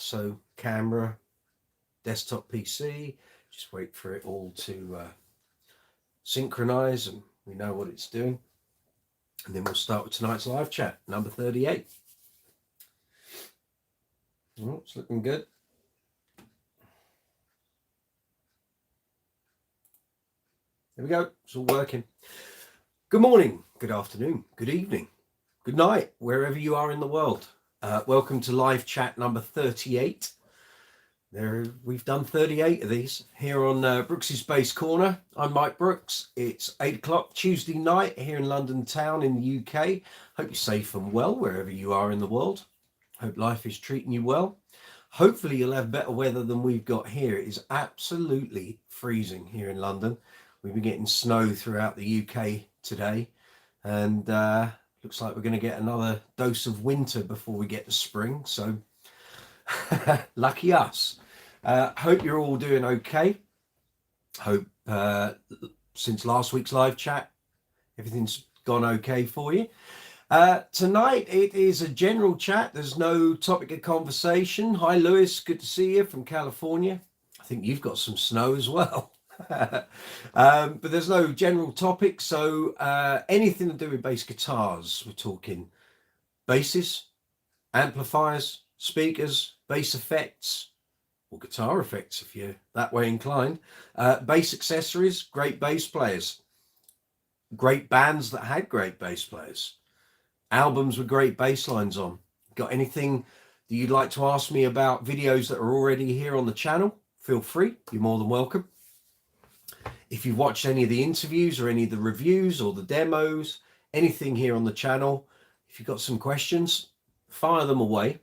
So camera, desktop PC, just wait for it all to synchronize and we know what it's doing. And then we'll start with tonight's live chat, number 38. Oh, it's looking good. There we go. It's all working. Good morning, good afternoon, good evening, good night, wherever you are in the world. Welcome to live chat number 38. We've done 38 of these here on Brooks's Base Corner. I'm Mike Brooks. It's 8 o'clock Tuesday night here in London town in the UK. Hope you're safe and well wherever you are in the world. Hope life is treating you well. Hopefully you'll have better weather than we've got here. It is absolutely freezing here in London. We've been getting snow throughout the UK today, and looks like we're going to get another dose of winter before we get to spring. So lucky us. Hope you're all doing okay. Hope since last week's live chat, everything's gone okay for you. Tonight it is a general chat. There's no topic of conversation. Hi Lewis, good to see you from California. I think you've got some snow as well. But there's no general topic, so anything to do with bass guitars. We're talking basses, amplifiers, speakers, bass effects, or guitar effects if you're that way inclined, bass accessories, great bass players, great bands that had great bass players, albums with great bass lines on. Got anything that you'd like to ask me about videos that are already here on the channel? Feel free, you're more than welcome. If you've watched any of the interviews or any of the reviews or the demos, anything here on the channel, if you've got some questions, fire them away.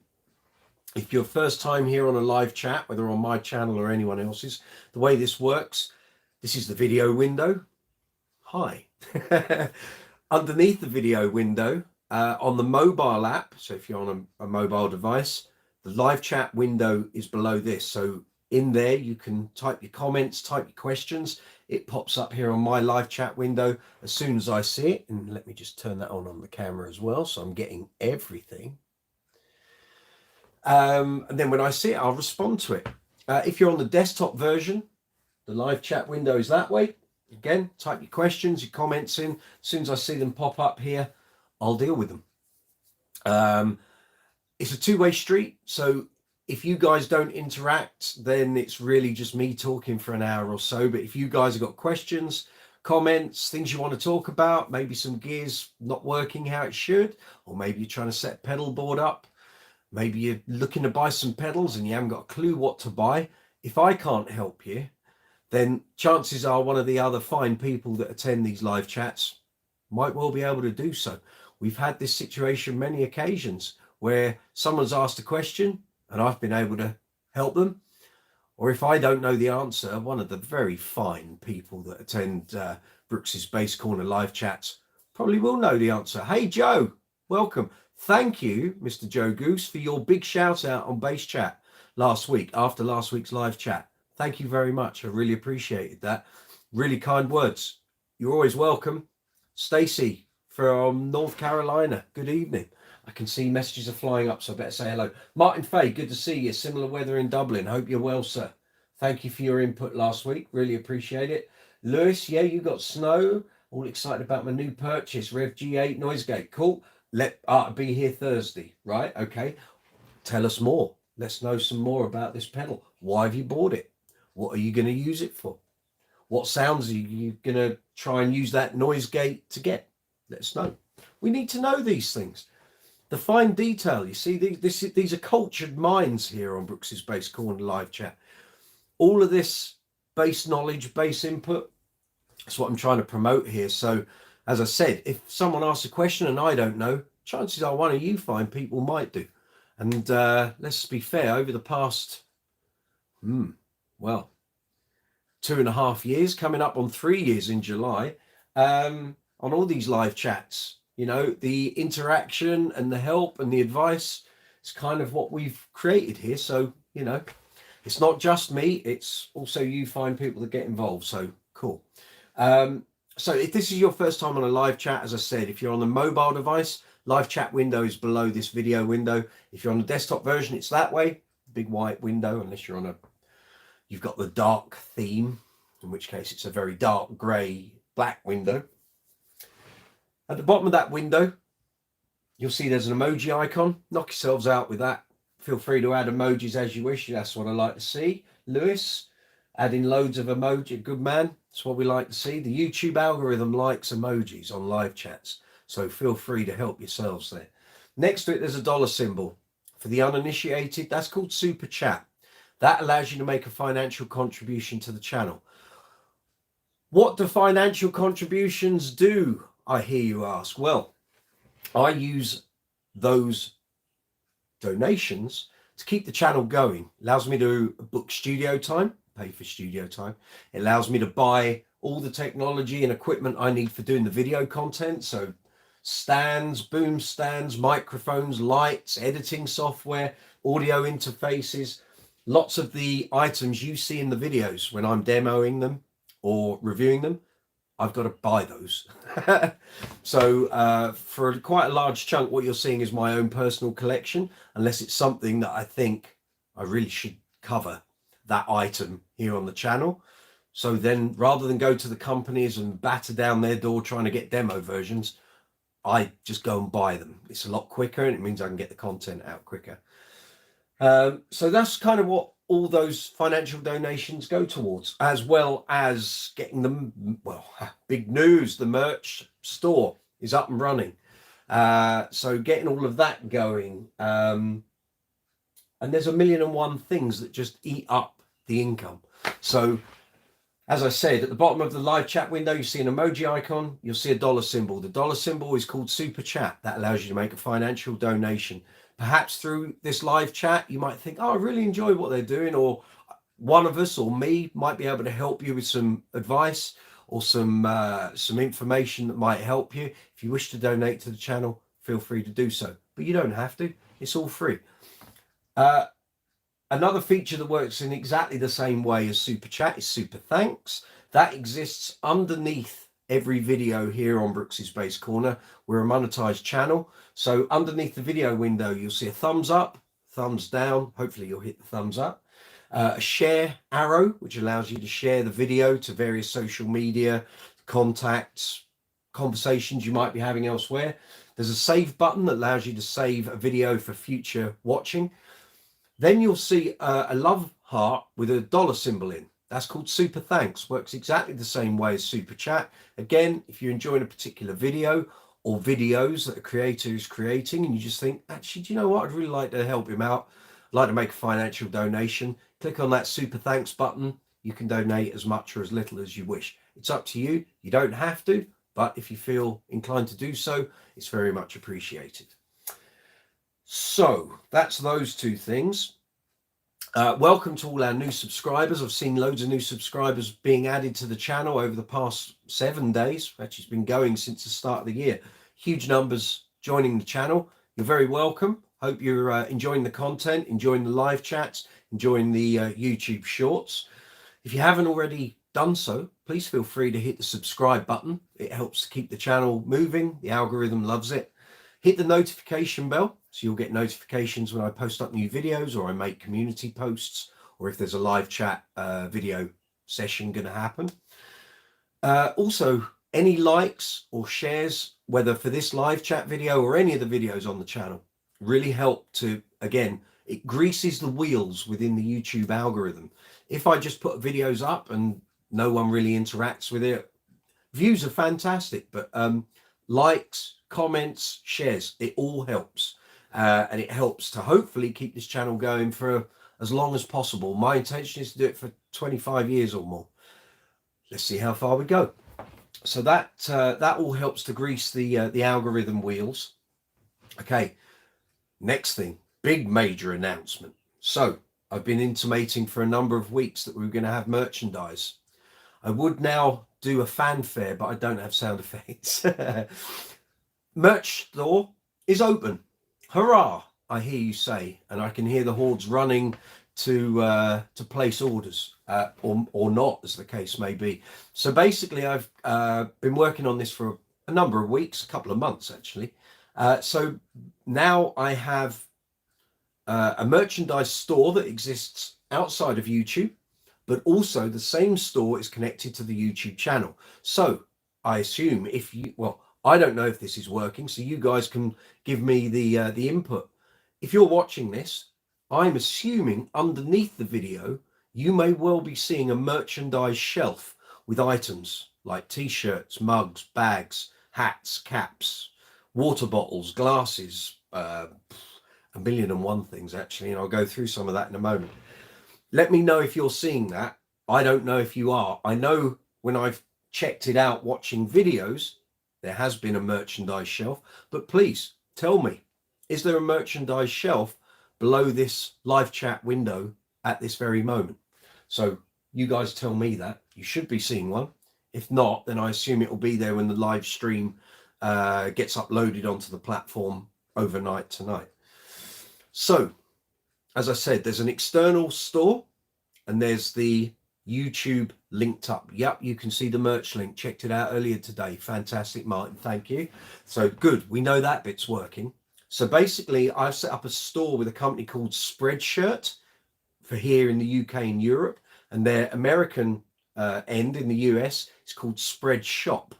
If you're first time here on a live chat, whether on my channel or anyone else's, the way this works, this is the video window. Hi. Underneath the video window, on the mobile app, so if you're on a mobile device, the live chat window is below this. So in there, you can type your comments, type your questions. It pops up here on my live chat window as soon as I see it. And let me just turn that on the camera as well, so I'm getting everything. And then when I see it, I'll respond to it. If you're on the desktop version, the live chat window is that way. Again, type your questions, your comments in. As soon as I see them pop up here, I'll deal with them. It's a two-way street, so if you guys don't interact, then it's really just me talking for an hour or so. But if you guys have got questions, comments, things you want to talk about, maybe some gears not working how it should, or maybe you're trying to set pedal board up, maybe you're looking to buy some pedals and you haven't got a clue what to buy. If I can't help you, then chances are one of the other fine people that attend these live chats might well be able to do so. We've had this situation many occasions where someone's asked a question and I've been able to help them. Or if I don't know the answer, one of the very fine people that attend Brooks's Bass Corner live chats probably will know the answer. Hey, Joe, welcome. Thank you, Mr. Joe Goose, for your big shout out on Bass Chat last week, after last week's live chat. Thank you very much. I really appreciated that. Really kind words. You're always welcome. Stacy from North Carolina, good evening. I can see messages are flying up, so I better say hello. Martin Fay, good to see you. Similar weather in Dublin. Hope you're well, sir. Thank you for your input last week. Really appreciate it. Lewis, yeah, you got snow. All excited about my new purchase, Rev G8 noise gate. Cool. Be here Thursday, right? Okay. Tell us more. Let's know some more about this pedal. Why have you bought it? What are you going to use it for? What sounds are you going to try and use that noise gate to get? Let us know. We need to know these things. The fine detail, you see, these are cultured minds here on Brooks's Bass Corner live chat. All of this bass knowledge, bass input, that's what I'm trying to promote here. So, as I said, if someone asks a question and I don't know, chances are one of you fine people might do. And let's be fair, over the past, 2.5 years, coming up on 3 years in July, on all these live chats, you know, the interaction and the help and the advice is kind of what we've created here. So, you know, it's not just me, it's also you fine people that get involved. So cool. So if this is your first time on a live chat, as I said, if you're on the mobile device, live chat window is below this video window. If you're on the desktop version, it's that way. big white window, unless you've got the dark theme, in which case it's a very dark grey black window. At the bottom of that window, you'll see there's an emoji icon. Knock yourselves out with that. Feel free to add emojis as you wish. That's what I like to see. Lewis, adding loads of emoji. Good man. That's what we like to see. The YouTube algorithm likes emojis on live chats, so feel free to help yourselves there. Next to it, there's a dollar symbol. For the uninitiated, that's called Super Chat. That allows you to make a financial contribution to the channel. What do financial contributions do, I hear you ask? Well, I use those donations to keep the channel going. It allows me to book studio time, pay for studio time. It allows me to buy all the technology and equipment I need for doing the video content. So stands, boom stands, microphones, lights, editing software, audio interfaces, lots of the items you see in the videos when I'm demoing them or reviewing them. I've got to buy those. So for quite a large chunk, what you're seeing is my own personal collection, unless it's something that I think I really should cover that item here on the channel. So then rather than go to the companies and batter down their door trying to get demo versions, I just go and buy them. It's a lot quicker and it means I can get the content out quicker. So that's kind of what all those financial donations go towards, as well as getting them. Well, big news, the merch store is up and running. So getting all of that going. And there's 1,000,001 things that just eat up the income. So as I said, at the bottom of the live chat window, you see an emoji icon, you'll see a dollar symbol. The dollar symbol is called Super Chat. That allows you to make a financial donation. Perhaps through this live chat, you might think, oh, I really enjoy what they're doing, or one of us or me might be able to help you with some advice or some information that might help you. If you wish to donate to the channel, feel free to do so, but you don't have to. It's all free. Another feature that works in exactly the same way as Super Chat is Super Thanks. That exists underneath every video here on Brooks's Base Corner. We're a monetized channel. So underneath the video window, you'll see a thumbs up, thumbs down. Hopefully you'll hit the thumbs up. A share arrow, which allows you to share the video to various social media, contacts, conversations you might be having elsewhere. There's a save button that allows you to save a video for future watching. Then you'll see a love heart with a dollar symbol in. That's called Super Thanks. Works exactly the same way as Super Chat. Again, if you're enjoying a particular video or videos that a creator is creating and you just think, actually, do you know what? I'd really like to help him out. I'd like to make a financial donation. Click on that Super Thanks button. You can donate as much or as little as you wish. It's up to you. You don't have to, but if you feel inclined to do so, it's very much appreciated. So that's those two things. Welcome to all our new subscribers. I've seen loads of new subscribers being added to the channel over the past 7 days. Actually, it's been going since the start of the year. Huge numbers joining the channel. You're very welcome. Hope you're enjoying the content, enjoying the live chats, enjoying the YouTube shorts. If you haven't already done so, please feel free to hit the subscribe button. It helps to keep the channel moving. The algorithm loves it. Hit the notification bell so you'll get notifications when I post up new videos or I make community posts, or if there's a live chat video session going to happen. Also, any likes or shares, whether for this live chat video or any of the videos on the channel, really help to, again, it greases the wheels within the YouTube algorithm. If I just put videos up and no one really interacts with it, views are fantastic, but likes, comments, shares, it all helps. And it helps to hopefully keep this channel going for as long as possible. My intention is to do it for 25 years or more. Let's see how far we go. So that all helps to grease the algorithm wheels. Okay, next thing, big major announcement. So I've been intimating for a number of weeks that we were going to have merchandise. I would now do a fanfare, but I don't have sound effects. Merch store is open. Hurrah, I hear you say, and I can hear the hordes running to place orders, or not, as the case may be. So basically, I've been working on this for a number of weeks, a couple of months actually. So now I have a merchandise store that exists outside of YouTube, but also the same store is connected to the YouTube channel. So I assume if you, well, I don't know if this is working, so you guys can give me the input. If you're watching this, I'm assuming underneath the video, you may well be seeing a merchandise shelf with items like t-shirts, mugs, bags, hats, caps, water bottles, glasses, a million and one things actually, and I'll go through some of that in a moment. Let me know if you're seeing that. I don't know if you are. I know when I've checked it out watching videos, there has been a merchandise shelf, but please tell me, is there a merchandise shelf below this live chat window at this very moment? So you guys tell me that. You should be seeing one. If not, then I assume it will be there when the live stream gets uploaded onto the platform overnight tonight. So, as I said, there's an external store and there's the YouTube linked up. Yep, you can see the merch link. Checked it out earlier today. Fantastic, Martin. Thank you. So good. We know that bit's working. So basically, I've set up a store with a company called Spreadshirt for here in the UK and Europe. And their American end in the US is called Spreadshop.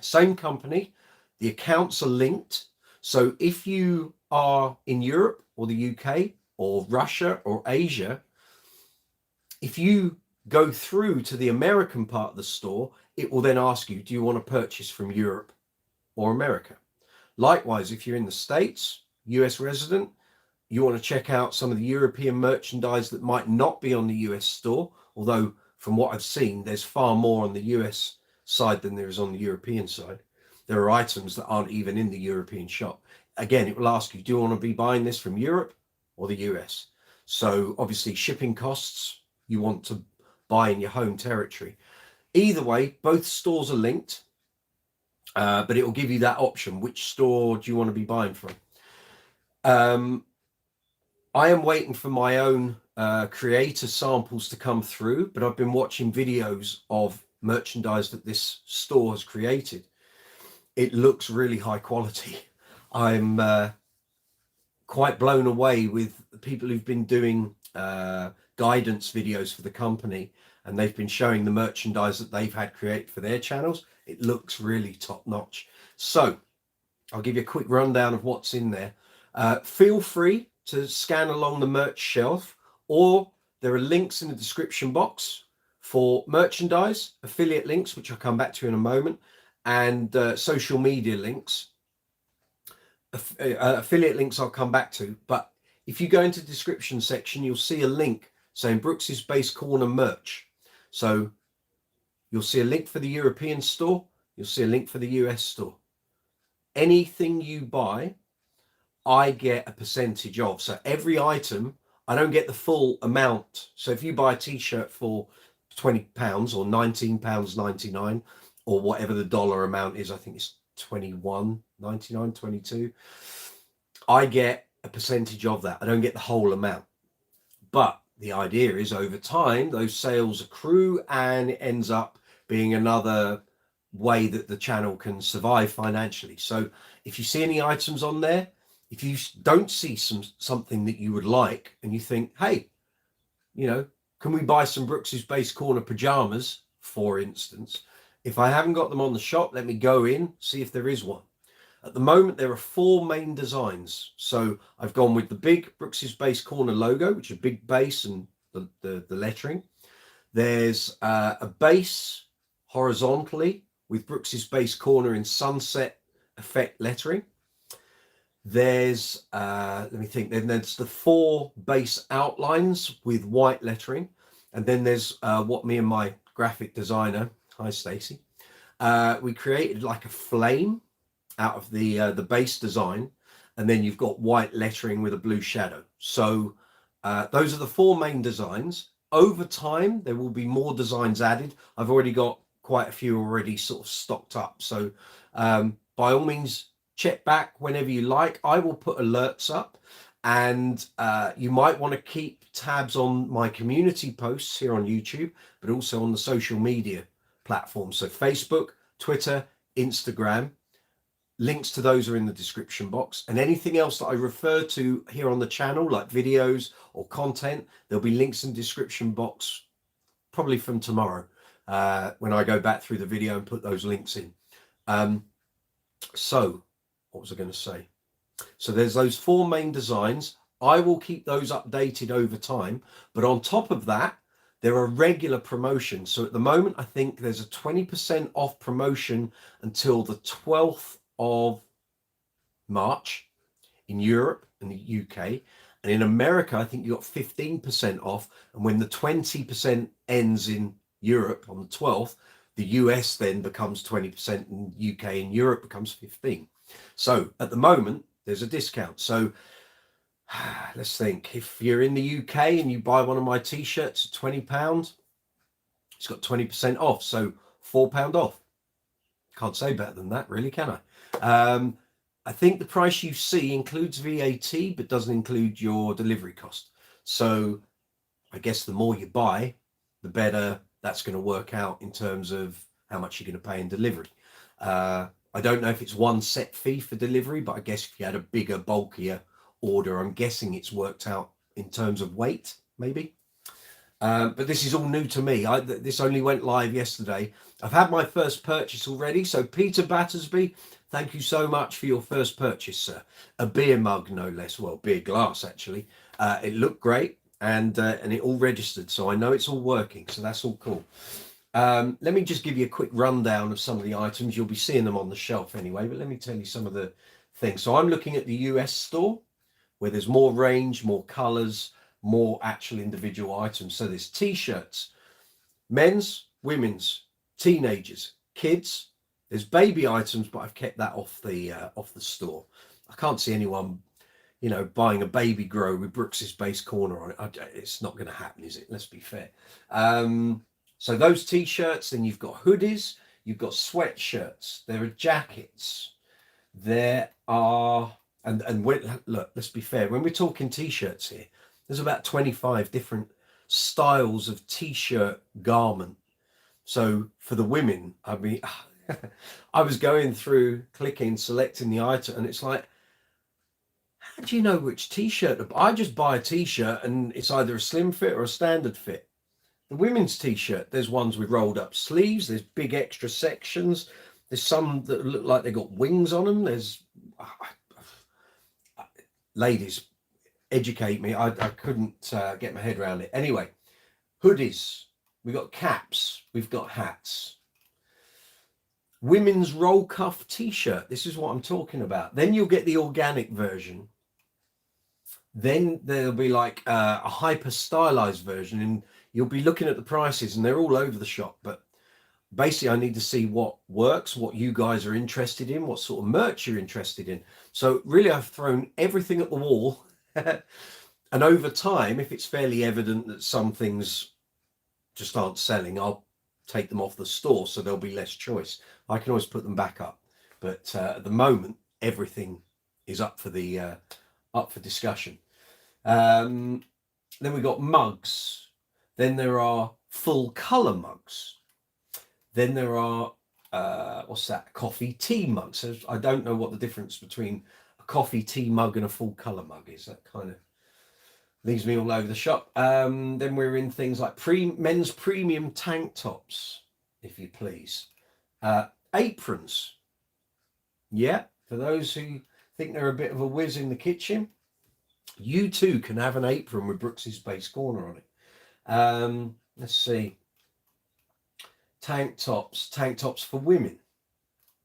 Same company. The accounts are linked. So if you are in Europe or the UK or Russia or Asia, if you go through to the American part of the store, it will then ask you, do you want to purchase from Europe or America? Likewise, if you're in the States, US resident, you want to check out some of the European merchandise that might not be on the US store, although from what I've seen, there's far more on the US side than there is on the European side. There are items that aren't even in the European shop. Again, it will ask you, do you want to be buying this from Europe or the US? So obviously shipping costs, you want to buy in your home territory. Either way, both stores are linked, but it will give you that option. Which store do you want to be buying from? I am waiting for my own creator samples to come through, but I've been watching videos of merchandise that this store has created. It looks really high quality. I'm quite blown away with the people who've been doing guidance videos for the company, and they've been showing the merchandise that they've had created for their channels. It looks really top notch. So I'll give you a quick rundown of what's in there. Feel free to scan along the merch shelf, or there are links in the description box for merchandise, affiliate links, which I'll come back to in a moment, and social media links. Affiliate links I'll come back to, but if you go into the description section, you'll see a link saying Brooks's Base Corner merch. So you'll see a link for the European store, you'll see a link for the US store. Anything you buy, I get a percentage of. So every item, I don't get the full amount. So if you buy a t-shirt for £20 or £19.99 or whatever the dollar amount is, I think it's 21.99, 22, I get a percentage of that. I don't get the whole amount. But the idea is over time, those sales accrue and it ends up being another way that the channel can survive financially. So if you see any items on there, if you don't see something that you would like and you think, hey, you know, can we buy some Brooks's Base Corner pajamas, for instance? If I haven't got them on the shop, let me go in, see if there is one. At the moment, there are 4 main designs. So I've gone with the big Brooks's Base Corner logo, which is a big base and the lettering. There's a base horizontally with Brooks's Base Corner in sunset effect lettering. There's, let me think, then there's the 4 base outlines with white lettering. And then there's what me and my graphic designer, hi Stacey, we created like a flame out of the base design. And then you've got white lettering with a blue shadow. So those are the 4 main designs. Over time, there will be more designs added. I've already got quite a few already sort of stocked up. So by all means, check back whenever you like. I will put alerts up, and you might want to keep tabs on my community posts here on YouTube, but also on the social media platforms. So Facebook, Twitter, Instagram. links to those are in the description box, and anything else that I refer to here on the channel, like videos or content, there'll be links in the description box probably from tomorrow when I go back through the video and put those links in. So what was I going to say? So there's those 4 main designs. I will keep those updated over time, but on top of that, there are regular promotions. So at the moment, I think there's a 20% off promotion until the 12th of March in Europe and the UK. And in America, I think you got 15% off. And when the 20% ends in Europe on the 12th, the US then becomes 20%, and UK and Europe becomes 15%. So at the moment, there's a discount. So let's think, if you're in the UK and you buy one of my t-shirts at £20, it's got 20% off. So £4 off. Can't say better than that, really, can I? I think the price you see includes VAT, but doesn't include your delivery cost. So I guess the more you buy, the better that's going to work out in terms of how much you're going to pay in delivery. I don't know if it's one set fee for delivery, but I guess if you had a bigger, bulkier order, I'm guessing it's worked out in terms of weight, maybe. But this is all new to me. This only went live yesterday. I've had my first purchase already. So Peter Battersby, thank you so much for your first purchase, sir. A beer mug, no less. Well, beer glass, actually. It looked great, and it all registered. So I know it's all working. So that's all cool. Let me just give you a quick rundown of some of the items. You'll be seeing them on the shelf anyway, but let me tell you some of the things. So I'm looking at the US store, where there's more range, more colors, more actual individual items. So there's t-shirts, men's, women's, teenagers, kids. There's baby items, but I've kept that off the store. I can't see anyone, buying a baby grow with Brooks's base corner on it. It's not going to happen, is it? Let's be fair. So those t-shirts, then you've got hoodies, you've got sweatshirts, there are jackets, there are, look, let's be fair, when we're talking t-shirts here, there's about 25 different styles of t-shirt garment. So for the women, I mean, I was going through, clicking, selecting the item, and it's like, how do you know which t-shirt? I just buy a t-shirt and it's either a slim fit or a standard fit. The women's t-shirt, there's ones with rolled up sleeves, there's big extra sections, there's some that look like they got wings on them. There's ladies, educate me. I couldn't get my head around it. Anyway, hoodies, we've got caps, we've got hats. Women's roll cuff t-shirt, this is what I'm talking about. Then you'll get the organic version. Then there'll be like a hyper stylized version, and you'll be looking at the prices, and they're all over the shop. But basically, I need to see what works, what you guys are interested in, what sort of merch you're interested in. So really, I've thrown everything at the wall. And over time, if it's fairly evident that some things just aren't selling, I'll take them off the store, so there'll be less choice. I can always put them back up. But at the moment, everything is up for discussion. Then we've got mugs. Then there are full color mugs. Then there are what's that? Coffee tea mugs. So I don't know what the difference between a coffee tea mug and a full color mug is. That kind of leaves me all over the shop. Then we're in things like men's premium tank tops, if you please. Aprons. Yeah, for those who think they're a bit of a whiz in the kitchen, you too can have an apron with Brooks's Base Corner on it. Let's see. Tank tops for women,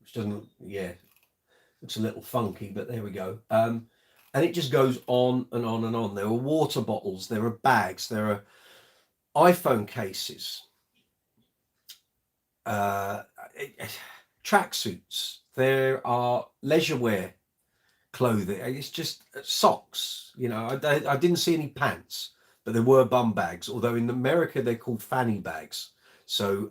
which doesn't, looks a little funky, but there we go. And it just goes on and on and on. There are water bottles, there are bags, there are iPhone cases, tracksuits, there are leisure wear clothing. It's just socks. I didn't see any pants, but there were bum bags, although in America they're called fanny bags. So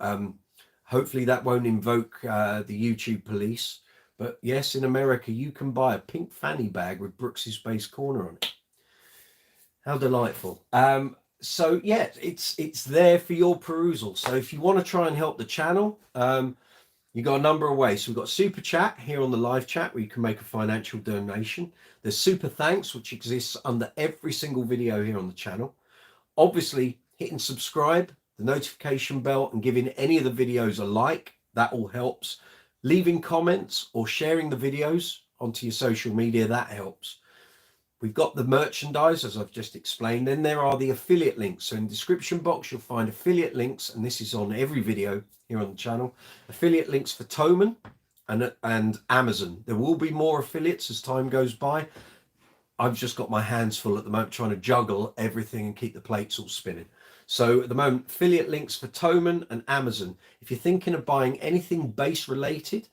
hopefully that won't invoke the YouTube police. But yes, in America, you can buy a pink fanny bag with Brooks's Base Corner on it. How delightful. So yeah, it's there for your perusal. So if you want to try and help the channel, You got a number of ways. So we've got super chat here on the live chat where you can make a financial donation. There's super thanks, which exists under every single video here on the channel. Obviously, hitting subscribe, the notification bell, and giving any of the videos a like, that all helps. Leaving comments or sharing the videos onto your social media, that helps. We've got the merchandise, as I've just explained. Then there are the affiliate links. So in the description box, you'll find affiliate links, and this is on every video here on the channel. Affiliate links for Thomann and Amazon. There will be more affiliates as time goes by. I've just got my hands full at the moment trying to juggle everything and keep the plates all spinning. So at the moment, affiliate links for Thomann and Amazon. If you're thinking of buying anything bass related,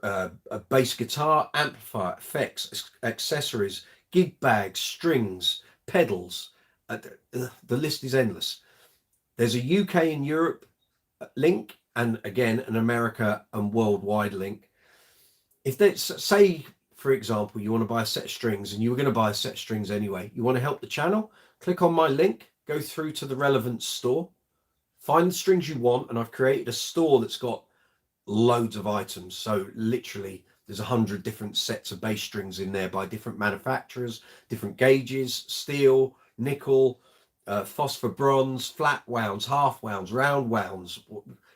a bass guitar, amplifier, effects, accessories, gig bags, strings, pedals, the list is endless. There's a UK and Europe link, and again an America and worldwide link. If they say, for example, you want to buy a set of strings, and you were going to buy a set of strings anyway, you want to help the channel, click on my link, go through to the relevant store, find the strings you want, and I've created a store that's got loads of items. So literally there's 100 different sets of bass strings in there by different manufacturers, different gauges, steel, nickel, phosphor bronze, flat wounds, half wounds, round wounds,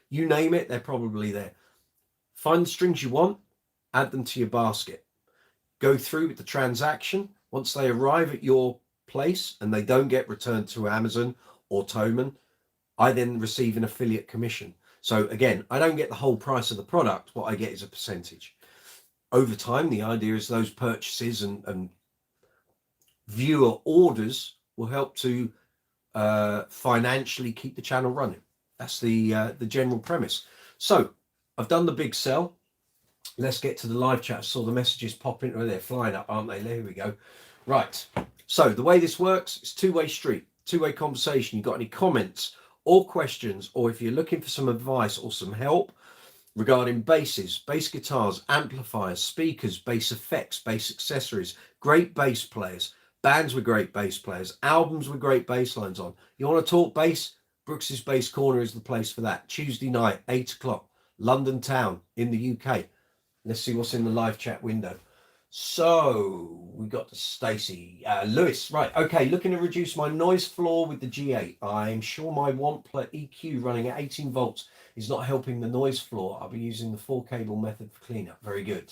you name it, they're probably there. Find the strings you want, add them to your basket, go through with the transaction. Once they arrive at your place and they don't get returned to Amazon or Thomann, I then receive an affiliate commission. So again, I don't get the whole price of the product. What I get is a percentage. Over time, the idea is those purchases and viewer orders will help to financially keep the channel running. That's the general premise. So I've done the big sell. Let's get to the live chat. I saw the messages popping. Oh, they're flying up, aren't they? There we go. Right. So the way this works, it's two-way street, two-way conversation. You got any comments or questions, or if you're looking for some advice or some help regarding basses, bass guitars, amplifiers, speakers, bass effects, bass accessories, great bass players, bands with great bass players, albums with great bass lines on. You want to talk bass? Brooks's Bass Corner is the place for that. Tuesday night, 8 o'clock, London town in the UK. Let's see what's in the live chat window. So we got Stacey, Lewis, right? Okay, looking to reduce my noise floor with the G8. I'm sure my Wampler EQ running at 18 volts is not helping the noise floor. I'll be using the 4-cable method for cleanup. Very good.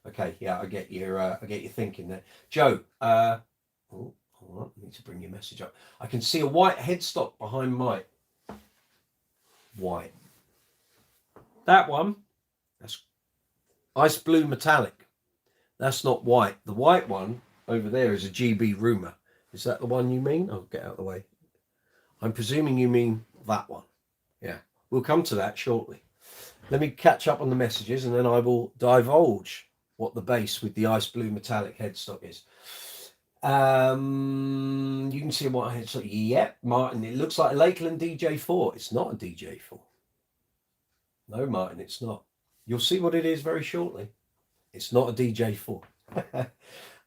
Okay, yeah, I get your thinking there, Joe. Oh, hold on, I need to bring your message up. I can see a white headstock behind my white. That one, that's ice blue metallic. That's not white. The white one over there is a GB Rumor. Is that the one you mean? Oh, get out of the way. I'm presuming you mean that one. Yeah, we'll come to that shortly. Let me catch up on the messages and then I will divulge what the bass with the ice blue metallic headstock is. You can see what headstock. Yep, Martin, it looks like a Lakeland DJ4. It's not a DJ4. No, Martin, it's not. You'll see what it is very shortly. It's not a DJ4.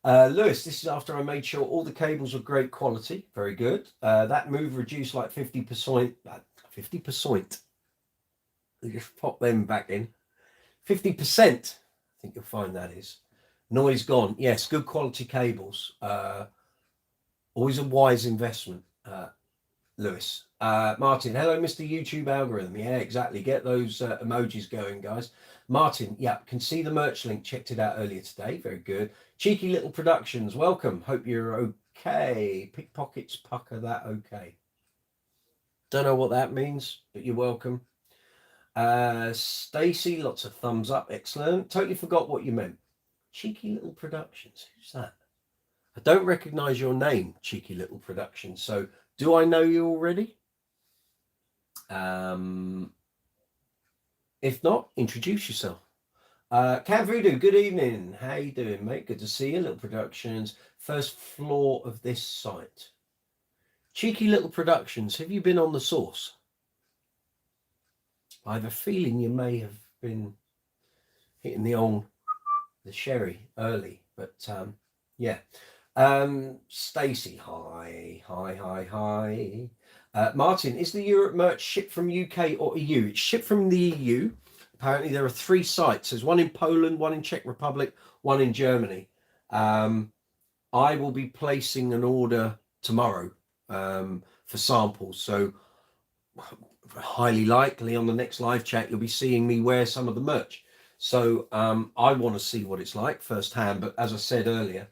Lewis, this is after I made sure all the cables were great quality. Very good. That move reduced like 50%. 50%. Just pop them back in. 50%. I think you'll find that is. Noise gone. Yes, good quality cables. Always a wise investment, Lewis. Martin, hello, Mr. YouTube algorithm. Yeah, exactly. Get those emojis going, guys. Martin, yeah, can see the merch link. Checked it out earlier today. Very good. Cheeky Little Productions, welcome. Hope you're okay. Pickpockets pucker that okay. Don't know what that means, but you're welcome. Stacy, lots of thumbs up. Excellent. Totally forgot what you meant. Cheeky Little Productions. Who's that? I don't recognize your name, Cheeky Little Productions. So do I know you already? If not, introduce yourself. Cat Voodoo, good evening. How you doing, mate? Good to see you. Little Productions, first floor of this site. Cheeky Little Productions, have you been on the source? I have a feeling you may have been hitting the sherry early, but yeah. Stacy, hi. Martin, is the Europe merch shipped from UK or EU? It's shipped from the EU, apparently there are 3 sites. There's one in Poland, one in Czech Republic, one in Germany. I will be placing an order tomorrow for samples. So highly likely on the next live chat, you'll be seeing me wear some of the merch. So I want to see what it's like firsthand. But as I said earlier,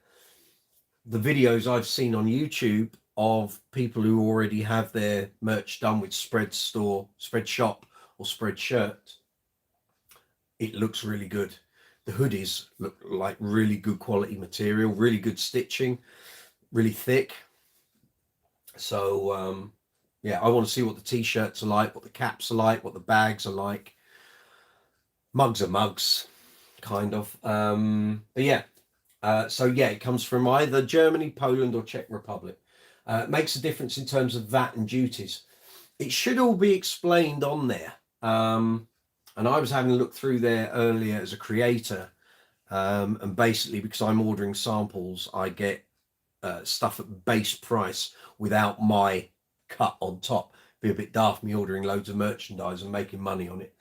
the videos I've seen on YouTube of people who already have their merch done with Spread Store, Spread Shop, or Spread Shirt, it looks really good. The hoodies look like really good quality material, really good stitching, really thick. So yeah, I want to see what the t-shirts are like, what the caps are like, what the bags are like. Mugs are mugs, kind of. But yeah, so yeah, it comes from either Germany, Poland, or Czech Republic. It makes a difference in terms of VAT and duties. It should all be explained on there. And I was having a look through there earlier as a creator. And basically, because I'm ordering samples, I get stuff at base price without my cut on top. Be a bit daft me ordering loads of merchandise and making money on it.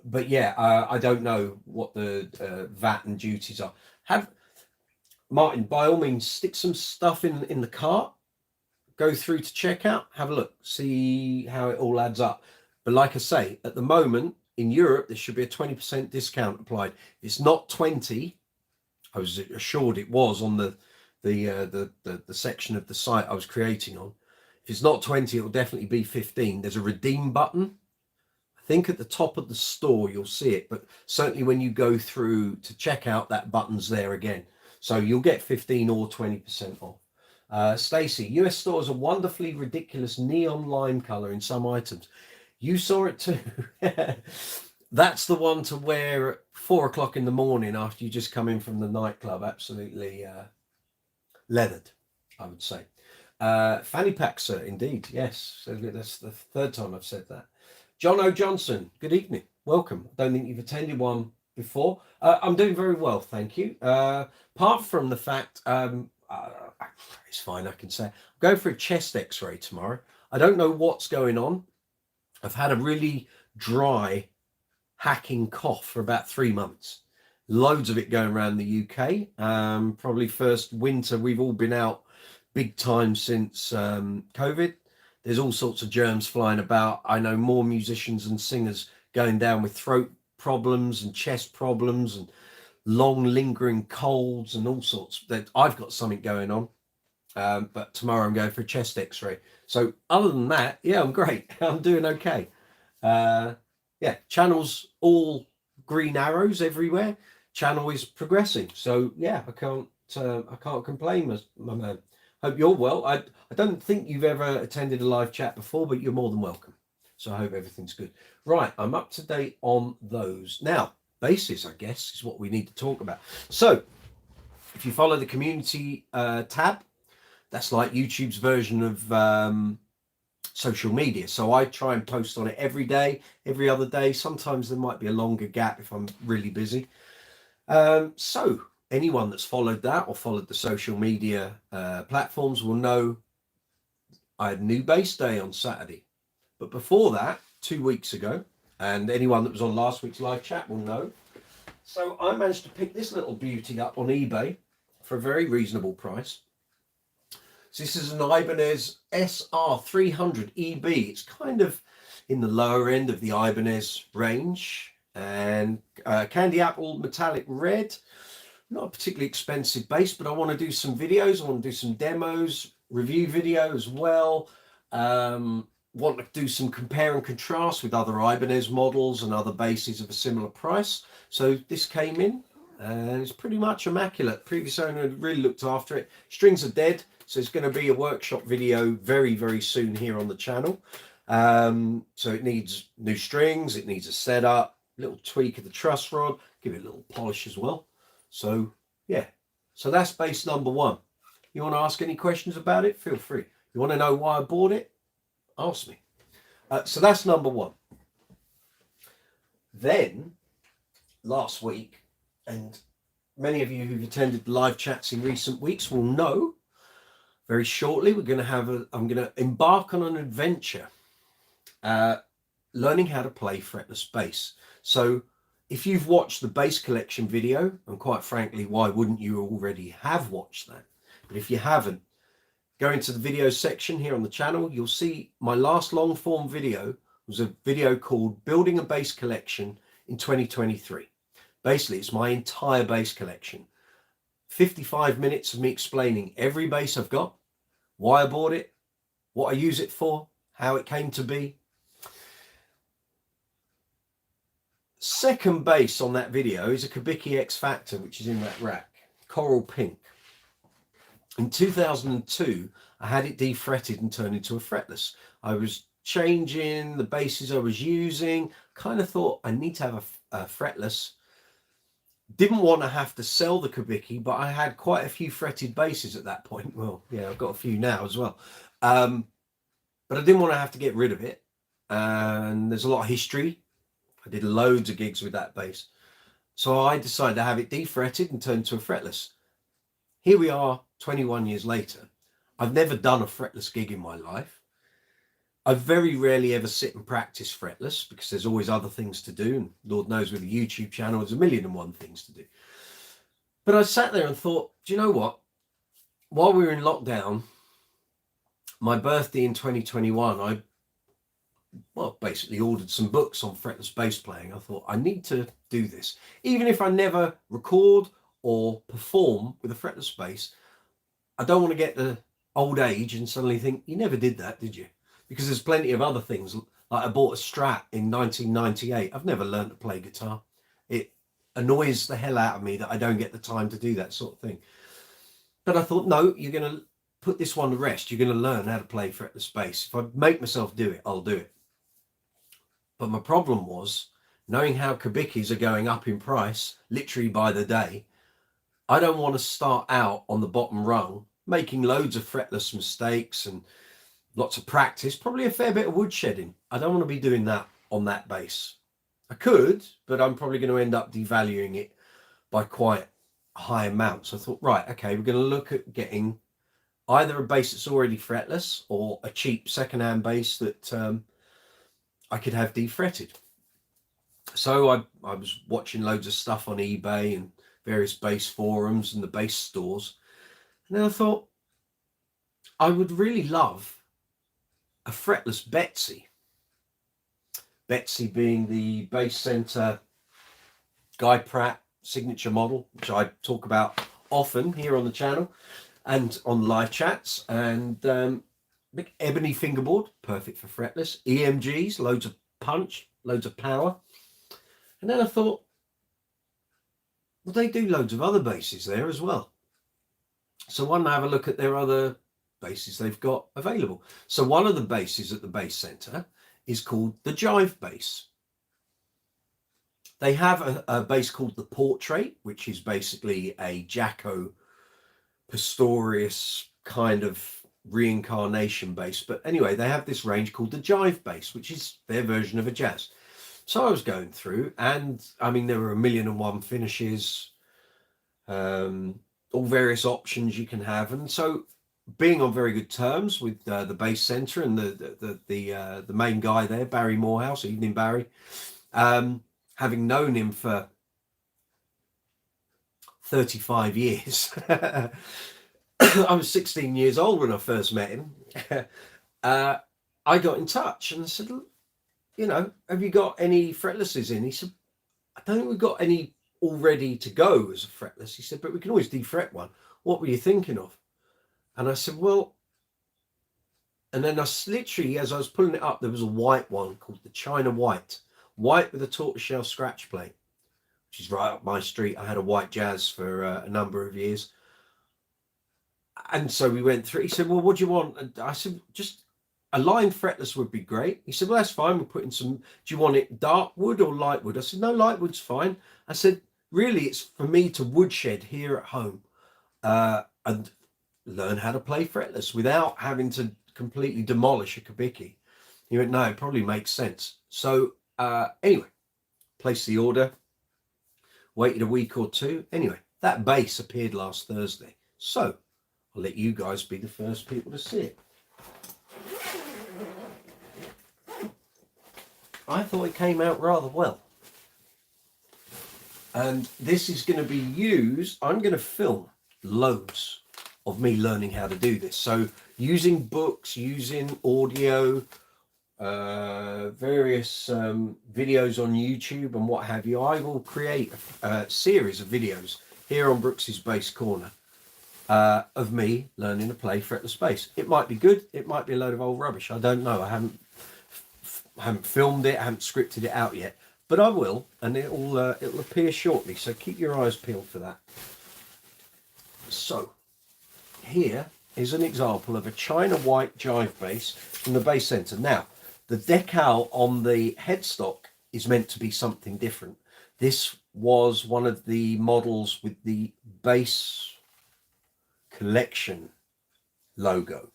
But yeah, I don't know what the VAT and duties are. Martin, by all means, stick some stuff in the cart, go through to checkout, have a look, see how it all adds up. But like I say, at the moment in Europe, there should be a 20% discount applied. It's not 20. I was assured it was on the section of the site I was creating on. If it's not 20, it will definitely be 15. There's a redeem button. I think at the top of the store you'll see it, but certainly when you go through to checkout, that button's there again. So you'll get 15 or 20% off. Stacey, US stores a wonderfully ridiculous neon lime color in some items. You saw it too. That's the one to wear at 4 o'clock in the morning after you just come in from the nightclub. Absolutely leathered, I would say. Fanny pack, sir, indeed. Yes, so that's the 3rd time I've said that. John O. Johnson, good evening. Welcome. I don't think you've attended one before. I'm doing very well, thank you. Apart from the fact, it's fine, I can say. I'm going for a chest x-ray tomorrow. I don't know what's going on. I've had a really dry, hacking cough for about 3 months. Loads of it going around the UK. Probably first winter we've all been out big time since COVID. There's all sorts of germs flying about. I know more musicians and singers going down with throat problems and chest problems and long lingering colds and all sorts. That I've got something going on. But tomorrow I'm going for a chest x-ray. So other than that, yeah, I'm great. I'm doing okay. Yeah, channel's all green arrows everywhere. Channel is progressing. So yeah, I can't complain, my man. Hope you're well. I don't think you've ever attended a live chat before, but you're more than welcome. So I hope everything's good. Right, I'm up to date on those. Now, bases, I guess, is what we need to talk about. So if you follow the community tab, that's like YouTube's version of social media. So I try and post on it every day, every other day. Sometimes there might be a longer gap if I'm really busy. So anyone that's followed that or followed the social media platforms will know I had New Base Day on Saturday. But before that, 2 weeks ago, and anyone that was on last week's live chat will know. So I managed to pick this little beauty up on eBay for a very reasonable price. So this is an Ibanez SR300 EB. It's kind of in the lower end of the Ibanez range. And candy apple metallic red. Not a particularly expensive base, but I want to do some videos. I want to do some demos, review video as well. Want to do some compare and contrast with other Ibanez models and other bases of a similar price. So this came in and it's pretty much immaculate. Previous owner had really looked after it. Strings are dead, so it's going to be a workshop video very, very soon here on the channel. So it needs new strings, it needs a setup, a little tweak of the truss rod, give it a little polish as well. So yeah, so that's base number 1. You want to ask any questions about it? Feel free. You want to know why I bought it? Ask me. So that's number 1. Then last week, and many of you who've attended live chats in recent weeks will know, very shortly we're going to have I'm going to embark on an adventure. learning how to play fretless bass. So if you've watched the bass collection video, and quite frankly, why wouldn't you already have watched that? But if you haven't, go into the video section here on the channel. You'll see my last long form video was a video called Building a Bass Collection in 2023. Basically, it's my entire bass collection. 55 minutes of me explaining every bass I've got, why I bought it, what I use it for, how it came to be. Second bass on that video is a Kubicki X Factor, which is in that rack, coral pink. In 2002, I had it defretted and turned into a fretless. I was changing the basses I was using, kind of thought I need to have a fretless. Didn't want to have to sell the Kubicki, but I had quite a few fretted basses at that point. Well, yeah, I've got a few now as well. But I didn't want to have to get rid of it. And there's a lot of history. I did loads of gigs with that bass. So I decided to have it defretted and turned to a fretless. Here we are 21 years later. I've never done a fretless gig in my life. I very rarely ever sit and practice fretless because there's always other things to do. And Lord knows with a YouTube channel, there's a million and one things to do. But I sat there and thought, do you know what? While we were in lockdown, my birthday in 2021, I basically ordered some books on fretless bass playing. I thought, I need to do this. Even if I never record or perform with a fretless bass, I don't want to get to old age and suddenly think, you never did that, did you? Because there's plenty of other things. Like I bought a Strat in 1998. I've never learned to play guitar. It annoys the hell out of me that I don't get the time to do that sort of thing. But I thought, no, you're going to put this one to rest. You're going to learn how to play fretless bass. If I make myself do it, I'll do it. But my problem was, knowing how Kubickis are going up in price, literally by the day, I don't want to start out on the bottom rung, making loads of fretless mistakes and lots of practice, probably a fair bit of woodshedding. I don't want to be doing that on that bass. I could, but I'm probably going to end up devaluing it by quite a high amount. So I thought, right, okay, we're going to look at getting either a bass that's already fretless or a cheap secondhand bass that I could have defretted. So I was watching loads of stuff on eBay and various bass forums and the bass stores. And then I thought, I would really love a fretless Betsy. Betsy being the Bass Center Guy Pratt signature model, which I talk about often here on the channel and on live chats. And big ebony fingerboard, perfect for fretless. EMGs, loads of punch, loads of power. And then I thought, well, they do loads of other basses there as well. So why not have a look at their other basses they've got available? So one of the basses at the Bass Center is called the Jive bass. They have a bass called the Portrait, which is basically a Jaco Pastorius kind of reincarnation bass. But anyway, they have this range called the Jive bass, which is their version of a jazz. So I was going through, and I mean, there were a million and one finishes, all various options you can have. And so being on very good terms with the Bass Center and the main guy there, Barry Morehouse, evening Barry, having known him for 35 years. I was 16 years old when I first met him. I got in touch and I said, you know, have you got any fretlesses in? He said, I don't think we've got any all ready to go as a fretless. He said, but we can always defret one. What were you thinking of? And I said, well, and then I literally, as I was pulling it up, there was a white one called the China White with a tortoiseshell scratch plate, which is right up my street. I had a white jazz for a number of years. And so we went through. He said, well, what do you want? And I said, just a line fretless would be great. He said, well, that's fine. We're putting some, do you want it dark wood or light wood? I said, no, light wood's fine. I said, really, it's for me to woodshed here at home and learn how to play fretless without having to completely demolish a Kubicki. He went, no, it probably makes sense. So anyway, placed the order, waited a week or two. Anyway, that bass appeared last Thursday. So I'll let you guys be the first people to see it. I thought it came out rather well. And this is going to be used, I'm going to film loads of me learning how to do this. So using books, using audio, various videos on YouTube and what have you, I will create a series of videos here on Brooks's Bass Corner of me learning to play fretless bass. It might be good, it might be a load of old rubbish. I don't know. I haven't filmed it, I haven't scripted it out yet, but I will, and it'll appear shortly. So keep your eyes peeled for that. So here is an example of a China white jive bass from the Bass Centre. Now, the decal on the headstock is meant to be something different. This was one of the models with the Bass Collection logo,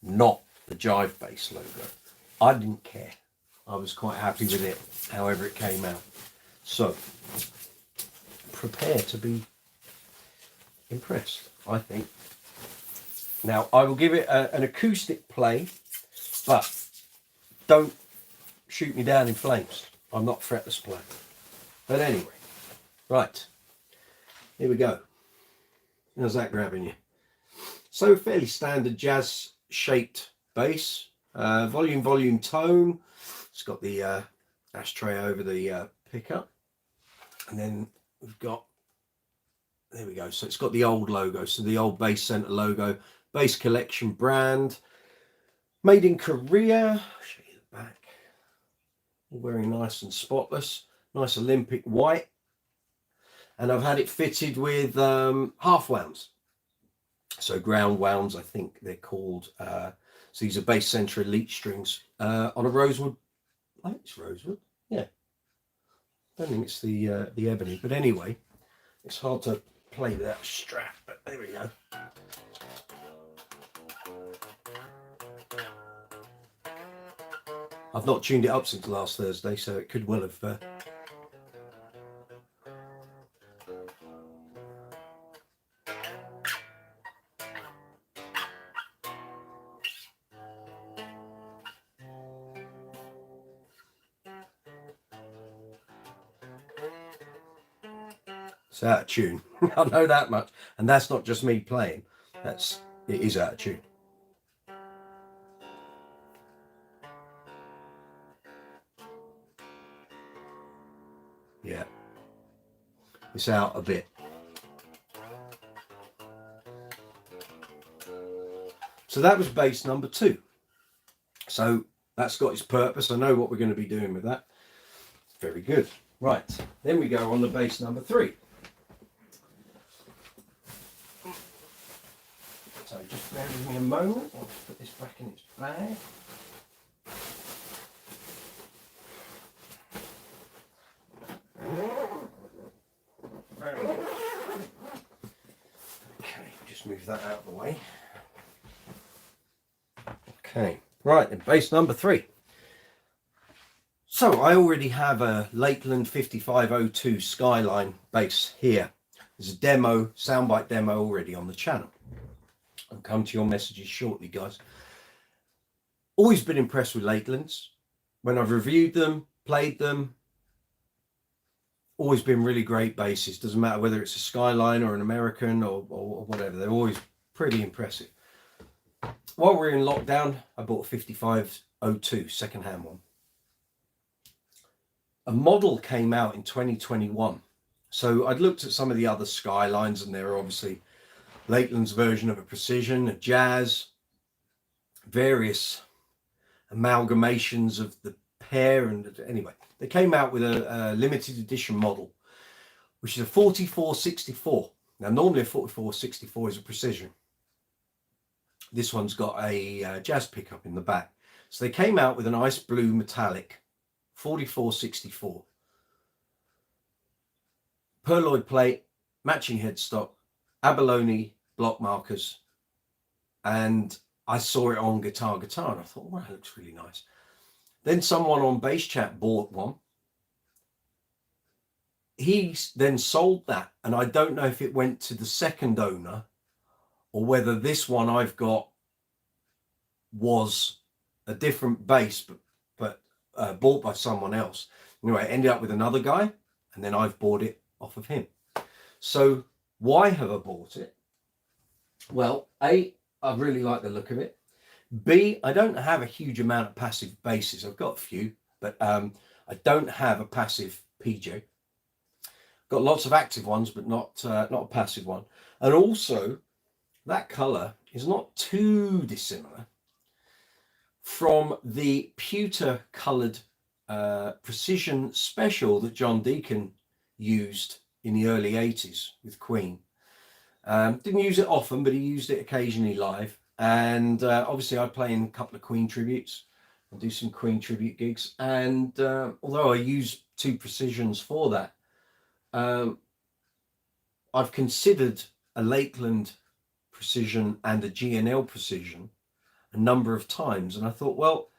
not the jive bass logo. I didn't care. I was quite happy with it, however it came out. So, prepare to be impressed, I think. Now, I will give it an acoustic play, but don't shoot me down in flames. I'm not a fretless player. But anyway, right, here we go. How's that grabbing you? So, fairly standard jazz-shaped bass. Volume tone. It's got the ashtray over the pickup. And then we've got, there we go. So it's got the old logo. So the old Bass Centre logo. Bass Collection brand. Made in Korea. I'll show you the back. All very nice and spotless. Nice Olympic white. And I've had it fitted with half wounds. So ground wounds, I think they're called. So these are Bass Centre Elite strings on a rosewood. I think it's rosewood. Yeah. I don't think it's the ebony. But anyway, it's hard to play without a strap. But there we go. I've not tuned it up since last Thursday, so it could well have... It's out of tune. I know that much. And that's not just me playing. It is out of tune. Yeah. It's out a bit. So that was bass number 2. So that's got its purpose. I know what we're going to be doing with that. Very good. Right. Then we go on to bass number 3. So just bear with me a moment. I'll put this back in its bag. Okay, just move that out of the way. Okay, right then, bass number 3. So I already have a Lakeland 5502 Skyline bass here. There's a demo, soundbite demo already on the channel. I'll come to your messages shortly, guys. Always been impressed with Lakelands. When I've reviewed them, played them, always been really great basses. Doesn't matter whether it's a Skyline or an American or whatever. They're always pretty impressive. While we're in lockdown, I bought a 5502 second-hand one. A model came out in 2021. So I'd looked at some of the other Skylines, and they're obviously Lakeland's version of a Precision, a Jazz, various amalgamations of the pair. And anyway, they came out with a limited edition model, which is a 4464. Now, normally a 4464 is a Precision. This one's got a Jazz pickup in the back. So they came out with an ice blue metallic 4464. Perloid plate, matching headstock, abalone block markers, and I saw it on Guitar, and I thought, well, that looks really nice. Then someone on Bass Chat bought one. He then sold that, and I don't know if it went to the second owner or whether this one I've got was a different bass, but bought by someone else. Anyway, I ended up with another guy, and then I've bought it off of him. So why have I bought it? Well, A, I really like the look of it. B, I don't have a huge amount of passive basses. I've got a few, but I don't have a passive PJ. Got lots of active ones, but not a passive one. And also, that colour is not too dissimilar from the pewter coloured Precision Special that John Deacon used in the early 80s with Queen. Didn't use it often, but he used it occasionally live. And obviously I play in a couple of Queen tributes. I do some Queen tribute gigs. And although I use 2 Precisions for that, I've considered a Lakeland Precision and a GNL Precision a number of times. And I thought, well,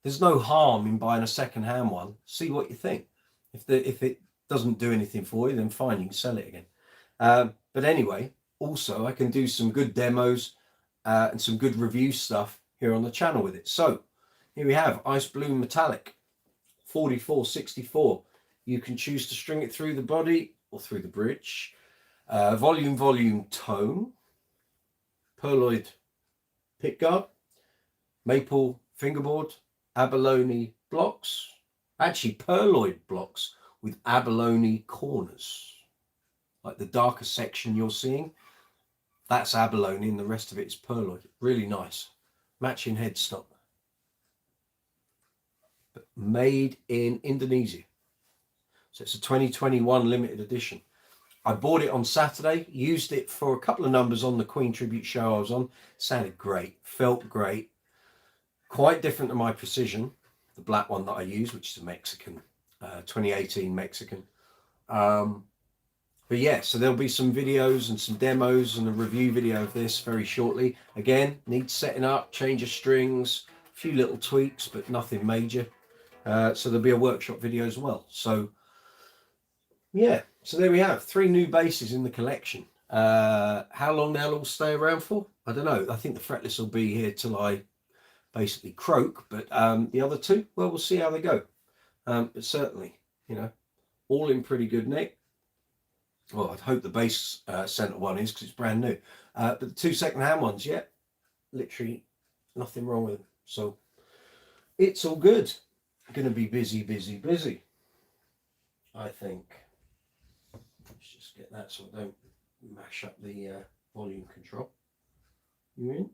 there's no harm in buying a second-hand one. See what you think. If it doesn't do anything for you, then fine, you can sell it again. But anyway, also I can do some good demos and some good review stuff here on the channel with it. So here we have Ice Bloom Metallic 4464. You can choose to string it through the body or through the bridge. Volume tone, pearloid pickguard, maple fingerboard, abalone blocks, actually pearloid blocks with abalone corners. Like the darker section you're seeing, that's abalone and the rest of it is pearloid. Really nice. Matching headstock. But made in Indonesia. So it's a 2021 limited edition. I bought it on Saturday, used it for a couple of numbers on the Queen tribute show I was on. Sounded great, felt great. Quite different to my Precision, the black one that I use, which is a Mexican, 2018 Mexican. But yeah, so there'll be some videos and some demos and a review video of this very shortly. Again, needs setting up, change of strings, a few little tweaks, but nothing major. So there'll be a workshop video as well. So yeah, so there we have 3 new basses in the collection. How long they'll all stay around for, I don't know. I think the fretless will be here till I basically croak, but the other 2, well, we'll see how they go. But certainly, you know, all in pretty good nick. Well, I'd hope the bass center one is, because it's brand new. But the 2 second-hand ones, yeah, literally nothing wrong with them. So it's all good. Going to be busy, I think. Let's just get that so I don't mash up the volume control. You in?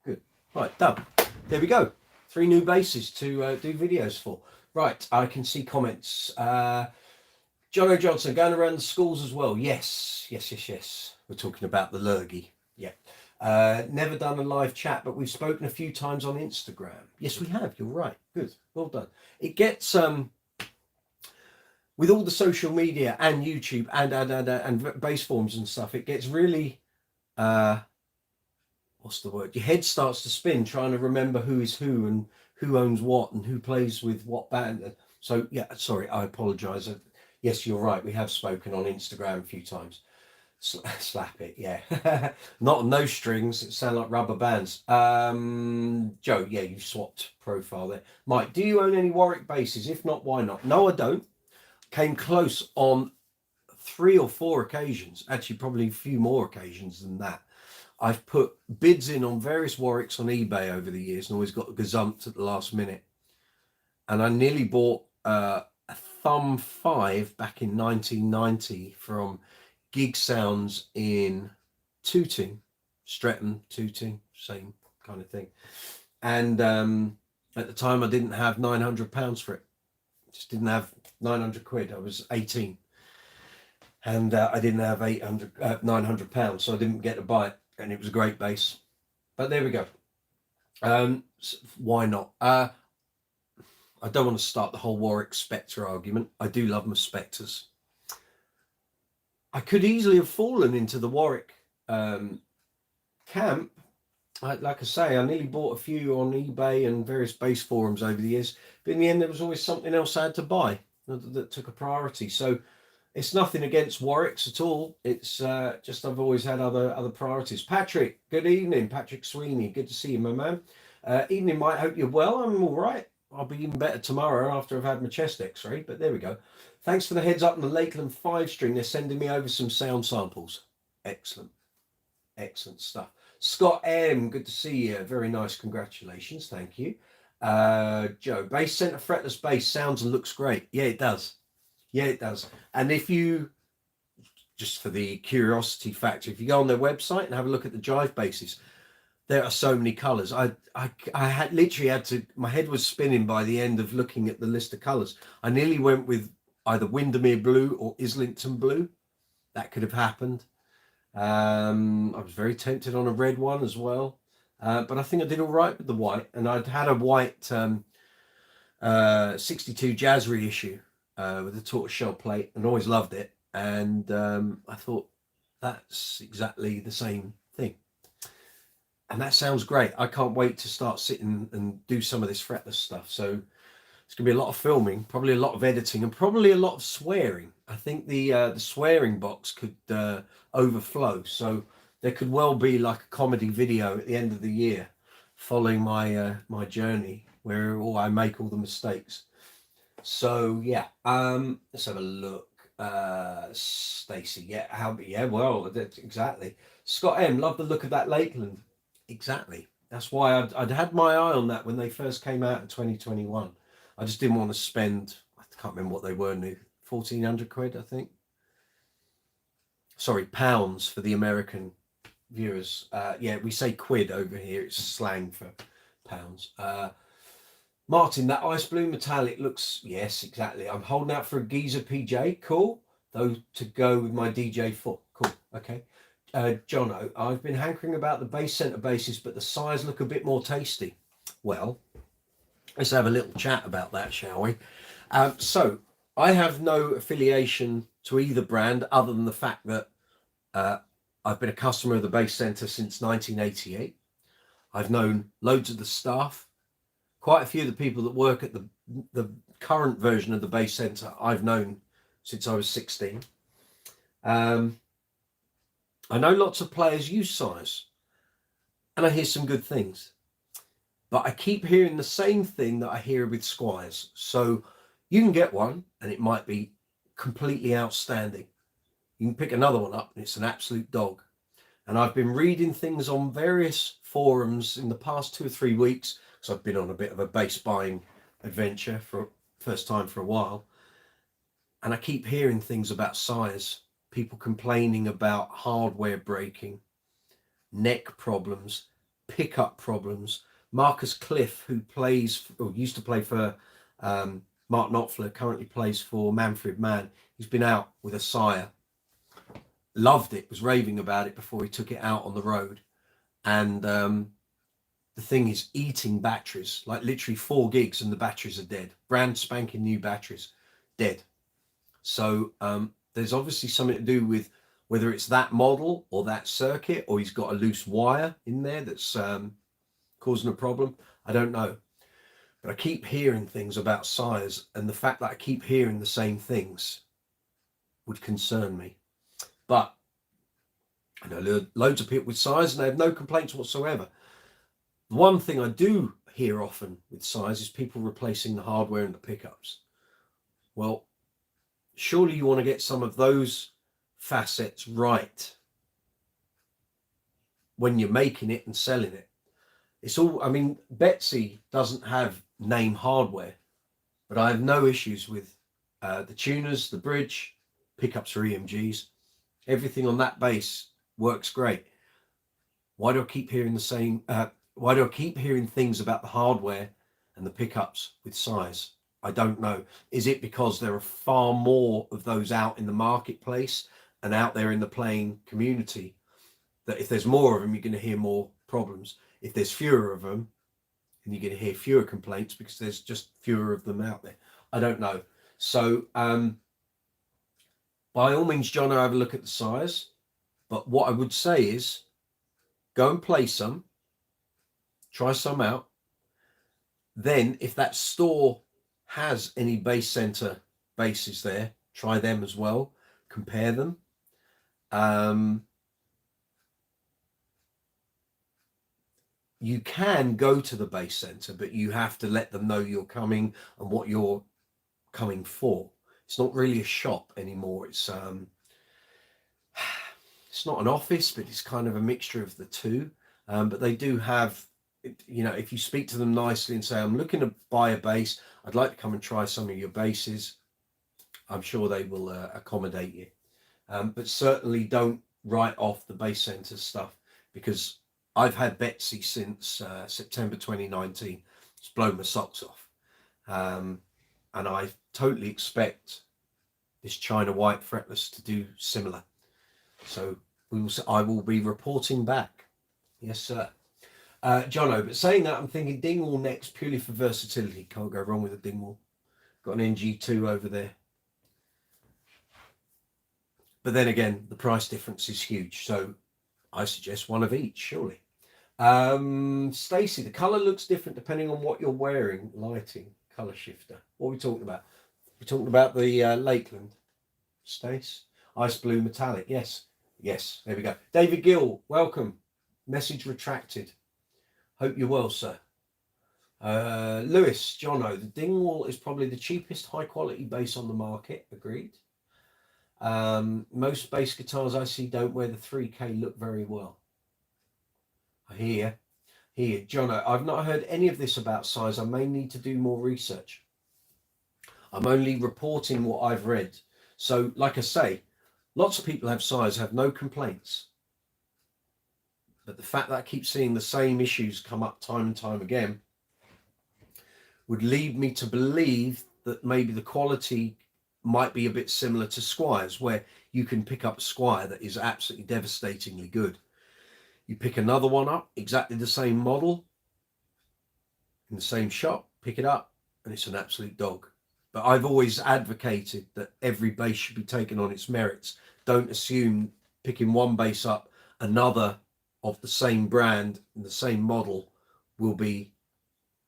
Good. Right, done. There we go. 3 new basses to do videos for. Right, I can see comments. John O'Johnson, going around the schools as well. Yes. We're talking about the lurgy. Yeah. Never done a live chat, but we've spoken a few times on Instagram. Yes, we have. You're right. Good. Well done. It gets with all the social media and YouTube and base forms and stuff, it gets really what's the word? Your head starts to spin trying to remember who is who and who owns what and who plays with what band. So yeah, sorry, I apologize. Yes, you're right. We have spoken on Instagram a few times. Slap it, yeah. Not on those strings. It sound like rubber bands. Joe, yeah, you swapped profile there. Mike, do you own any Warwick basses? If not, why not? No, I don't. Came close on 3 or 4 occasions. Actually, probably a few more occasions than that. I've put bids in on various Warwicks on eBay over the years and always got gazumped at the last minute. And I nearly bought a Thumb 5 back in 1990 from Gig Sounds in Tooting, Streatham, Tooting, same kind of thing. And at the time I didn't have £900 for it. Just didn't have 900 quid. I was 18 and I didn't have £900, so I didn't get to buy it, and it was a great bass. But there we go. So why not? I don't want to start the whole Warwick Spectre argument. I do love my Spectres. I could easily have fallen into the Warwick camp. Like I say, I nearly bought a few on eBay and various base forums over the years. But in the end, there was always something else I had to buy that took a priority. So it's nothing against Warwicks at all. It's just I've always had other priorities. Patrick, good evening. Patrick Sweeney, good to see you, my man. Evening, Mike. Hope you're well. I'm all right. I'll be even better tomorrow after I've had my chest x-ray, but there we go. Thanks for the heads up on the Lakeland 5 string. They're sending me over some sound samples. Excellent. Excellent stuff. Scott M, good to see you. Very nice. Congratulations. Thank you. Joe, bass center fretless bass sounds and looks great. Yeah, it does. Yeah, it does. And if you, just for the curiosity factor, if you go on their website and have a look at the jive basses, there are so many colors. I had literally had to, my head was spinning by the end of looking at the list of colors. I nearly went with either Windermere blue or Islington blue. That could have happened. I was very tempted on a red one as well. But I think I did all right with the white, and I'd had a white 62 jazz reissue with a tortoiseshell plate and always loved it. And I thought that's exactly the same thing. And that sounds great. I can't wait to start sitting and do some of this fretless stuff. So it's going to be a lot of filming, probably a lot of editing, and probably a lot of swearing. I think the swearing box could overflow. So there could well be like a comedy video at the end of the year following my my journey where I make all the mistakes. So yeah, let's have a look. Stacy, yeah, well, exactly. Scott M, love the look of that Lakeland. Exactly. That's why I'd had my eye on that when they first came out in 2021. I just didn't want to spend, I can't remember what they were new, 1,400 quid, I think. Sorry, pounds for the American viewers. Yeah, we say quid over here. It's slang for pounds. Martin, that ice blue metallic looks, yes, exactly. I'm holding out for a Geezer PJ. Cool. Though to go with my DJ4. Cool. Okay. Jono, I've been hankering about the bass center basses, but the size look a bit more tasty. Well, let's have a little chat about that, shall we? So I have no affiliation to either brand other than the fact that I've been a customer of the Bass Center since 1988. I've known loads of the staff, quite a few of the people that work at the current version of the Bass Center I've known since I was 16. I know lots of players use size, and I hear some good things. But I keep hearing the same thing that I hear with Squires. So you can get one and it might be completely outstanding. You can pick another one up and it's an absolute dog. And I've been reading things on various forums in the past 2 or 3 weeks, because I've been on a bit of a bass buying adventure for first time for a while. And I keep hearing things about size, people complaining about hardware breaking, neck problems, pickup problems. Marcus Cliff, who plays or used to play for Mark Knopfler, currently plays for Manfred Mann. He's been out with a sire, loved it, was raving about it before he took it out on the road. And the thing is eating batteries, like literally 4 gigs and the batteries are dead. Brand spanking new batteries, dead. So there's obviously something to do with whether it's that model or that circuit, or he's got a loose wire in there that's causing a problem. I don't know. But I keep hearing things about size, and the fact that I keep hearing the same things would concern me. But I know loads of people with size and they have no complaints whatsoever. The one thing I do hear often with size is people replacing the hardware and the pickups. Well, surely you want to get some of those facets right when you're making it and selling it. It's all, I mean, Betsy doesn't have name hardware, but I have no issues with the tuners, the bridge, pickups for EMGs. Everything on that bass works great. Why do I keep hearing the same? Why do I keep hearing things about the hardware and the pickups with size? I don't know. Is it because there are far more of those out in the marketplace and out there in the playing community, that if there's more of them, you're going to hear more problems? If there's fewer of them, and you're going to hear fewer complaints because there's just fewer of them out there. I don't know. So by all means, John, have a look at the size. But what I would say is go and play some, try some out. Then if that store has any Bass Center basses there, try them as well, compare them. you can go to the base center, but you have to let them know you're coming and what you're coming for. It's not really a shop anymore. It's not an office, but it's kind of a mixture of the two. But they do have, you know, if you speak to them nicely and say, I'm looking to buy a base, I'd like to come and try some of your bases, I'm sure they will accommodate you. But certainly don't write off the base center stuff, because I've had Betsy since September 2019. It's blown my socks off. And I totally expect this China White Fretless to do similar. So I will be reporting back. Yes, sir. Jono, but saying that, I'm thinking Dingwall next, purely for versatility. Can't go wrong with a Dingwall. Got an NG2 over there. But then again, the price difference is huge. So I suggest one of each, surely. Stacey, the colour looks different depending on what you're wearing. Lighting, colour shifter. What are we talking about? We're talking about the Lakeland. Stace? Ice blue metallic. Yes. Yes, there we go. David Gill, welcome. Message retracted. Hope you're well, sir. Lewis, Jono, the Dingwall is probably the cheapest high quality bass on the market. Agreed. Most bass guitars I see don't wear the 3K look very well. I hear. Jono, I've not heard any of this about size. I may need to do more research. I'm only reporting what I've read. So, like I say, lots of people have size, have no complaints. But the fact that I keep seeing the same issues come up time and time again would lead me to believe that maybe the quality might be a bit similar to Squire's, where you can pick up a Squire that is absolutely devastatingly good. You pick another one up, exactly the same model, in the same shop, pick it up, and it's an absolute dog. But I've always advocated that every bass should be taken on its merits. Don't assume picking one bass up, another of the same brand and the same model will be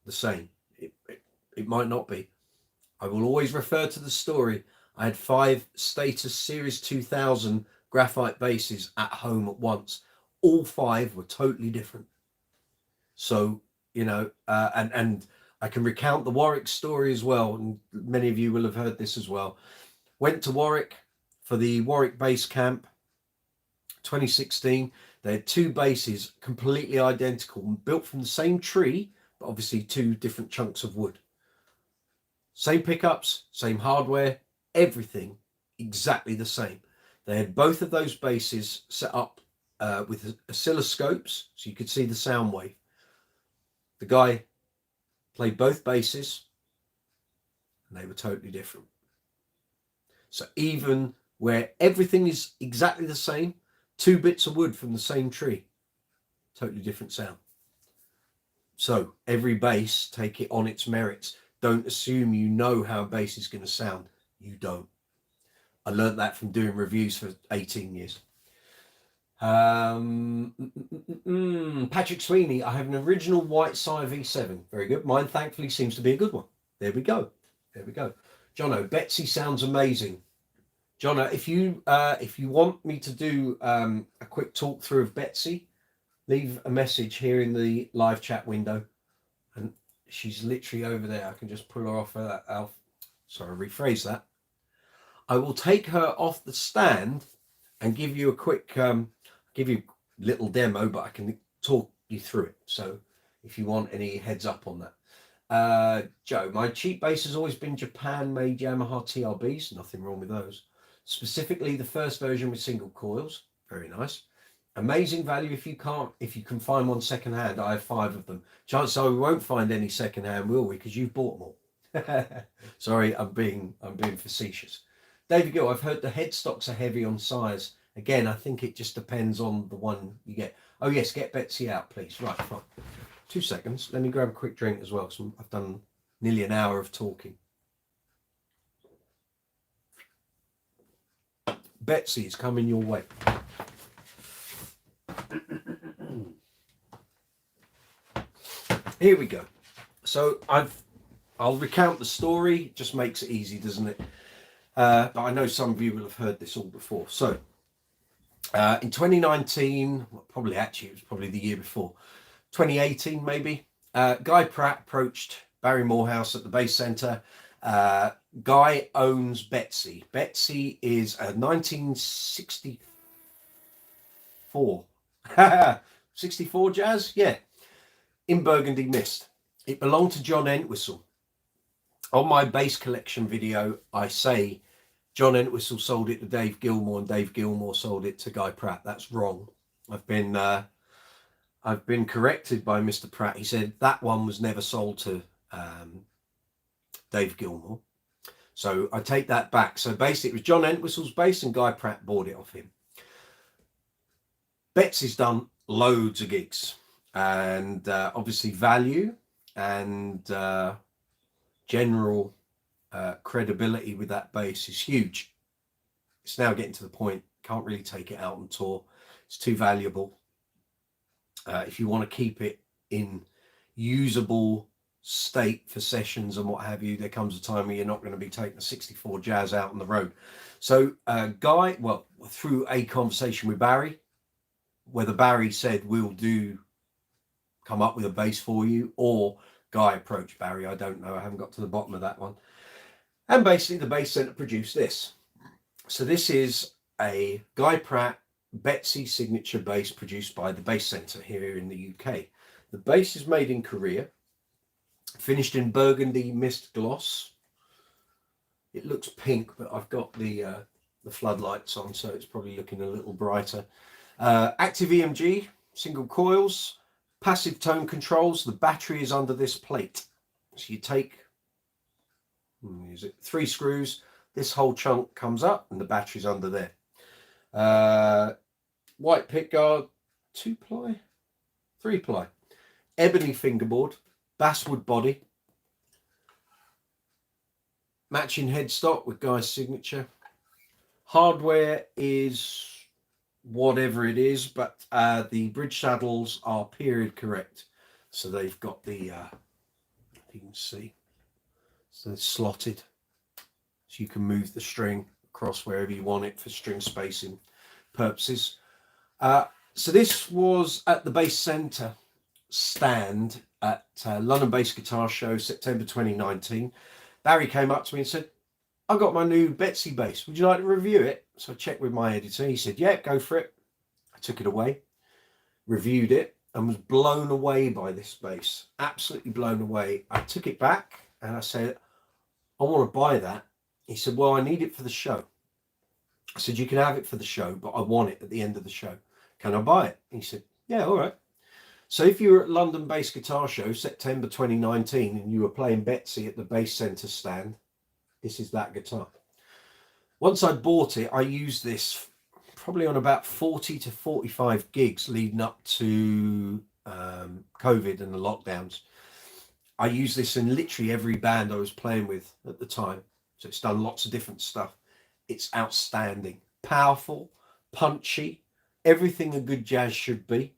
the same. It might not be. I will always refer to the story. I had 5 Status Series 2000 graphite basses at home at once. All 5 were totally different. So, you know, and I can recount the Warwick story as well, and many of you will have heard this as well. Went to Warwick for the Warwick Bass Camp 2016. They had 2 basses completely identical, built from the same tree, but obviously 2 different chunks of wood. Same pickups, same hardware, everything exactly the same. They had both of those basses set up with oscilloscopes, so you could see the sound wave. The guy played both basses, and they were totally different. So even where everything is exactly the same, 2 bits of wood from the same tree, totally different sound. So every bass, take it on its merits. Don't assume you know how a bass is going to sound. You don't. I learned that from doing reviews for 18 years. Patrick Sweeney, I have an original White Sire V7. Very good. Mine thankfully seems to be a good one. There we go. Jono, Betsy sounds amazing. Jono, if you want me to do a quick talk through of Betsy, leave a message here in the live chat window, and she's literally over there. I can just pull her off that. Rephrase that. I will take her off the stand and give you a quick, give you a little demo, but I can talk you through it. So if you want any heads up on that. Joe, my cheap bass has always been Japan-made Yamaha TRBs. Nothing wrong with those. Specifically the first version with single coils. Very nice. Amazing value if you can find one second hand. I have 5 of them. Chances are we won't find any second hand, will we? Because you've bought them all. Sorry, I'm being facetious. David Gill, I've heard the headstocks are heavy on size. Again, I think it just depends on the one you get. Oh yes, get Betsy out, please. Right, fine. 2 seconds. Let me grab a quick drink as well, because I've done nearly an hour of talking. Betsy is coming your way. Here we go. So I'll recount the story. It just makes it easy, doesn't it? But I know some of you will have heard this all before. So in 2019, well, it was probably the year before, 2018 maybe. Guy Pratt approached Barry Morehouse at the Bass Centre. Guy owns Betsy. Betsy is a 1964 64 Jazz, yeah, in Burgundy Mist. It belonged to John Entwistle. On my bass collection video, I say John Entwistle sold it to Dave Gilmour and Dave Gilmour sold it to Guy Pratt. That's wrong. I've been corrected by Mr. Pratt. He said that one was never sold to Dave Gilmour. So I take that back. So basically it was John Entwistle's bass and Guy Pratt bought it off him. Betsy's done loads of gigs, and obviously value and general credibility with that bass is huge. It's now getting to the point, can't really take it out on tour. It's too valuable. If you want to keep it in usable state for sessions and what have you, there comes a time where you're not going to be taking a 64 Jazz out on the road. So Guy, well, through a conversation with Barry, whether Barry said we'll come up with a bass for you, or Guy approached Barry, I don't know. I haven't got to the bottom of that one. And basically the Bass Centre produced this. So this is a Guy Pratt Betsy signature bass produced by the Bass Centre here in the UK. The bass is made in Korea, finished in Burgundy Mist Gloss. It looks pink, but I've got the floodlights on, so it's probably looking a little brighter. Active EMG, single coils, passive tone controls. The battery is under this plate. So you take 3 screws, this whole chunk comes up and the battery's under there. White pickguard, 2-ply, 3-ply, ebony fingerboard, basswood body, matching headstock with Guy's signature. Hardware is whatever it is, but the bridge saddles are period correct, so they've got the if you can see, so it's slotted, so you can move the string across wherever you want it for string spacing purposes. So this was at the Bass Centre stand at London Bass Guitar Show, September 2019. Barry came up to me and said, I got my new Betsy bass, would you like to review it? So I checked with my editor. He said, yeah, go for it. I took it away, reviewed it, and was blown away by this bass. Absolutely blown away. I took it back and I said, I want to buy that. He said, well, I need it for the show. I said, you can have it for the show, but I want it at the end of the show. Can I buy it? He said, yeah, all right. So if you were at London Bass Guitar Show, September 2019, and you were playing Betsy at the Bass Centre stand, this is that guitar. Once I bought it, I used this probably on about 40 to 45 gigs leading up to COVID and the lockdowns. I used this in literally every band I was playing with at the time. So it's done lots of different stuff. It's outstanding, powerful, punchy, everything a good jazz should be.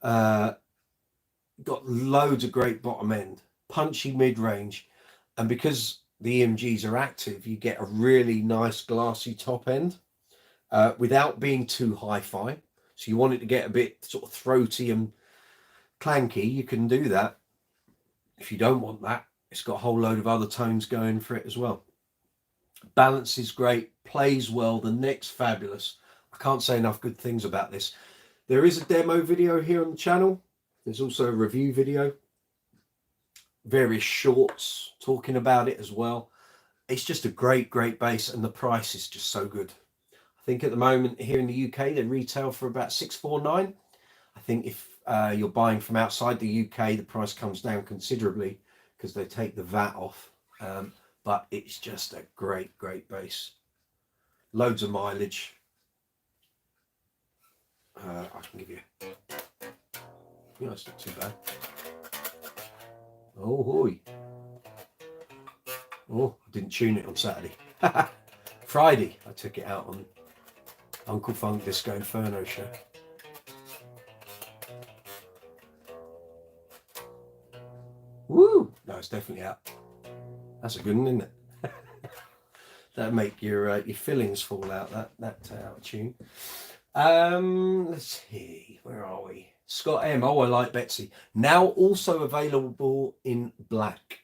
Got loads of great bottom end, punchy mid-range, and because the EMGs are active, you get a really nice glassy top end without being too hi-fi. So you want it to get a bit sort of throaty and clanky, you can do that. If you don't want that, it's got a whole load of other tones going for it as well. Balance is great, plays well, the neck's fabulous. I can't say enough good things about this. There is a demo video here on the channel. There's also a review video, various shorts talking about it as well. It's just a great bass, and the price is just so good. I think at the moment here in the UK they retail for about $649. I think if you're buying from outside the UK, the price comes down considerably because they take the VAT off. But it's just a great bass. Loads of mileage. I can give you. Yeah, it's not too bad. Oh, hoy. Oh, I didn't tune it on Saturday. Friday, I took it out on Uncle Funk Disco Inferno show. Woo! No, it's definitely out. That's a good one, isn't it? That'll make your fillings fall out, that out of tune. Let's see, where are we? Scott M. Oh, I like Betsy. Now also available in black.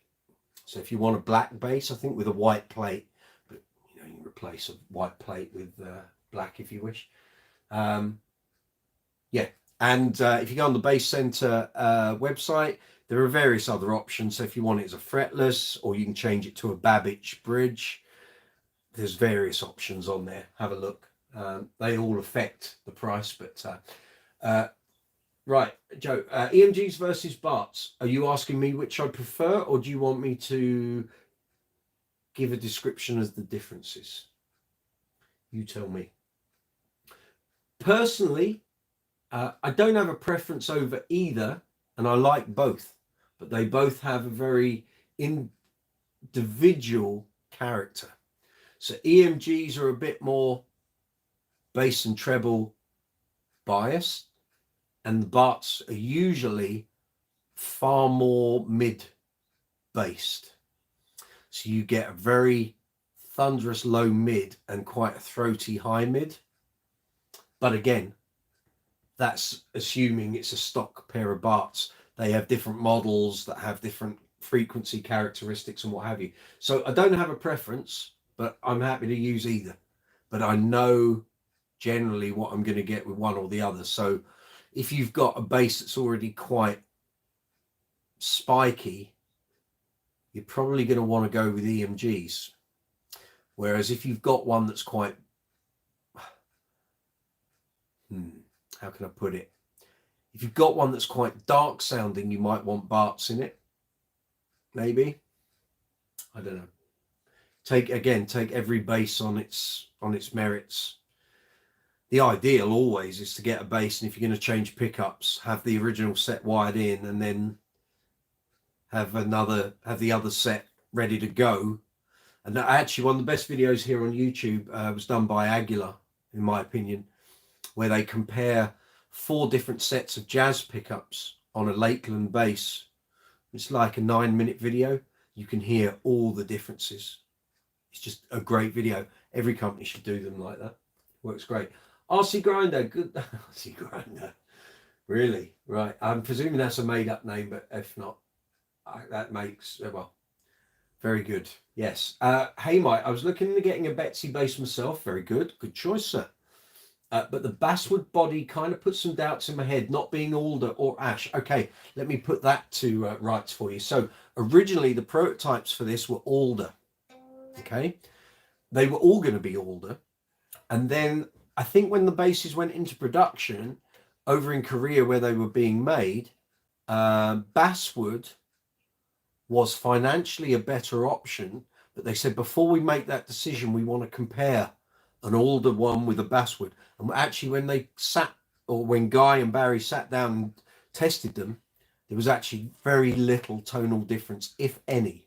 So if you want a black base, I think with a white plate, but you know, you can replace a white plate with black if you wish. Yeah, and if you go on the Base Center website, there are various other options. So if you want it as a fretless, or you can change it to a Babbage bridge, there's various options on there. Have a look. They all affect the price, but right, Joe, EMGs versus Barts. Are you asking me which I prefer, or do you want me to give a description of the differences? You tell me. Personally, I don't have a preference over either, and I like both, but they both have a very individual character. So EMGs are a bit more bass and treble biased, and the Barts are usually far more mid based. So you get a very thunderous low mid and quite a throaty high mid. But again, that's assuming it's a stock pair of Barts. They have different models that have different frequency characteristics and what have you. So I don't have a preference, but I'm happy to use either. But I know generally what I'm going to get with one or the other. So if you've got a bass that's already quite spiky, you're probably going to want to go with EMGs. Whereas if you've got one that's quite, how can I put it? If you've got one that's quite dark sounding, you might want Barts in it. Maybe. I don't know. Take every bass on its merits. The ideal always is to get a bass, and if you're going to change pickups, have the original set wired in, and then have the other set ready to go. And actually, one of the best videos here on YouTube was done by Aguilar, in my opinion, where they compare 4 different sets of jazz pickups on a Lakeland bass. It's like a 9-minute video. You can hear all the differences. It's just a great video. Every company should do them like that. Works great. RC Grinder, good. RC Grinder, really? Right. I'm presuming that's a made-up name, but if not, that makes well, very good. Yes. Hey, Mike, I was looking into getting a Betsy bass myself. Very good. Good choice, sir. But the basswood body kind of puts some doubts in my head, not being alder or ash. Okay, let me put that to rights for you. So originally the prototypes for this were alder. Okay, they were all going to be alder, and then I think when the basses went into production over in Korea where they were being made, basswood was financially a better option, but they said before we make that decision, we want to compare an alder one with a basswood. And actually, when they when Guy and Barry sat down and tested them, there was actually very little tonal difference, if any.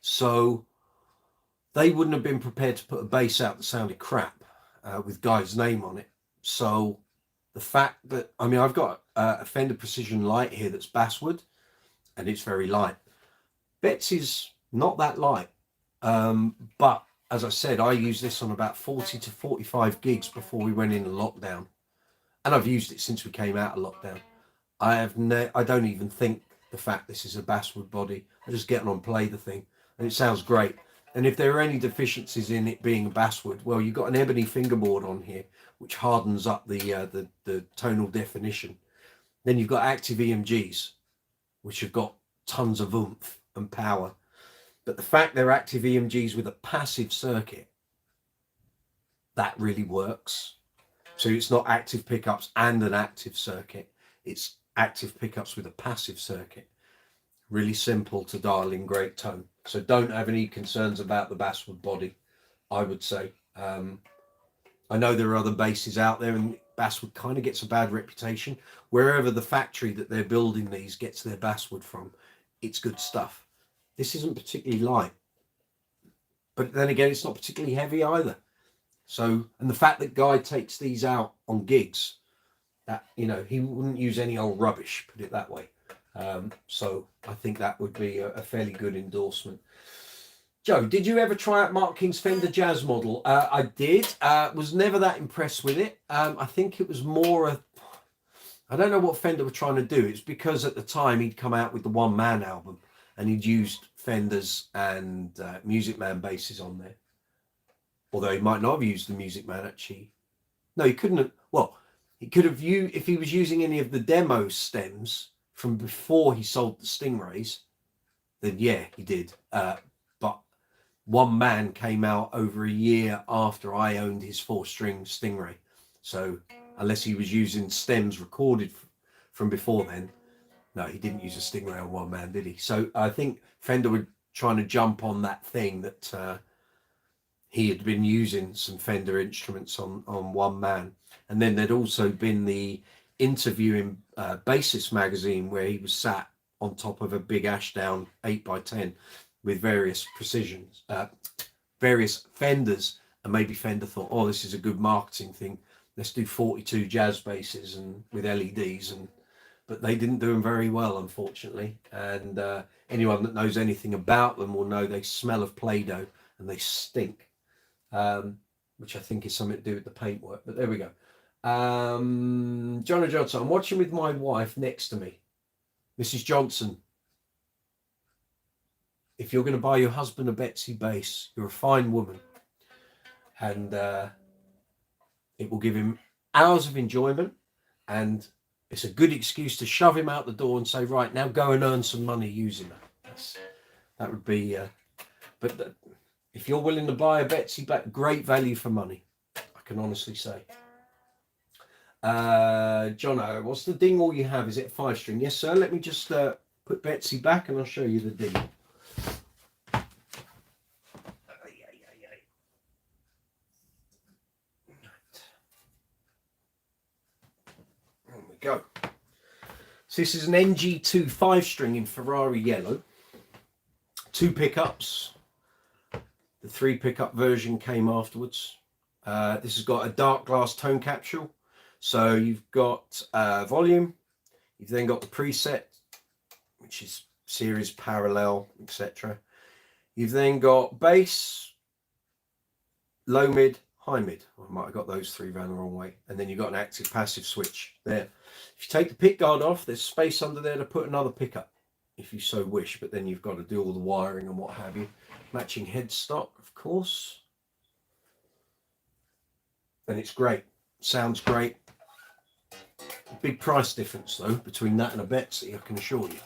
So they wouldn't have been prepared to put a bass out that sounded crap with Guy's name on it. So the fact that, I mean, I've got a Fender Precision Light here that's basswood, and it's very light. Betsy's not that light, but as I said, I used this on about 40 to 45 gigs before we went into lockdown. And I've used it since we came out of lockdown. I don't even think the fact this is a basswood body. I just get on and play the thing, and it sounds great. And if there are any deficiencies in it being a basswood, well, you've got an ebony fingerboard on here, which hardens up the tonal definition. Then you've got active EMGs, which have got tons of oomph and power. But the fact they're active EMGs with a passive circuit, that really works. So it's not active pickups and an active circuit. It's active pickups with a passive circuit. Really simple to dial in, great tone. So don't have any concerns about the basswood body, I would say. I know there are other basses out there, and basswood kind of gets a bad reputation. Wherever the factory that they're building these gets their basswood from, it's good stuff. This isn't particularly light, but then again, it's not particularly heavy either. So, and the fact that Guy takes these out on gigs, that, you know, he wouldn't use any old rubbish, put it that way. So I think that would be a fairly good endorsement. Joe, did you ever try out Mark King's Fender Jazz model? I did. Was never that impressed with it. I think it was more I don't know what Fender were trying to do. It's because at the time he'd come out with the One Man album and he'd used Fenders and Music Man basses on there. Although he might not have used the Music Man actually. No, he couldn't have. Well, he could have used, if he was using any of the demo stems from before he sold the Stingrays, then yeah, he did. But One Man came out over a year after I owned his 4-string Stingray. So unless he was using stems recorded from before then, no, he didn't use a Stingray on One Man, did he? So I think Fender were trying to jump on that thing that he had been using some Fender instruments on One Man. And then there'd also been the interviewing Bassist magazine where he was sat on top of a big Ashdown 8x10 with various precisions, various Fenders, and maybe Fender thought, oh, this is a good marketing thing. Let's do 42 jazz basses and with LEDs, but they didn't do them very well, unfortunately. And anyone that knows anything about them will know they smell of Play-Doh and they stink, which I think is something to do with the paintwork. But there we go. John Johnson, I'm watching with my wife next to me, Mrs. Johnson. If you're going to buy your husband a Betsy bass, you're a fine woman, and it will give him hours of enjoyment, and it's a good excuse to shove him out the door and say, right, now go and earn some money using that. That would be, but if you're willing to buy a Betsy back, great value for money, I can honestly say. Jono, what's the dingle you have? Is it a 5-string? Yes, sir. Let me just put Betsy back and I'll show you the dingle. Go. So this is an NG2 5-string in Ferrari yellow. 2 pickups. The 3 pickup version came afterwards. This has got a dark glass tone capsule. So you've got volume. You've then got the preset, which is series, parallel, etc. You've then got bass, low mid, high mid. I might have got those 3 round the wrong way. And then you've got an active passive switch there. If you take the pick guard off, there's space under there to put another pickup if you so wish, but then you've got to do all the wiring and what have you. Matching headstock, of course. And it's great. Sounds great. Big price difference though between that and a Betsy, I can assure you.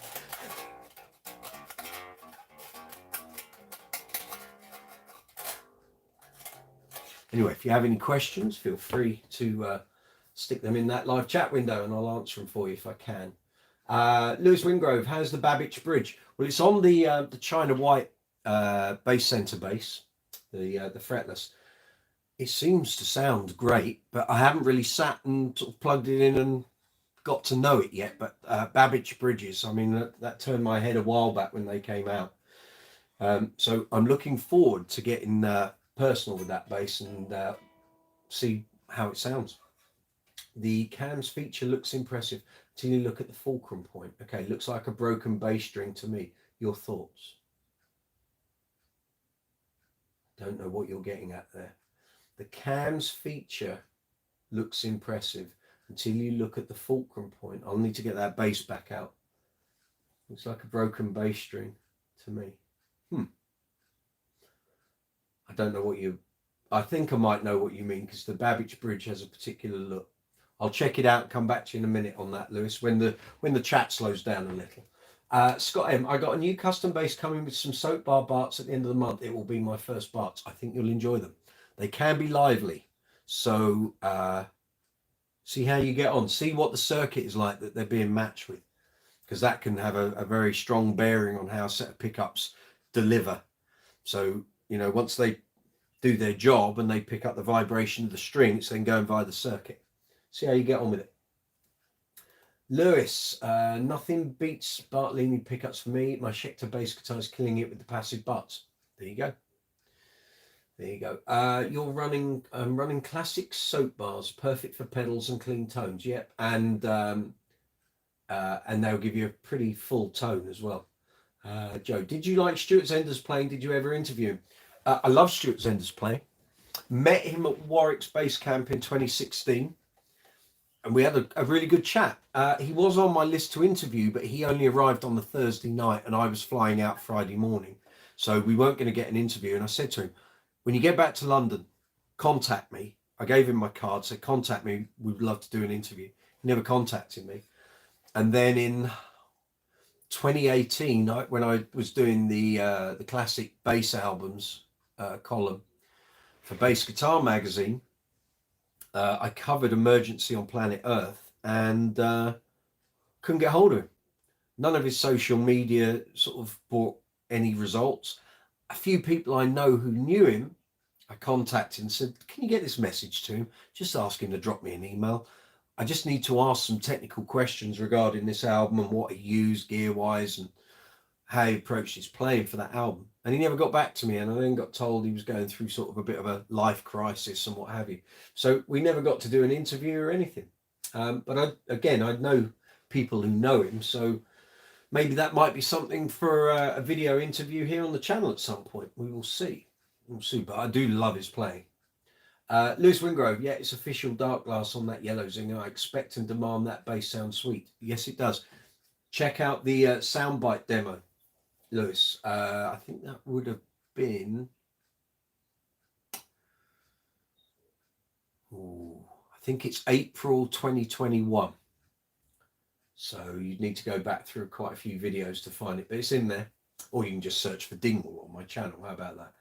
Anyway, if you have any questions, feel free to stick them in that live chat window and I'll answer them for you if I can. Lewis Wingrove, how's the Babbage bridge? Well, it's on the China White bass center bass, the fretless. It seems to sound great, but I haven't really sat and sort of plugged it in and got to know it yet. But Babbage bridges, I mean, that turned my head a while back when they came out. So I'm looking forward to getting personal with that bass and see how it sounds. The cams feature looks impressive till you look at the fulcrum point. Okay, looks like a broken bass string to me. Your thoughts? Don't know what you're getting at there. The cams feature looks impressive until you look at the fulcrum point. I'll need to get that bass back out. Looks like a broken bass string to me. I don't know what you... I think I might know what you mean because the Babbage bridge has a particular look. I'll check it out and come back to you in a minute on that, Lewis, when the chat slows down a little. Scott M, I got a new custom bass coming with some soap bar barts at the end of the month. It will be my first barts. I think you'll enjoy them. They can be lively. So see how you get on. See what the circuit is like that they're being matched with, because that can have a very strong bearing on how a set of pickups deliver. So, you know, once they do their job and they pick up the vibration of the string, it's then going via the circuit. See how you get on with it. Lewis, nothing beats Bartolini pickups for me. My Schecter bass guitar is killing it with the passive butts. There you go. There you go. I'm running classic soap bars, perfect for pedals and clean tones. Yep, and they'll give you a pretty full tone as well. Joe, did you like Stuart Zender's playing? Did you ever interview him? I love Stuart Zender's playing. Met him at Warwick's Bass Camp in 2016. and we had a really good chat. He was on my list to interview, but he only arrived on the Thursday night and I was flying out Friday morning. So we weren't going to get an interview. And I said to him, when you get back to London, contact me. I gave him my card, said, contact me. We'd love to do an interview. He never contacted me. And then in 2018, when I was doing the classic bass albums column for Bass Guitar magazine, I covered Emergency on Planet Earth and couldn't get hold of him. None of his social media sort of brought any results. A few people I know who knew him, I contacted and said, can you get this message to him? Just ask him to drop me an email. I just need to ask some technical questions regarding this album and what he used gear-wise and how he approached his playing for that album. And he never got back to me, and I then got told he was going through sort of a bit of a life crisis and what have you. So we never got to do an interview or anything. But I know people who know him, so maybe that might be something for a video interview here on the channel at some point. We will see. We'll see. But I do love his playing. Lewis Wingrove, yeah, it's official dark glass on that yellow zinger. I expect and demand that bass sound sweet. Yes, it does. Check out the soundbite demo, Lewis. I think that would have been, I think it's April 2021. So you'd need to go back through quite a few videos to find it, but it's in there. Or you can just search for Dingwall on my channel. How about that?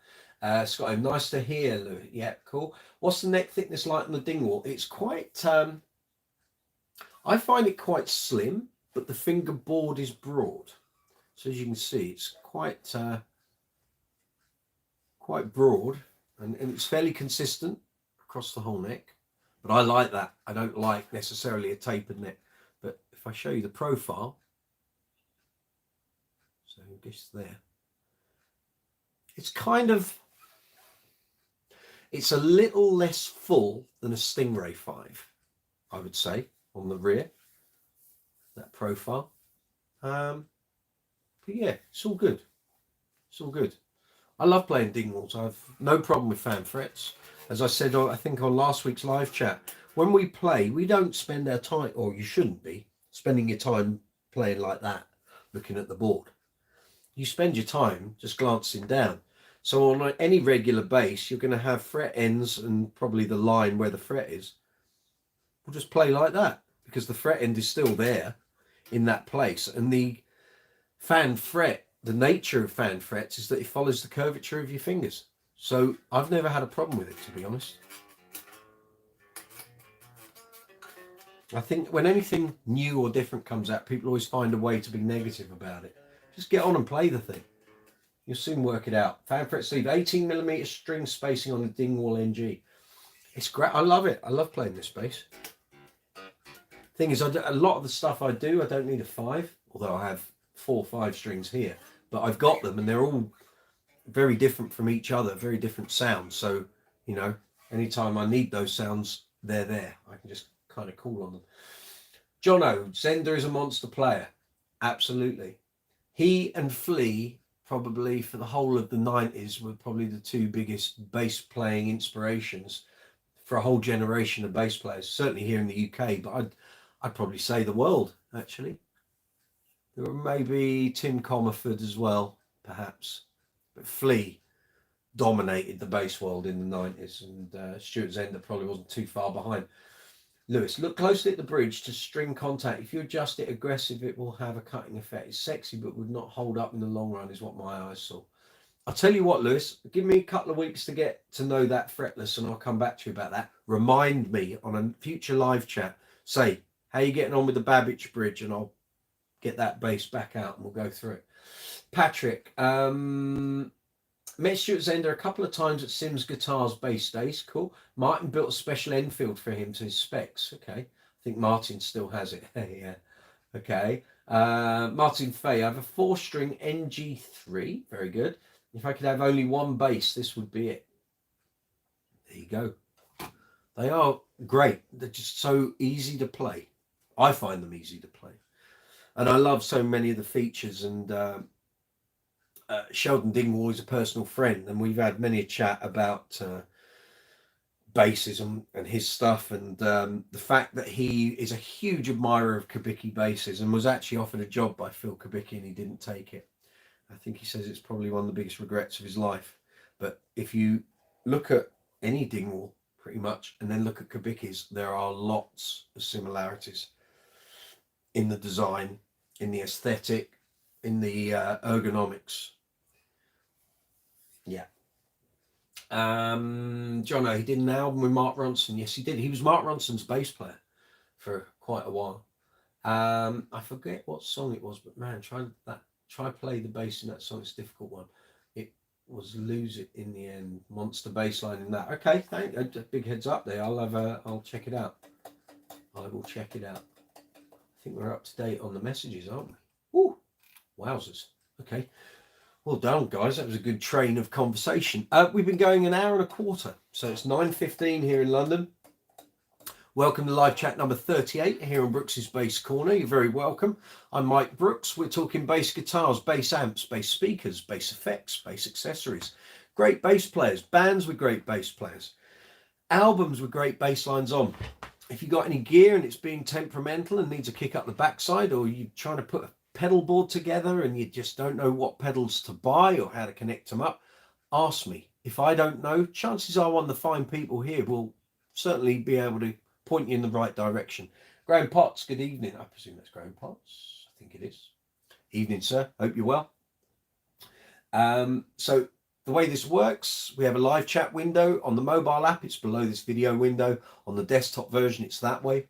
Scott, nice to hear, Lou. Yeah, cool. What's the neck thickness like on the Dingwall? It's quite, I find it quite slim, but the fingerboard is broad. So as you can see, it's quite broad and it's fairly consistent across the whole neck. But I like that. I don't like necessarily a tapered neck. But if I show you the profile, so just there, it's kind of, it's a little less full than a Stingray 5, I would say, on the rear, that profile. But yeah, it's all good. It's all good. I love playing Dingwalls. I've no problem with fan frets. As I said, I think on last week's live chat, when we play, we don't spend our time, or you shouldn't be, spending your time playing like that, looking at the board. You spend your time just glancing down. So on any regular bass, you're going to have fret ends and probably the line where the fret is. We'll just play like that because the fret end is still there in that place. And the fan fret, the nature of fan frets is that it follows the curvature of your fingers. So I've never had a problem with it, to be honest. I think when anything new or different comes out, people always find a way to be negative about it. Just get on and play the thing. You'll soon work it out. Fan fret sleeve, 18mm string spacing on the Dingwall NG. It's great. I love it. I love playing this bass. Thing is, a lot of the stuff I do, I don't need a 5, although I have 4 5 strings here. But I've got them, and they're all very different from each other, very different sounds. So, you know, anytime I need those sounds, they're there. I can just kind of call on them. Jono, Zender is a monster player. Absolutely. He and Flea, probably for the whole of the 90s, were probably the two biggest bass playing inspirations for a whole generation of bass players, certainly here in the UK, but I'd probably say the world, actually. There were maybe Tim Comerford as well, perhaps, but Flea dominated the bass world in the 90s, and Stuart Zender probably wasn't too far behind. Lewis, look closely at the bridge to string contact. If you adjust it aggressive, it will have a cutting effect. It's sexy, but would not hold up in the long run, is what my eyes saw. I'll tell you what, Lewis, give me a couple of weeks to get to know that fretless, and I'll come back to you about that. Remind me on a future live chat. Say, how are you getting on with the Babbage bridge? And I'll get that bass back out and we'll go through it. Patrick, met Stuart Zender a couple of times at Sims Guitars bass days. Cool. Martin built a special Enfield for him to his specs. Okay. I think Martin still has it. Yeah. Okay. Martin Fay, I have a 4-string NG3. Very good. If I could have only one bass, this would be it. There you go. They are great. They're just so easy to play. I find them easy to play. And I love so many of the features, and Sheldon Dingwall is a personal friend, and we've had many a chat about basses and his stuff, and the fact that he is a huge admirer of Kubicki basses and was actually offered a job by Phil Kubicki and he didn't take it. I think he says it's probably one of the biggest regrets of his life. But if you look at any Dingwall pretty much and then look at Kubicki's, there are lots of similarities in the design, in the aesthetic, in the ergonomics. Yeah. Jono, he did an album with Mark Ronson. Yes, he did. He was Mark Ronson's bass player for quite a while. I forget what song it was, but man, try play the bass in that song. It's a difficult one. It was Lose It in the end. Monster bass line in that. Okay, big heads up there. I'll check it out. I will check it out. I think we're up to date on the messages, aren't we? Woo, wowzers. Okay. Well done, guys. That was a good train of conversation. We've been going an hour and a quarter, so it's 9:15 here in London. Welcome to live chat number 38 here on Brooks's Bass Corner. You're very welcome. I'm Mike Brooks. We're talking bass guitars, bass amps, bass speakers, bass effects, bass accessories, great bass players, bands with great bass players, albums with great bass lines on. If you've got any gear and it's being temperamental and needs a kick up the backside, or you're trying to put a pedal board together and you just don't know what pedals to buy or how to connect them up, ask me. If I don't know, chances are one of the fine people here will certainly be able to point you in the right direction. Graham Potts, good evening. I presume that's Graham Potts. I think it is. Evening, sir. Hope you're well. So the way this works, we have a live chat window on the mobile app. It's below this video window. On the desktop version, it's that way.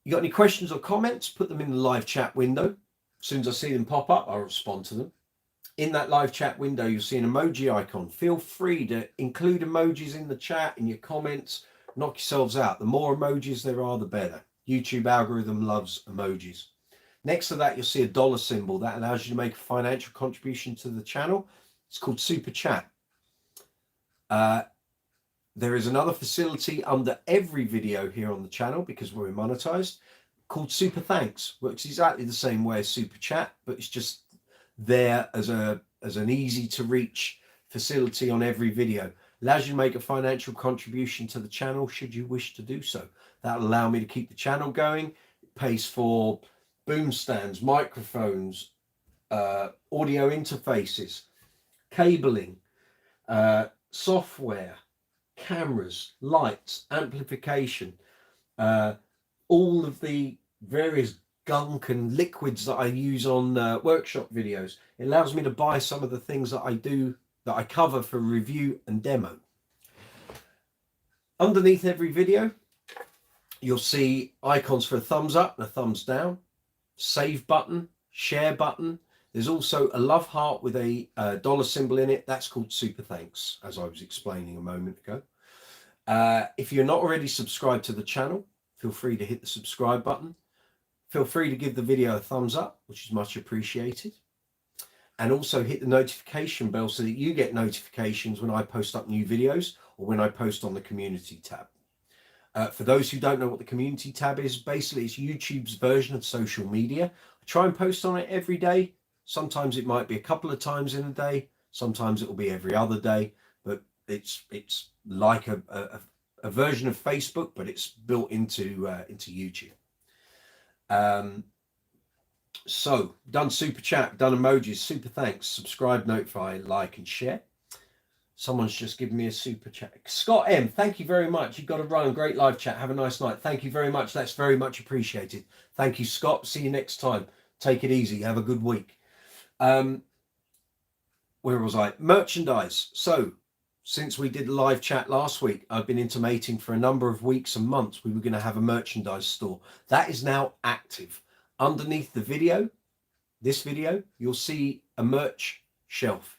You got any questions or comments, put them in the live chat window. As soon as I see them pop up, I'll respond to them. In that live chat window, you'll see an emoji icon. Feel free to include emojis in the chat, in your comments. Knock yourselves out. The more emojis there are, the better. YouTube algorithm loves emojis. Next to that, you'll see a dollar symbol. That allows you to make a financial contribution to the channel. It's called Super Chat. There is another facility under every video here on the channel, because we're monetized, called Super Thanks. Works exactly the same way as Super Chat, but it's just there as an easy to reach facility on every video. Allows you to make a financial contribution to the channel should you wish to do so. That'll allow me to keep the channel going. It pays for boom stands, microphones, audio interfaces, cabling, software, cameras, lights, amplification, all of the various gunk and liquids that I use on workshop videos. It allows me to buy some of the things that I cover for review and demo. Underneath every video, you'll see icons for a thumbs up and a thumbs down, save button, share button. There's also a love heart with a dollar symbol in it. That's called Super Thanks, as I was explaining a moment ago. If you're not already subscribed to the channel, feel free to hit the subscribe button. Feel free to give the video a thumbs up, which is much appreciated. And also hit the notification bell so that you get notifications when I post up new videos or when I post on the community tab. For those who don't know what the community tab is, basically it's YouTube's version of social media. I try and post on it every day. Sometimes it might be a couple of times in a day. Sometimes it will be every other day. But it's like a version of Facebook, but it's built into YouTube. So done Super Chat, done emojis, Super Thanks, subscribe, notify, like and share. Someone's just given me a Super Chat. Scott M, thank you very much. You've got to run. Great live chat. Have a nice night. Thank you very much. That's very much appreciated. Thank you, Scott. See you next time. Take it easy. Have a good week. Where was I? Merchandise. So since we did the live chat last week, I've been intimating for a number of weeks and months we were going to have a merchandise store. That is now active. Underneath the video, this video, you'll see a merch shelf.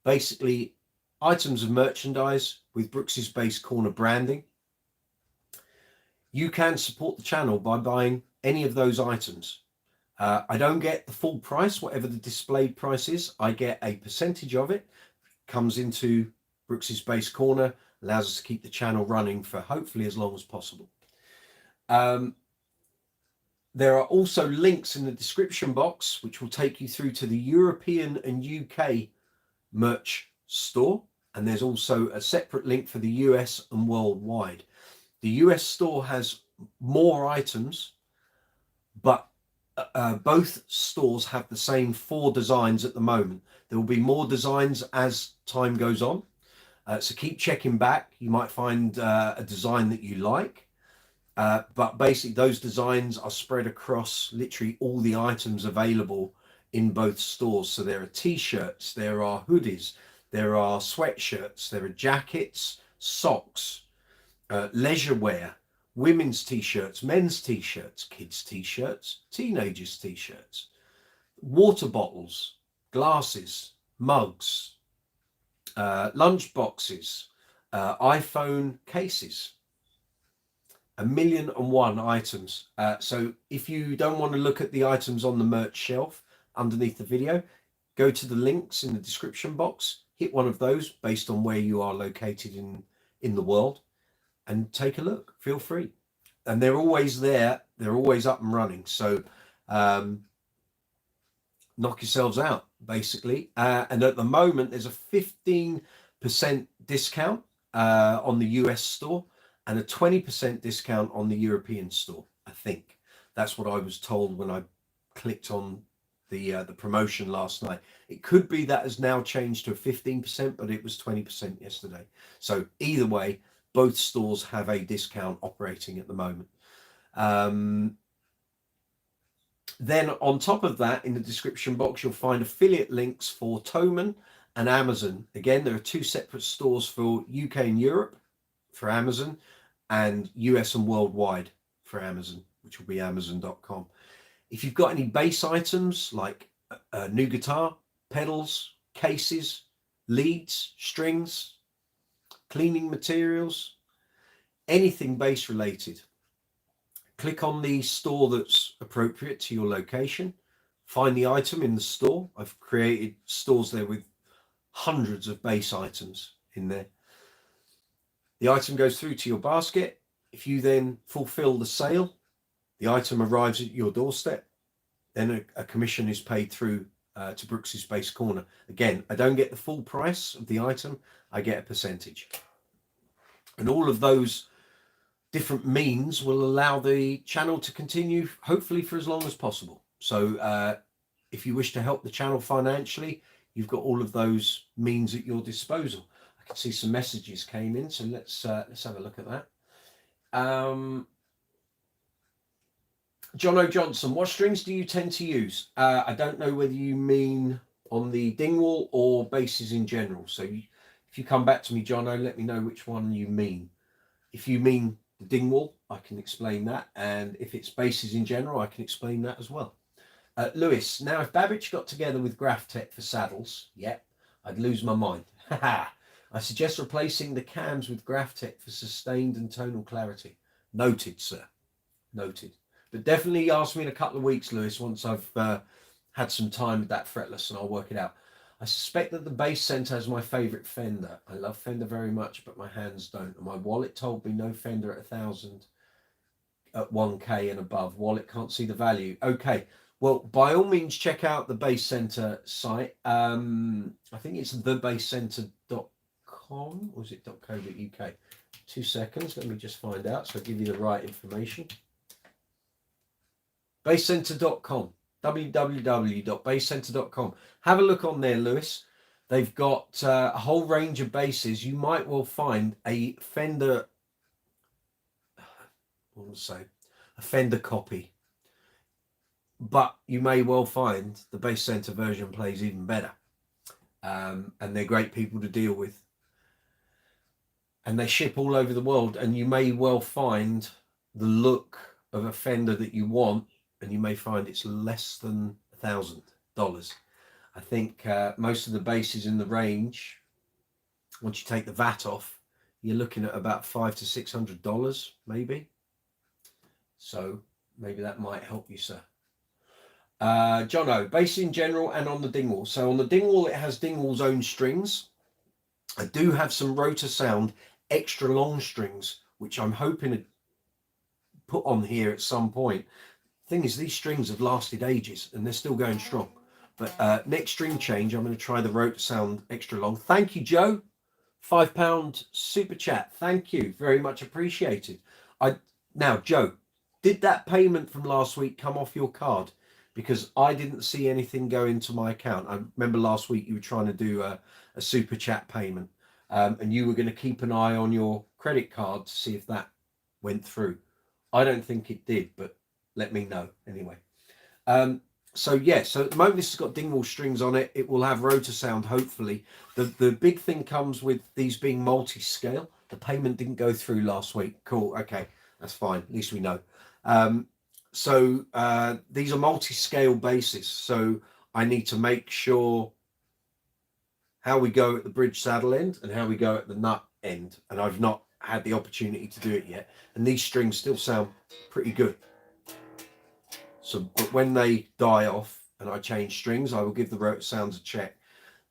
Basically, items of merchandise with Brooks's Bass Corner branding. You can support the channel by buying any of those items. I don't get the full price, whatever the displayed price is. I get a percentage of it. Comes into Brooks's Bass Corner, allows us to keep the channel running for hopefully as long as possible. There are also links in the description box which will take you through to the European and UK merch store. and there's also a separate link for the US and worldwide. The US store has more items, but both stores have the same 4 designs at the moment. There will be more designs as time goes on. So keep checking back. You might find a design that you like. But basically those designs are spread across literally all the items available in both stores. So there are t-shirts, there are hoodies, there are sweatshirts, there are jackets, socks, leisure wear, women's t-shirts, men's t-shirts, kids t-shirts, teenagers t-shirts, water bottles, glasses, mugs, lunch boxes, iPhone cases. 1,000,001 items. So if you don't want to look at the items on the merch shelf underneath the video, go to the links in the description box, hit one of those based on where you are located in the world, and take a look. Feel free. And they're always there. They're always up and running. So knock yourselves out, basically. And at the moment, there's a 15% discount on the US store and a 20% discount on the European store. I think that's what I was told when I clicked on the promotion last night. It could be that has now changed to a 15%, but it was 20% yesterday. So either way, both stores have a discount operating at the moment. Then on top of that, in the description box, you'll find affiliate links for Thomann and Amazon. Again, there are 2 separate stores for UK and Europe for Amazon, and US and worldwide for Amazon, which will be amazon.com. If you've got any bass items like a new guitar, pedals, cases, leads, strings, cleaning materials, anything bass related, click on the store that's appropriate to your location, find the item in the store. I've created stores there with hundreds of bass items in there. The item goes through to your basket. If you then fulfill the sale, the item arrives at your doorstep. Then a commission is paid through to Brooks's Bass Corner. Again, I don't get the full price of the item. I get a percentage. And all of those different means will allow the channel to continue, hopefully for as long as possible. So if you wish to help the channel financially, you've got all of those means at your disposal. I can see some messages came in, so let's have a look at that. John O. Johnson, what strings do you tend to use? I don't know whether you mean on the Dingwall or basses in general. So if you come back to me, John O, let me know which one you mean. If you mean the Dingwall, I can explain that. And if it's basses in general, I can explain that as well. Lewis, now if Babbage got together with Graphtec for saddles, yep, I'd lose my mind. I suggest replacing the cams with Graphtec for sustained and tonal clarity. Noted, sir. Noted. But definitely ask me in a couple of weeks, Lewis, once I've had some time with that fretless, and I'll work it out. I suspect that the Bass Center is my favorite Fender. I love Fender very much, but my hands don't. And my wallet told me no Fender at 1,000, at 1K and above. Wallet can't see the value. Okay. Well, by all means, check out the Bass Center site. I think it's thebasscenter.com, or is it .co.uk? 2 seconds. Let me just find out so I give you the right information. Basscenter.com, www.basscenter.com. Have a look on there, Lewis. They've got a whole range of basses. You might well find a Fender, what was I say, a Fender copy. But you may well find the Bass Center version plays even better. And they're great people to deal with. And they ship all over the world. And you may well find the look of a Fender that you want, and you may find it's less than $1,000. I think most of the basses in the range, once you take the VAT off, you're looking at about $500 to $600, maybe. So maybe that might help you, sir. John O, bass in general and on the Dingwall. So on the Dingwall, it has Dingwall's own strings. I do have some Rotor Sound extra long strings, which I'm hoping to put on here at some point. Thing is, these strings have lasted ages and they're still going strong. But next string change, I'm going to try the Rotor Sound extra long. Thank you, Joe. £5 super chat. Thank you, very much appreciated. Now, Joe, did that payment from last week come off your card? Because I didn't see anything go into my account. I remember last week you were trying to do a super chat payment, and you were going to keep an eye on your credit card to see if that went through. I don't think it did, but let me know anyway. So yeah, so at the moment this has got Dingwall strings on it. It will have rotor sound, hopefully. The big thing comes with these being multi-scale. The payment didn't go through last week. Cool, okay, that's fine. At least we know. So these are multi-scale bases. So I need to make sure how we go at the bridge saddle end and how we go at the nut end. And I've not had the opportunity to do it yet. And these strings still sound pretty good. So, but when they die off and I change strings, I will give the rotor sounds a check.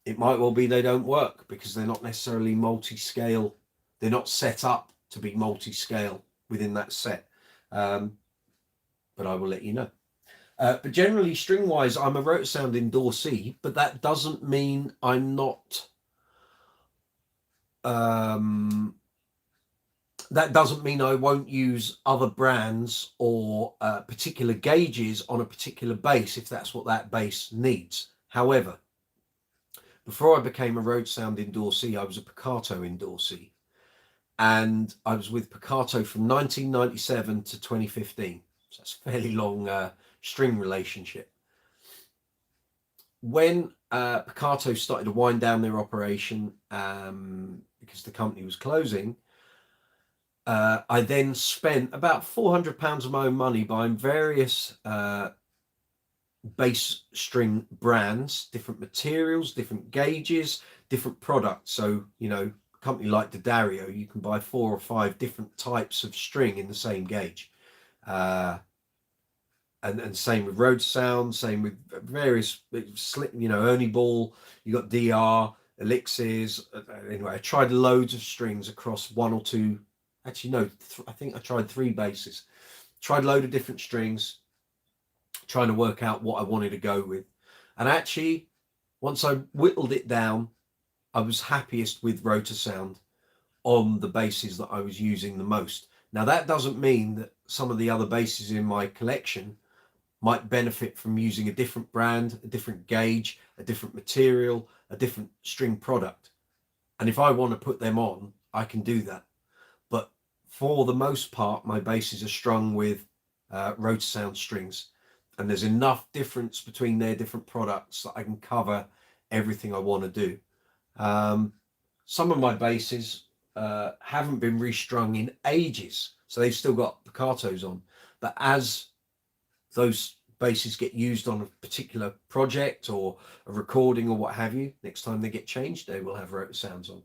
It might well be they don't work because they're not necessarily multi-scale. They're not set up to be multi-scale within that set. But I will let you know. But generally, string-wise, I'm a rotor sound endorsee, but that doesn't mean I'm not... that doesn't mean I won't use other brands or particular gauges on a particular bass if that's what that bass needs. However, before I became a rotor sound endorsee, I was a Piccato endorsee. And I was with Piccato from 1997 to 2015. So that's a fairly long string relationship. When Piccato started to wind down their operation because the company was closing, I then spent about £400 of my own money buying various bass string brands, different materials, different gauges, different products. So, you know, a company like D'Addario, you can buy 4 or 5 different types of string in the same gauge. And same with rotor sound, same with various, you know, Ernie Ball, you got DR, Elixirs. Anyway, I tried loads of strings across 1 or 2. Actually, no, I think I tried 3 basses. Tried a load of different strings, trying to work out what I wanted to go with. And actually, once I whittled it down, I was happiest with rotor sound on the basses that I was using the most. Now, that doesn't mean that some of the other basses in my collection might benefit from using a different brand, a different gauge, a different material, a different string product. And if I want to put them on, I can do that. But for the most part, my basses are strung with rotor sound strings, and there's enough difference between their different products that I can cover everything I want to do. Some of my basses haven't been restrung in ages, so they've still got Piccatos on. But as those basses get used on a particular project or a recording or what have you, next time they get changed, they will have rotor sounds on.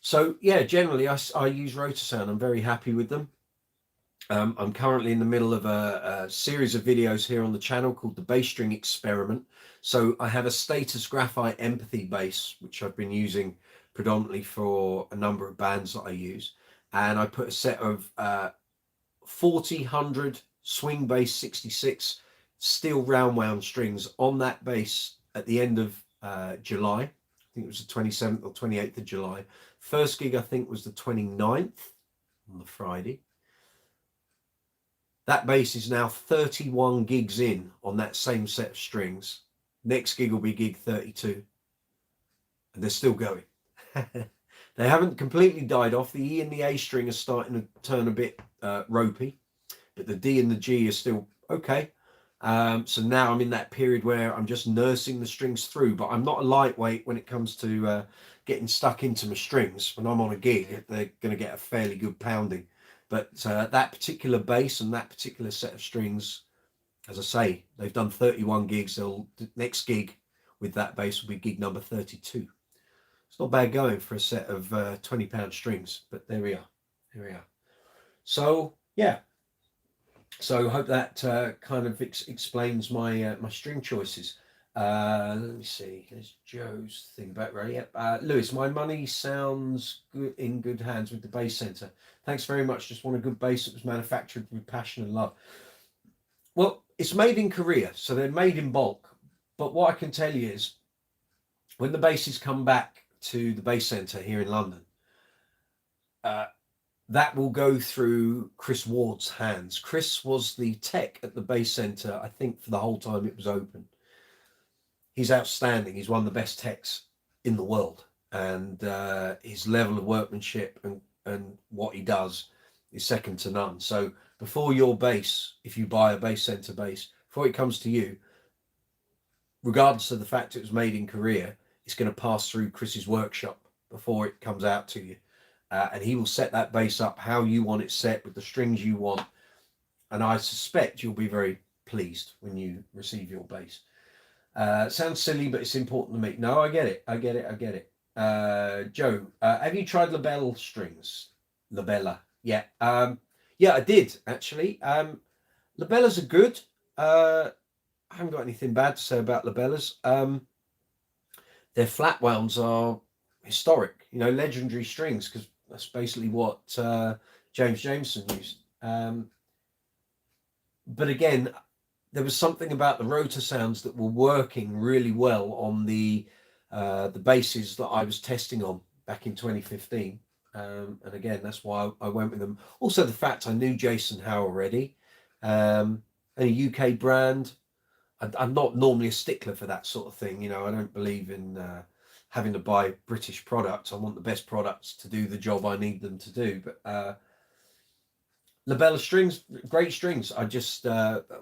So yeah, generally I use rotor sound. I'm very happy with them. I'm currently in the middle of a series of videos here on the channel called the Bass String Experiment. So I have a Status Graphite Empathy bass, which I've been using predominantly for a number of bands that I use. And I put a set of 40-100 swing bass 66 steel round wound strings on that bass at the end of July. I think it was the 27th or 28th of July. First gig, I think, was the 29th on the Friday. That bass is now 31 gigs in on that same set of strings. Next gig will be gig 32. And they're still going. They haven't completely died off. The E and the A string are starting to turn a bit ropey, but the D and the G are still okay. So now I'm in that period where I'm just nursing the strings through, but I'm not a lightweight when it comes to getting stuck into my strings. When I'm on a gig, they're going to get a fairly good pounding. But that particular bass and that particular set of strings, as I say, they've done 31 gigs. The next gig with that bass will be gig number 32. It's not bad going for a set of £20 strings, but there we are. Here we are. So yeah. So I hope that kind of explains my my string choices. Let me see. There's Joe's thing back right. Yep. Lewis, my money sounds good in good hands with the bass center. Thanks very much. Just want a good bass that was manufactured with passion and love. Well, it's made in Korea, so they're made in bulk. But what I can tell you is, when the basses come back to the Bass Centre here in London, that will go through Chris Ward's hands. Chris was the tech at the Bass Centre, I think, for the whole time it was open. He's outstanding. He's one of the best techs in the world, and his level of workmanship and what he does is second to none. So before your bass, if you buy a Bass Centre bass, before it comes to you, regardless of the fact it was made in Korea, it's going to pass through Chris's workshop before it comes out to you. And he will set that bass up how you want it set with the strings you want. And I suspect you'll be very pleased when you receive your bass. Sounds silly, but it's important to me. No, I get it. Joe, have you tried labelle strings? Labella. Yeah. Yeah, I did actually. Labellas are good. I haven't got anything bad to say about labellas. Their flat wounds are historic, legendary strings, because that's basically what James Jameson used. But again, there was something about the rotor sounds that were working really well on the basses that I was testing on back in 2015. And again, that's why I went with them. Also, the fact I knew Jason Howe already, and a UK brand. I'm not normally a stickler for that sort of thing. I don't believe in having to buy British products. I want the best products to do the job I need them to do. But labella strings, great strings. I just,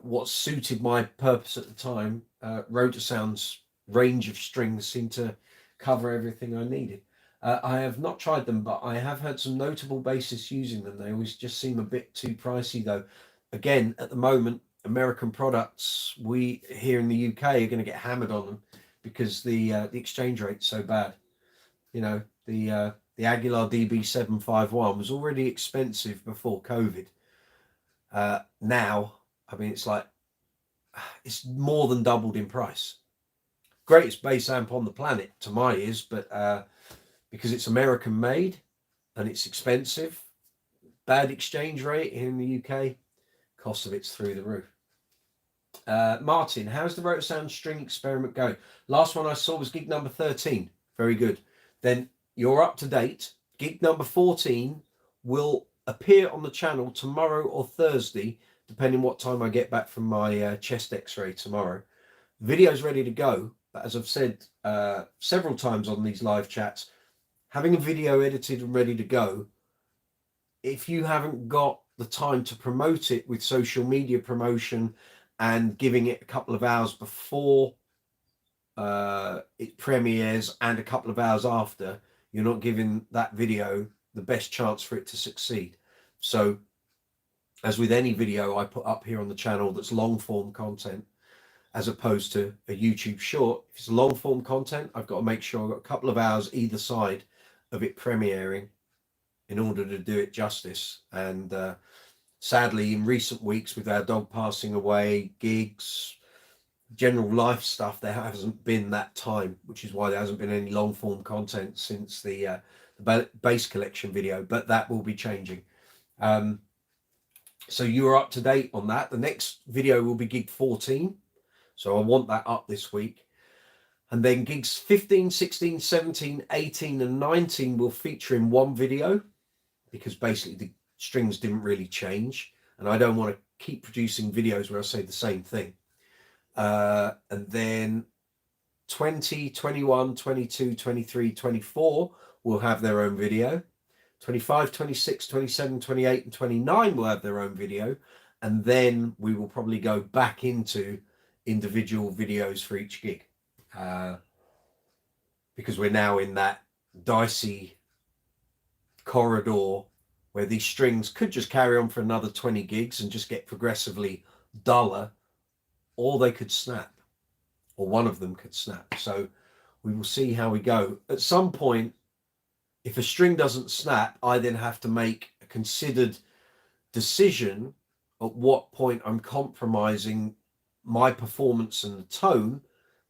what suited my purpose at the time, rotor sounds range of strings seemed to cover everything I needed. I have not tried them, but I have heard some notable bassists using them. They always just seem a bit too pricey though. Again, at the moment, American products, we here in the UK are going to get hammered on them because the exchange rate's so bad. The Aguilar DB751 was already expensive before COVID. Now, I mean, it's more than doubled in price. Greatest bass amp on the planet to my ears, but because it's American made and it's expensive, bad exchange rate here in the UK, cost of it's through the roof. Martin, how's the rotor sound string experiment going? Last one I saw was gig number 13. Very good. Then you're up to date. Gig number 14 will appear on the channel tomorrow or Thursday, depending what time I get back from my chest x-ray tomorrow. Video's ready to go, but as I've said several times on these live chats, having a video edited and ready to go, if you haven't got the time to promote it with social media promotion and giving it a couple of hours before it premieres and a couple of hours after, you're not giving that video the best chance for it to succeed. So as with any video I put up here on the channel that's long form content as opposed to a YouTube short, if it's long form content, I've got to make sure I've got a couple of hours either side of it premiering in order to do it justice. And sadly, in recent weeks, with our dog passing away, gigs, general life stuff, there hasn't been that time, which is why there hasn't been any long form content since the bass collection video, but that will be changing. So you're up to date on that. The next video will be gig 14. So I want that up this week. And then gigs 15, 16, 17, 18 and 19 will feature in one video, because basically the strings didn't really change. And I don't want to keep producing videos where I say the same thing. And then 20, 21, 22, 23, 24 will have their own video. 25, 26, 27, 28 and 29 will have their own video. And then we will probably go back into individual videos for each gig. Because we're now in that dicey corridor where these strings could just carry on for another 20 gigs and just get progressively duller, or they could snap, or one of them could snap. So we will see how we go. At some point, if a string doesn't snap, I then have to make a considered decision at what point I'm compromising my performance and the tone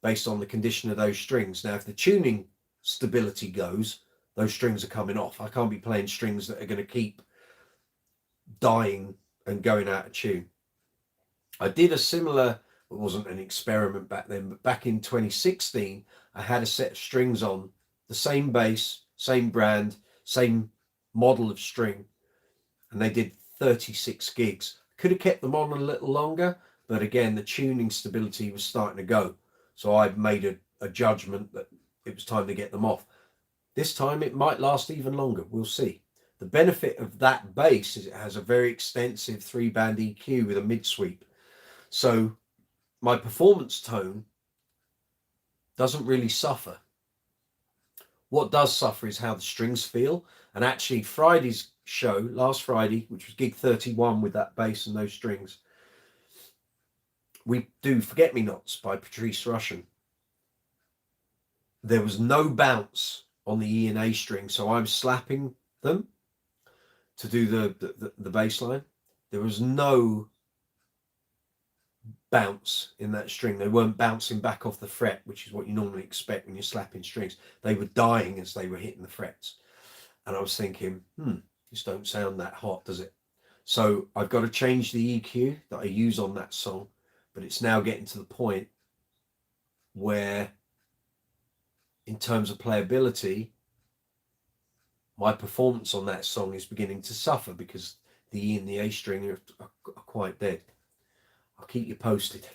based on the condition of those strings. Now, if the tuning stability goes, those strings are coming off. I can't be playing strings that are going to keep dying and going out of tune. I did a similar, it wasn't an experiment back then, but back in 2016, I had a set of strings on the the same bass, same brand, same model of string, and they did 36 gigs. Could have kept them on a little longer, but again, the tuning stability was starting to go. So I made a judgment that it was time to get them off. This time it might last even longer. We'll see. The benefit of that bass is it has a very extensive 3-band EQ with a mid sweep. So my performance tone doesn't really suffer. What does suffer is how the strings feel. And actually Friday's show, last Friday, which was gig 31 with that bass and those strings, we do Forget Me Nots by Patrice Rushen. There was no bounce on the E and A string, so I'm slapping them to do the bass line. There was no bounce in that string. They weren't bouncing back off the fret, which is what you normally expect when you're slapping strings. They were dying as they were hitting the frets. And I was thinking, this don't sound that hot, does it? So I've got to change the EQ that I use on that song, but it's now getting to the point where, in terms of playability, my performance on that song is beginning to suffer because the E and the A string are quite dead. I'll keep you posted.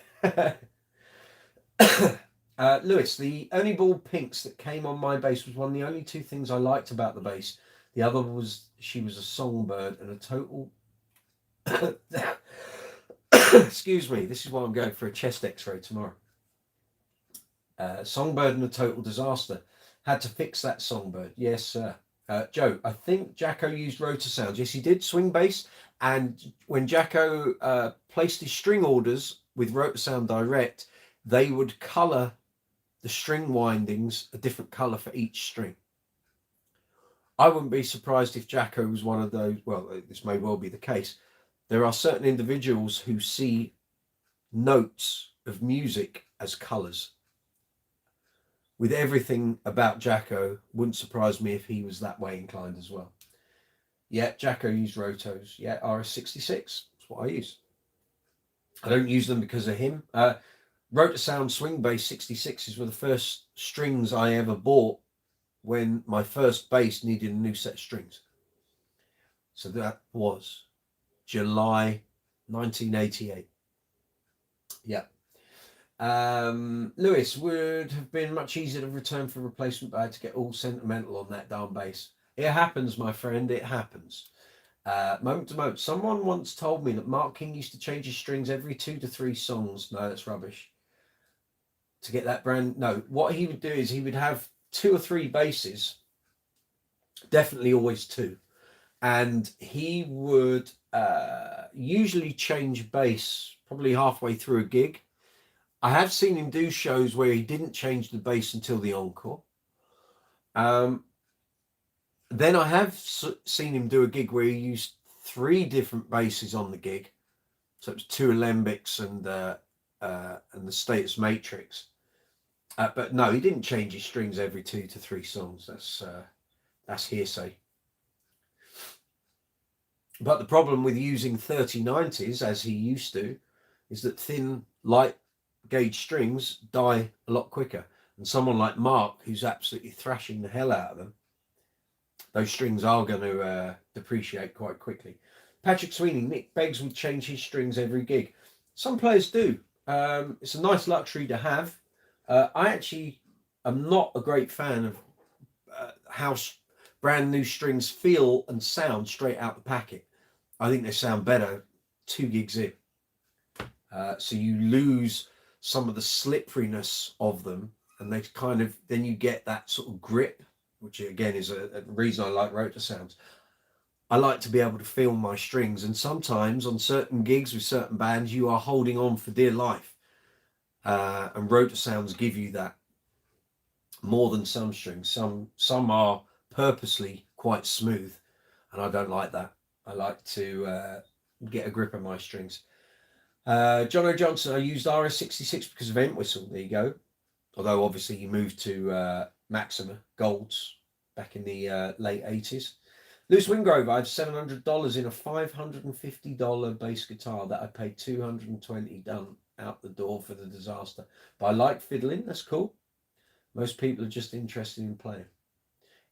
Lewis, the only ball pinks that came on my bass was one of the only two things I liked about the bass. The other was she was a songbird and a total... Excuse me, this is why I'm going for a chest x-ray tomorrow. Songbird and a total disaster. Had to fix that songbird. Yes, sir. Joe, I think Jacko used rotor sounds. Yes, he did. Swing bass. And when Jacko placed his string orders with rotor sound direct, they would colour the string windings a different colour for each string. I wouldn't be surprised if Jacko was one of those. Well, this may well be the case. There are certain individuals who see notes of music as colours. With everything about Jacko, wouldn't surprise me if he was that way inclined as well. Yeah, Jacko used rotos. Yeah, RS66. That's what I use. I don't use them because of him. Rotor Sound Swing Bass 66s were the first strings I ever bought when my first bass needed a new set of strings. So that was July 1988. Yeah. Lewis, would have been much easier to return for replacement, but I had to get all sentimental on that darn bass. It happens, my friend, it happens. Moment to moment, someone once told me that Mark King used to change his strings every 2 to 3 songs. No, that's rubbish. To get that brand, no. What he would do is he would have 2 or 3 basses, definitely always 2, and he would usually change bass probably halfway through a gig. I have seen him do shows where he didn't change the bass until the encore. Then I have seen him do a gig where he used 3 different basses on the gig. So it was 2 alembics and the Status Matrix. But no, he didn't change his strings every 2 to 3 songs. That's hearsay. But the problem with using 3090s, as he used to, is that thin, light gauge strings die a lot quicker. And someone like Mark, who's absolutely thrashing the hell out of them, those strings are going to depreciate quite quickly. Patrick Sweeney, Nick Beggs would change his strings every gig. Some players do. It's a nice luxury to have. I actually am not a great fan of how brand new strings feel and sound straight out the packet. I think they sound better 2 gigs in. So you lose some of the slipperiness of them, and they kind of, then you get that sort of grip, which again is a reason I like rotor sounds. I like to be able to feel my strings, and sometimes on certain gigs with certain bands, you are holding on for dear life. And rotor sounds give you that more than some strings. Some are purposely quite smooth, and I don't like that. I like to get a grip on my strings. John O. Johnson, I used RS66 because of Entwistle. There you go. Although obviously he moved to Maxima Golds back in the late 80s. Lewis Wingrove, I have $700 in a $550 bass guitar that I paid $220 done out the door for the disaster. But I like fiddling, that's cool. Most people are just interested in playing.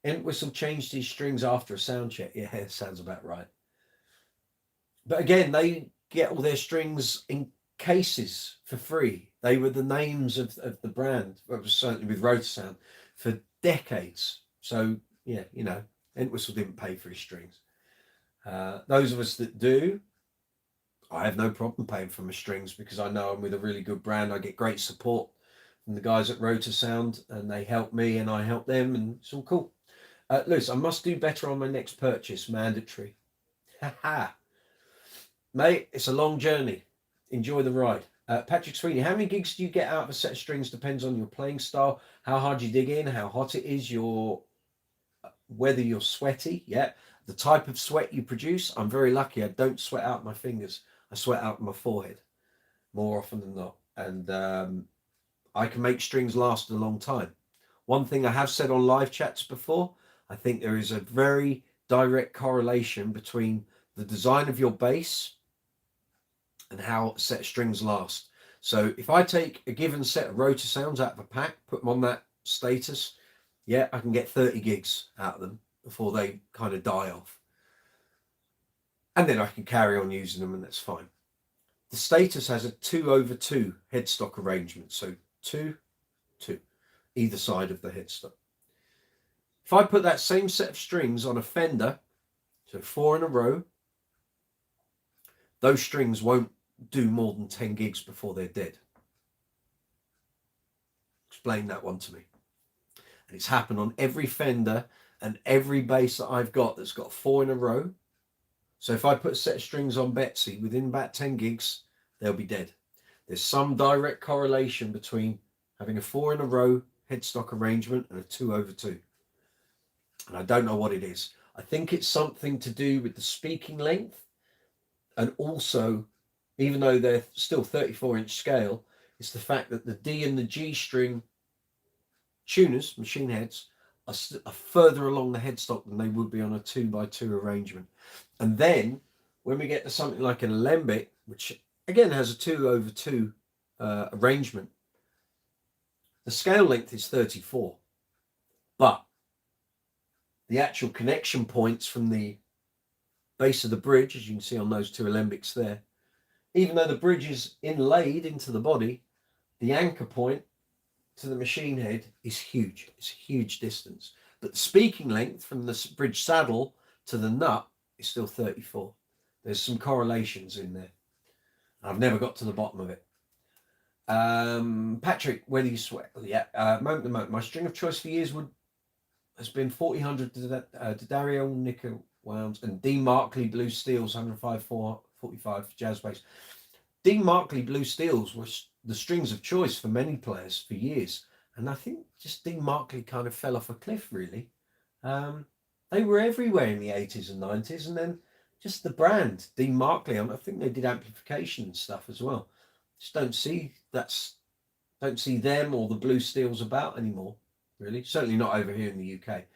Entwistle changed his strings after a sound check. Yeah, sounds about right. But again, they get all their strings in cases for free. They were the names of the brand, well, certainly with Rotor Sound, for decades. So, yeah, you know, Entwistle didn't pay for his strings. Those of us that do, I have no problem paying for my strings because I know I'm with a really good brand. I get great support from the guys at Rotor Sound, and they help me and I help them, and it's all cool. Lewis, I must do better on my next purchase. Mandatory. Haha. Mate, it's a long journey. Enjoy the ride. Patrick Sweeney, how many gigs do you get out of a set of strings? Depends on your playing style, how hard you dig in, how hot it is, whether you're sweaty. Yeah, the type of sweat you produce. I'm very lucky. I don't sweat out my fingers. I sweat out my forehead more often than not. And I can make strings last a long time. One thing I have said on live chats before, I think there is a very direct correlation between the design of your bass and how a set of strings last. So if I take a given set of Rotor Sounds out of a pack, put them on that status, yeah, I can get 30 gigs out of them before they kind of die off. And then I can carry on using them, and that's fine. The status has a 2/2 headstock arrangement. So 2, 2, either side of the headstock. If I put that same set of strings on a Fender, so 4 in a row, those strings won't do more than 10 gigs before they're dead. Explain that one to me. And it's happened on every Fender and every bass that I've got that's got 4 in a row. So if I put a set of strings on Betsy, within about 10 gigs, they'll be dead. There's some direct correlation between having a 4 in a row headstock arrangement and a 2/2. And I don't know what it is. I think it's something to do with the speaking length, and also, even though they're still 34-inch scale, it's the fact that the D and the G string tuners, machine heads, are further along the headstock than they would be on a 2x2 arrangement. And then when we get to something like an alembic, which again has a 2/2 arrangement, the scale length is 34, but the actual connection points from the base of the bridge, as you can see on those two alembics there, even though the bridge is inlaid into the body, the anchor point to the machine head is huge. It's a huge distance. But the speaking length from the bridge saddle to the nut is still 34. There's some correlations in there. I've never got to the bottom of it. Patrick, whether you sweat. Yeah, moment to moment. My string of choice for years has been 4000 D'Addario nickel wounds and Dean Markley Blue Steels 105/445 jazz bass. Dean Markley Blue Steels was the strings of choice for many players for years, and I think just Dean Markley kind of fell off a cliff, really. They were everywhere in the 80s and 90s, and then just the brand Dean Markley, I think they did amplification and stuff as well. Just don't see them or the Blue Steels about anymore, really. Certainly not over here in the UK.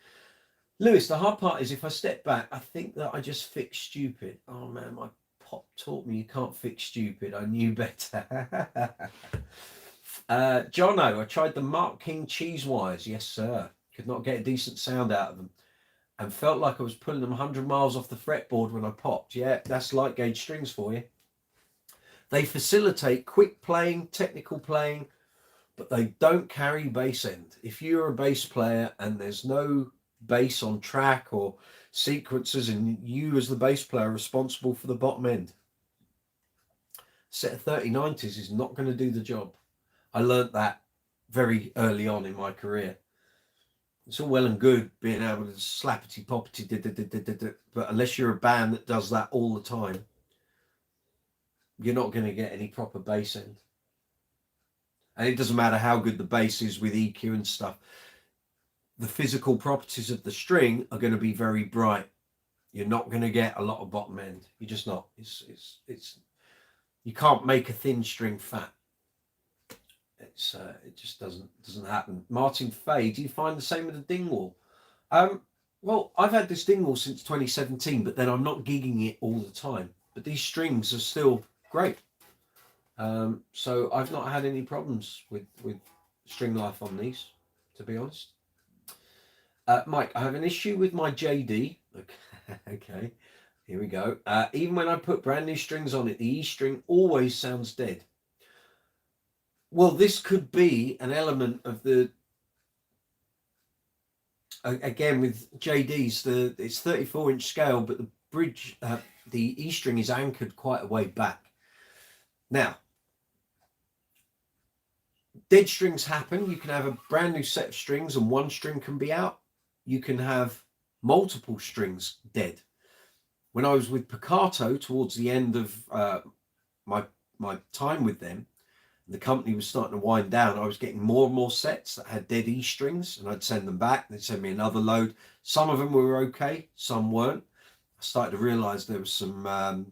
Lewis, the hard part is if I step back, I think that I just fix stupid. Oh man, my pop taught me you can't fix stupid. I knew better. Jono, I tried the Mark King cheese wires. Yes, sir. Could not get a decent sound out of them and felt like I was pulling them 100 miles off the fretboard when I popped. Yeah, that's light gauge strings for you. They facilitate quick playing, technical playing, but they don't carry bass end. If you're a bass player and there's no bass on track or sequences and you as the bass player are responsible for the bottom end, a set of 3090s is not going to do the job. I learnt that very early on in my career. It's all well and good being able to slappity poppity, but unless you're a band that does that all the time, you're not going to get any proper bass end. And it doesn't matter how good the bass is with EQ and stuff. The physical properties of the string are going to be very bright. You're not going to get a lot of bottom end. You're just not. It's you can't make a thin string fat. It just doesn't happen. Martin Fay, do you find the same with the Dingwall? Well, I've had this Dingwall since 2017, but then I'm not gigging it all the time. But these strings are still great. So I've not had any problems with string life on these, to be honest. Mike, I have an issue with my JD. Okay, here we go. Even when I put brand new strings on it, the E string always sounds dead. Well, this could be an element of the, again with JDs, it's 34-inch scale, but the bridge, the E string is anchored quite a way back. Now, dead strings happen. You can have a brand new set of strings and one string can be out. You can have multiple strings dead. When I was with Piccato towards the end of my time with them, the company was starting to wind down. I was getting more and more sets that had dead E strings, and I'd send them back. They'd send me another load. Some of them were okay, some weren't. I started to realize there was some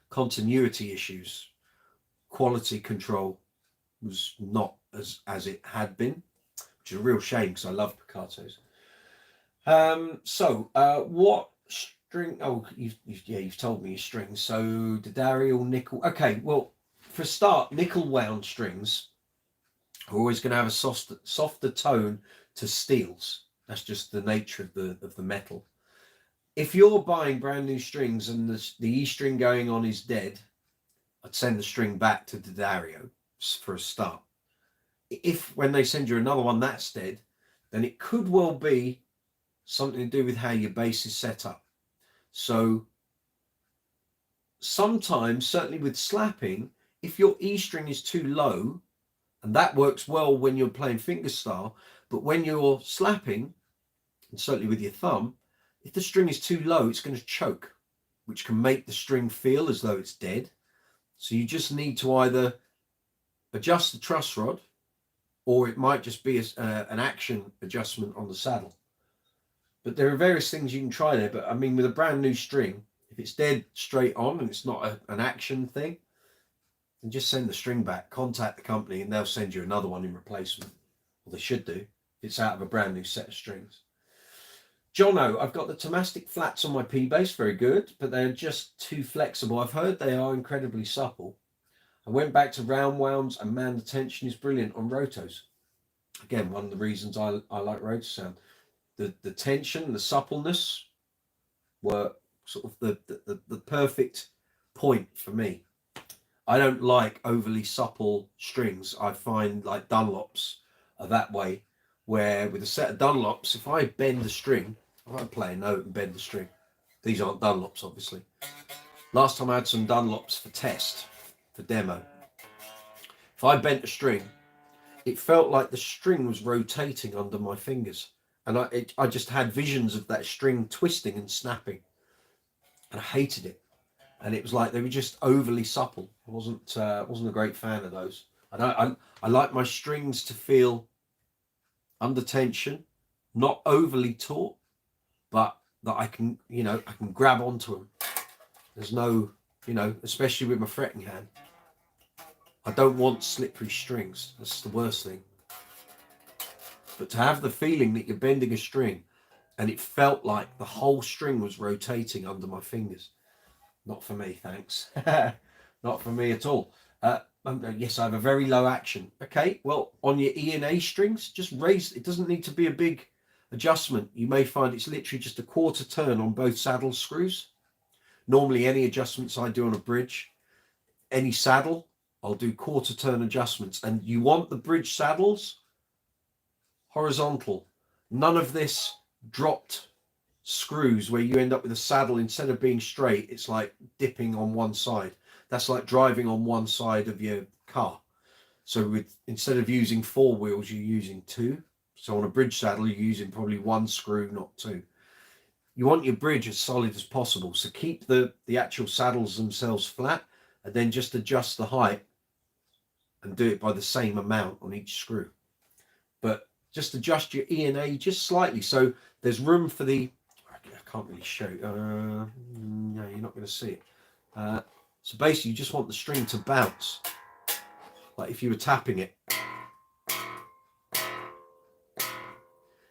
continuity issues. Quality control was not as it had been, which is a real shame because I love Piccatos. What string? Oh, you've told me your strings. So D'Addario nickel. Okay, well, for a start, nickel wound strings are always going to have a softer tone to steels. That's just the nature of the metal. If you're buying brand new strings and the E string going on is dead, I'd send the string back to D'Addario for a start. If when they send you another one that's dead, then it could well be something to do with how your bass is set up. So sometimes, certainly with slapping, if your E string is too low, and that works well when you're playing fingerstyle, but when you're slapping, and certainly with your thumb, if the string is too low, it's going to choke, which can make the string feel as though it's dead. So you just need to either adjust the truss rod, or it might just be an action adjustment on the saddle. But there are various things you can try there. But I mean, with a brand new string, if it's dead straight on and it's not an action thing, then just send the string back, contact the company, and they'll send you another one in replacement. Well, they should do if it's out of a brand new set of strings. Jono, I've got the Thomastic flats on my P bass, very good, but they're just too flexible. I've heard they are incredibly supple. I went back to round wounds, and man, the tension is brilliant on rotos. Again, one of the reasons I like roto sound. The tension, the suppleness were sort of the perfect point for me. I don't like overly supple strings. I find like Dunlops are that way, where with a set of Dunlops, if I bend the string, I play a note and bend the string. These aren't Dunlops, obviously. Last time I had some Dunlops for test, for demo. If I bent a string, it felt like the string was rotating under my fingers. And I just had visions of that string twisting and snapping. And I hated it. And it was like they were just overly supple. I wasn't a great fan of those. I like my strings to feel under tension, not overly taut, but that I can grab onto them. There's no, especially with my fretting hand. I don't want slippery strings. That's the worst thing. But to have the feeling that you're bending a string and it felt like the whole string was rotating under my fingers. Not for me, thanks. Not for me at all. Yes, I have a very low action. Okay, well, on your E and A strings, just raise. It doesn't need to be a big adjustment. You may find it's literally just a quarter turn on both saddle screws. Normally, any adjustments I do on a bridge, any saddle, I'll do quarter turn adjustments. And you want the bridge saddles horizontal. None of this dropped screws where you end up with a saddle, instead of being straight, it's like dipping on one side. That's like driving on one side of your car. So instead of using 4 wheels, you're using 2. So on a bridge saddle, you're using probably 1 screw, not 2. You want your bridge as solid as possible. So keep the actual saddles themselves flat, and then just adjust the height and do it by the same amount on each screw. But just adjust your E and A just slightly, so there's room for the, I can't really show you. No, you're not going to see it. So basically, you just want the string to bounce, like if you were tapping it.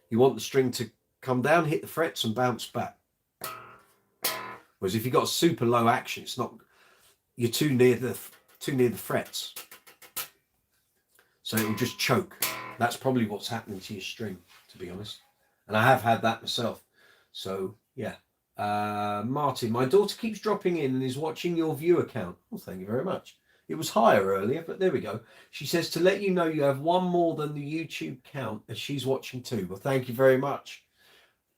You want the string to come down, hit the frets, and bounce back. Whereas if you've got a super low action, it's not. You're too near the frets, so it will just choke. That's probably what's happening to your string, to be honest. and I have had that myself. So yeah. Martin, my daughter keeps dropping in and is watching your view account. Well, thank you very much. It was higher earlier, but there we go. She says to let you know you have one more than the YouTube count, as she's watching too. Well, thank you very much.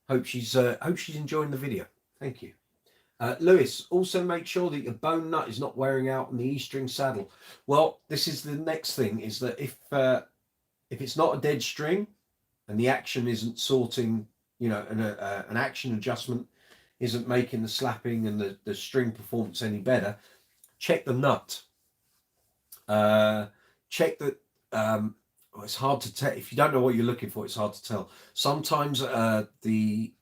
Hope she's enjoying the video. Thank you. Lewis, also make sure that your bone nut is not wearing out on the E-string saddle. Well, this is the next thing, is that if it's not a dead string and the action isn't sorting, you know, an action adjustment isn't making the slapping and the string performance any better, check the nut. Check that. It's hard to tell if you don't know what you're looking for. It's hard to tell. Sometimes the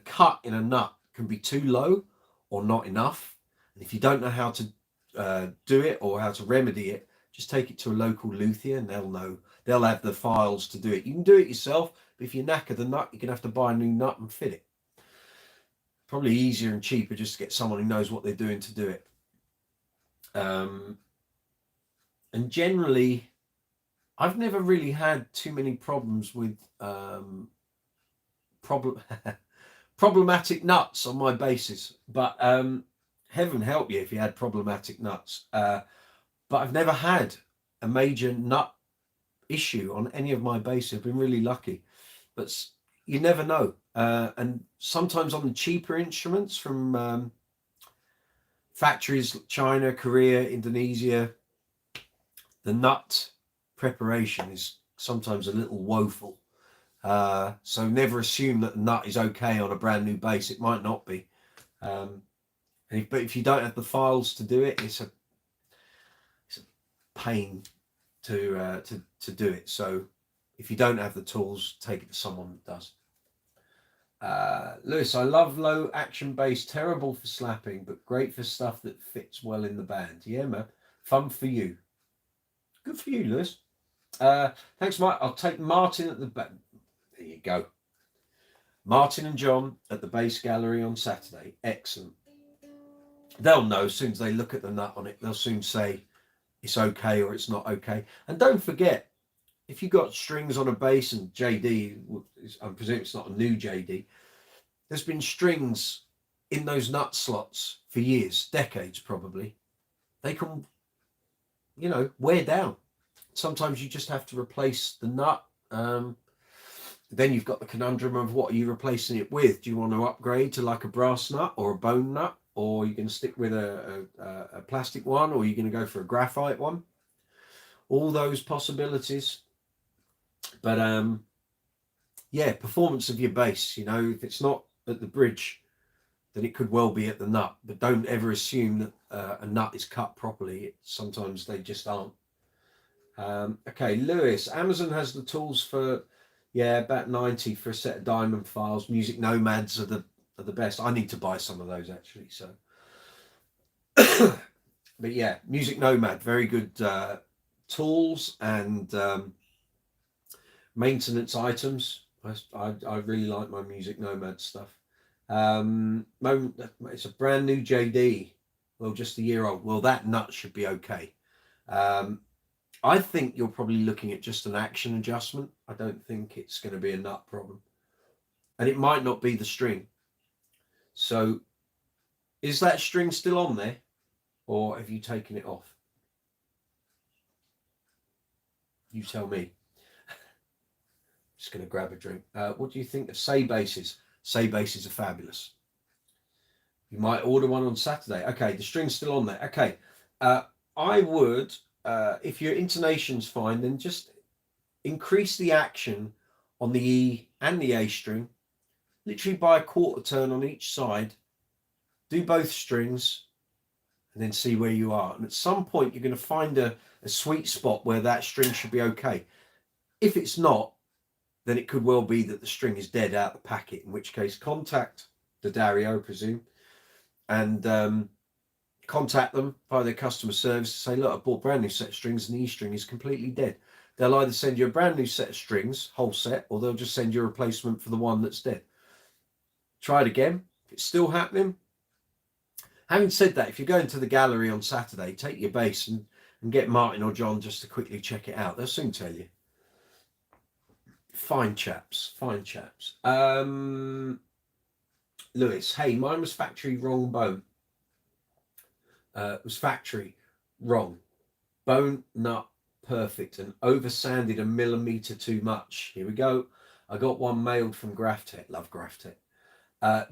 cut in a nut can be too low or not enough. And if you don't know how to do it or how to remedy it, just take it to a local luthier and they'll know. They'll have the files to do it. You can do it yourself, but if you knacker the nut, you're gonna have to buy a new nut and fit it. Probably easier and cheaper just to get someone who knows what they're doing to do it. And generally, I've never really had too many problems with problematic nuts on my bases, but heaven help you if you had problematic nuts. But I've never had a major nut issue on any of my bases. I've been really lucky, but you never know. And sometimes on the cheaper instruments from factories, China, Korea, Indonesia, the nut preparation is sometimes a little woeful. So never assume that the nut is okay on a brand new bass. It might not be. But if you don't have the files to do it, it's a pain to do it. So if you don't have the tools, take it to someone that does. Lewis, I love low action bass, terrible for slapping, but great for stuff that fits well in the band. Yeah, man. Fun for you. Good for you, Lewis. Thanks, Mike. I'll take Martin at the back. There you go. Martin and John at the bass gallery on Saturday. Excellent. They'll know as soon as they look at the nut on it. They'll soon say it's okay or it's not okay. And don't forget, if you've got strings on a bass, and JD, I presume it's not a new JD, there's been strings in those nut slots for years, decades probably. They can, you know, wear down. Sometimes you just have to replace the nut. Then you've got the conundrum of what are you replacing it with? Do you want to upgrade to like a brass nut or a bone nut? Or are you going to stick with a plastic one? Or are you going to go for a graphite one? All those possibilities. But yeah, performance of your bass, you know, if it's not at the bridge, then it could well be at the nut. But don't ever assume that a nut is cut properly. Sometimes they just aren't. Okay, Lewis, Amazon has the tools for, yeah, about 90 for a set of diamond files. Music Nomads are the best. I need to buy some of those actually. So, but yeah, Music Nomad, very good tools and maintenance items. I really like my Music Nomad stuff. It's a brand new JD. Well, just a year old. Well, that nut should be okay. I think you're probably looking at just an action adjustment. I don't think it's going to be a nut problem. And it might not be the string. So is that string still on there? Or have you taken it off? You tell me. Just going to grab a drink. What do you think of Say basses? Say basses are fabulous. You might order one on Saturday. Okay, the string's still on there. Okay, I would, if your intonation's fine, then just increase the action on the E and the A string, literally by a quarter turn on each side. Do both strings and then see where you are. And at some point, you're going to find a sweet spot where that string should be okay. If it's not, then it could well be that the string is dead out the packet, in which case contact the Dario, I presume, and contact them via their customer service to say, look, I bought a brand new set of strings and the E string is completely dead. They'll either send you a brand new set of strings, whole set, or they'll just send you a replacement for the one that's dead. Try it again. If it's still happening. Having said that, if you're going to the gallery on Saturday, take your bass and get Martin or John just to quickly check it out. They'll soon tell you. Fine chaps, fine chaps. Lewis, hey, mine was factory wrong bone. Was factory wrong. Bone nut perfect and over sanded a millimeter too much. Here we go. I got one mailed from Graphtech. Love Graphtech.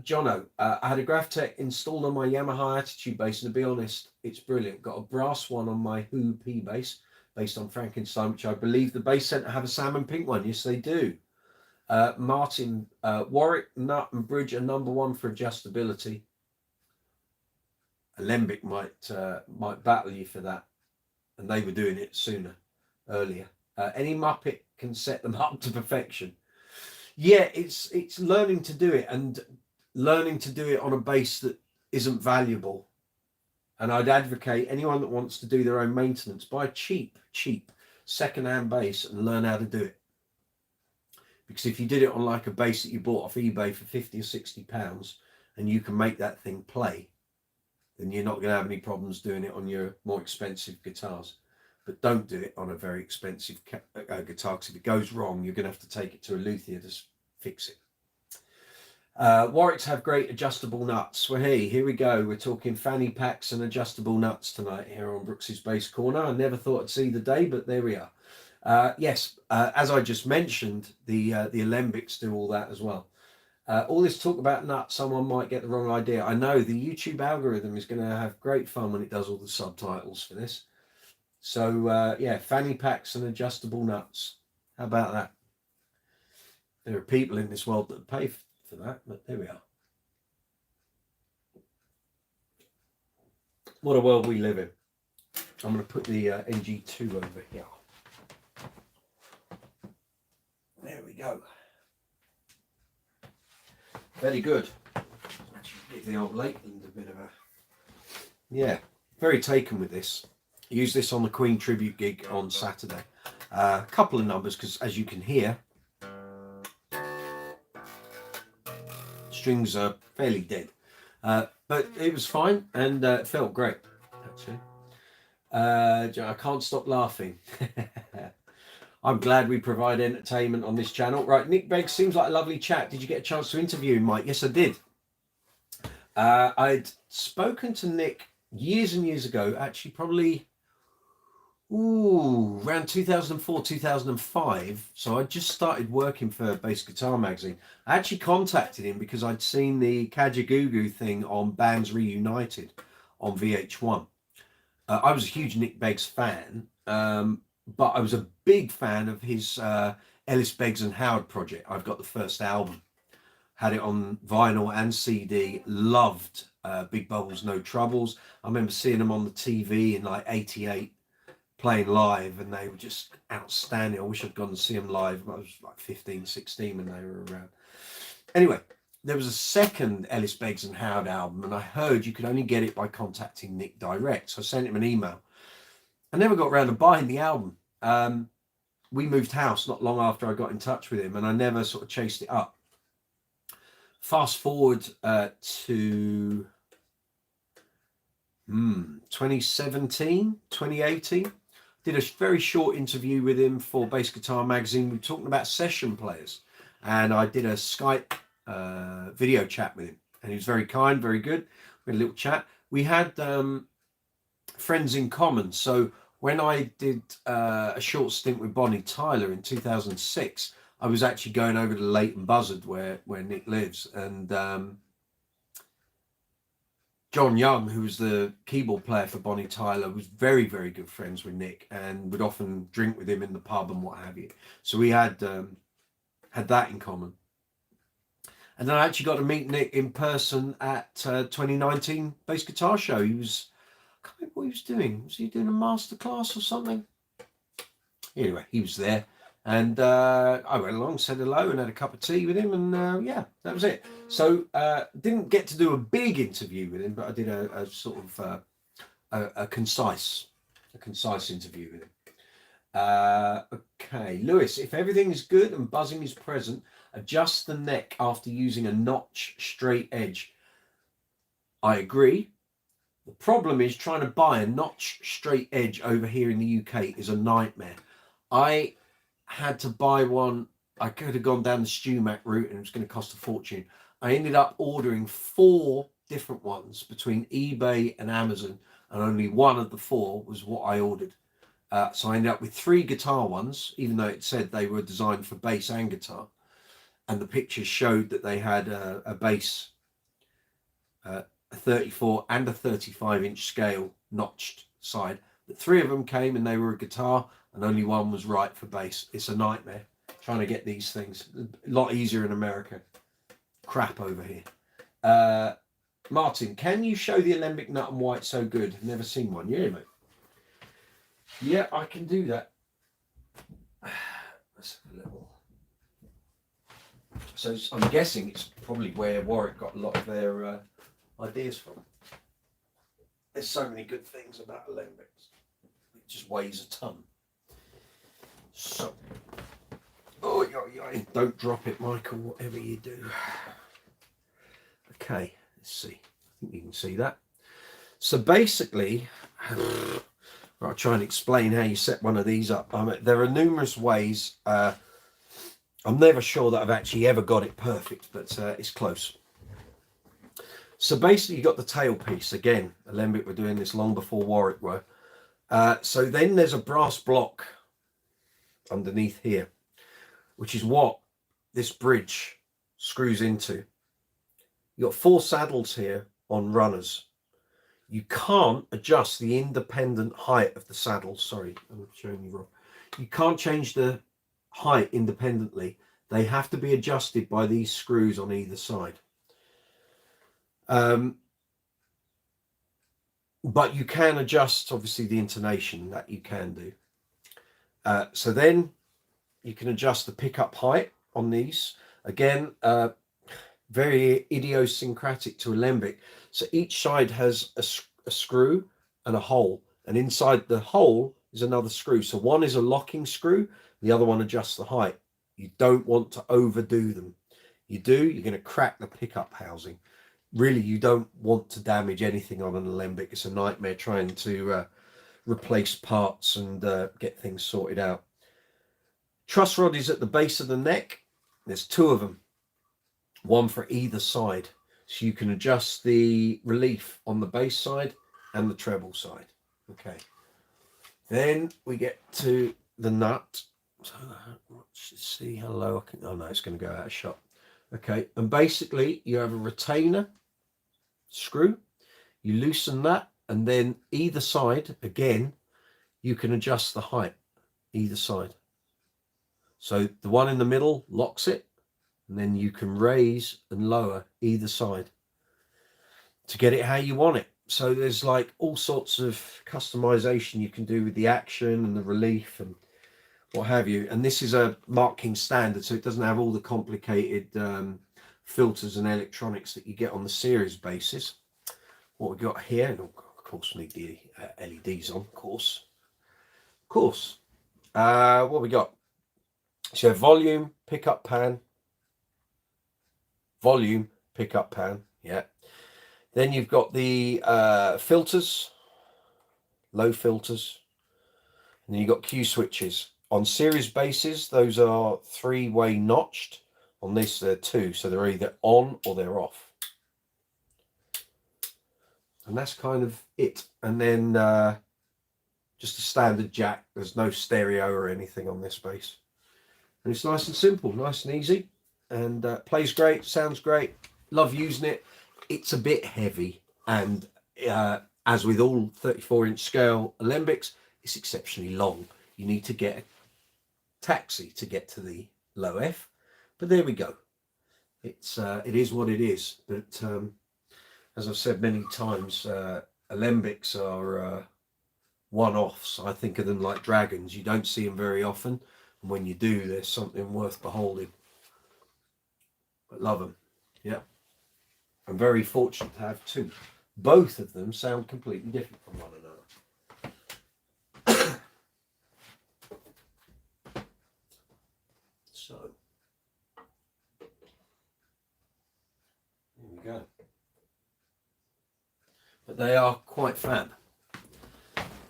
Jono, I had a Graphtech installed on my Yamaha Attitude bass, and to be honest, it's brilliant. Got a brass one on my Who P bass, based on Frankenstein, which I believe the bass centre have a salmon pink one. Yes, they do. Martin, Warwick, nut and bridge are #1 for adjustability. Alembic might battle you for that, and they were doing it earlier. Any Muppet can set them up to perfection. Yeah, it's learning to do it, and learning to do it on a bass that isn't valuable. And I'd advocate anyone that wants to do their own maintenance, buy a cheap second-hand bass and learn how to do it. Because if you did it on like a bass that you bought off eBay for 50 or 60 pounds and you can make that thing play, then you're not going to have any problems doing it on your more expensive guitars. But don't do it on a very expensive guitar, because if it goes wrong, you're going to have to take it to a luthier to fix it. Warwicks have great adjustable nuts. Well, hey, here we go. We're talking fanny packs and adjustable nuts tonight here on Brooks's Bass Corner. I never thought I'd see the day, but there we are. Yes, as I just mentioned, the Alembics do all that as well. All this talk about nuts, someone might get the wrong idea. I know the YouTube algorithm is going to have great fun when it does all the subtitles for this. So, yeah, fanny packs and adjustable nuts. How about that? There are people in this world that pay for that, but there we are. What a world we live in. I'm going to put the NG2 over here. There we go. Very good. Actually, give the old Lakeland a bit of a... Yeah, very taken with this. Use this on the Queen tribute gig on Saturday. A couple of numbers, because as you can hear, strings are fairly dead. But it was fine, and it felt great, actually. I can't stop laughing. I'm glad we provide entertainment on this channel. Right, Nick Beggs seems like a lovely chap. Did you get a chance to interview him, Mike? Yes, I did. I'd spoken to Nick years and years ago, actually probably around 2004, 2005. So I just started working for Bass Guitar Magazine. I actually contacted him because I'd seen the Kajagoogoo thing on Bands Reunited on VH1. I was a huge Nick Beggs fan, but I was a big fan of his Ellis Beggs and Howard project. I've got the first album, had it on vinyl and CD, loved Big Bubbles, No Troubles. I remember seeing them on the TV in like 88, playing live, and they were just outstanding. I wish I'd gone and see them live. I was like 15, 16 when they were around. Anyway, there was a second Ellis Beggs and Howard album, and I heard you could only get it by contacting Nick direct. So I sent him an email. I never got around to buying the album. We moved house not long after I got in touch with him, and I never sort of chased it up. Fast forward to 2017, 2018. Did a very short interview with him for Bass Guitar Magazine. We were talking about session players, and I did a Skype video chat with him, and he was very kind, very good. We had a little chat. We had friends in common. So when I did a short stint with Bonnie Tyler in 2006, I was actually going over to Leighton Buzzard where Nick lives, and John Young, who was the keyboard player for Bonnie Tyler, was very, very good friends with Nick and would often drink with him in the pub and what have you. So we had that in common. And then I actually got to meet Nick in person at 2019 Bass Guitar Show. He was, I can't remember what he was doing. Was he doing a masterclass or something? Anyway, he was there. And I went along, said hello, and had a cup of tea with him, and yeah, that was it. So didn't get to do a big interview with him, but I did a sort of a concise interview with him. Okay, Lewis, if everything is good and buzzing is present, adjust the neck after using a notch straight edge. I agree. The problem is trying to buy a notch straight edge over here in the UK is a nightmare. I had to buy one, I could have gone down the StewMac route and it was going to cost a fortune. I ended up ordering 4 different ones between eBay and Amazon, and only one of the 4 was what I ordered. So I ended up with 3 guitar ones, even though it said they were designed for bass and guitar. And the pictures showed that they had a bass, a 34 and a 35-inch scale notched side. But 3 of them came and they were a guitar, and only one was right for bass. It's a nightmare trying to get these things. A lot easier in America. Crap over here. Martin, can you show the alembic nut and why it's so good? I've never seen one. Yeah, mate. Yeah, I can do that. Let's have a little. So I'm guessing it's probably where Warwick got a lot of their ideas from. There's so many good things about alembics. It just weighs a ton. So, don't drop it, Michael, whatever you do. Okay, let's see. I think you can see that. So basically, I'll try and explain how you set one of these up. There are numerous ways. I'm never sure that I've actually ever got it perfect, but it's close. So basically, you got the tailpiece. Again, alembic were doing this long before Warwick were. So then there's a brass block underneath here, which is what this bridge screws into. You've got 4 saddles here on runners. You can't adjust the independent height of the saddles. Sorry, I'm showing you wrong. You can't change the height independently. They have to be adjusted by these screws on either side. But you can adjust, obviously, the intonation. That you can do. So then you can adjust the pickup height on these. Again, very idiosyncratic to alembic. So each side has a screw and a hole, and inside the hole is another screw. So one is a locking screw, the other one adjusts the height. You don't want to overdo them. You do, you're going to crack the pickup housing. Really, you don't want to damage anything on an alembic. It's a nightmare trying to replace parts and get things sorted out. Truss rod is at the base of the neck. There's 2 of them, one for either side. So you can adjust the relief on the bass side and the treble side. Okay. Then we get to the nut. So let's see how low I can. Oh no, it's going to go out of shot. Okay. And basically you have a retainer screw. You loosen that, and then either side, again, you can adjust the height either side. So the one in the middle locks it, and then you can raise and lower either side to get it how you want it. So there's like all sorts of customization you can do with the action and the relief and what have you. And this is a Mark King standard, so it doesn't have all the complicated filters and electronics that you get on the series basis. What we got here, and of course we need the LEDs on, of course. What we got? So volume, pickup pan, yeah. Then you've got the filters, low filters, and then you've got Q switches. On series bases, those are 3-way notched. On this, they're 2, so they're either on or they're off. And that's kind of it. And then just a standard jack. There's no stereo or anything on this bass. And it's nice and simple, nice and easy. And plays great, sounds great. Love using it. It's a bit heavy. And as with all 34-inch scale alembics, it's exceptionally long. You need to get a taxi to get to the low F. But there we go. It is what it is. But as I've said many times, alembics are one-offs. I think of them like dragons. You don't see them very often. And when you do, there's something worth beholding. But love them. Yeah. I'm very fortunate to have 2. Both of them sound completely different from one another. So, there we go. But they are quite fab.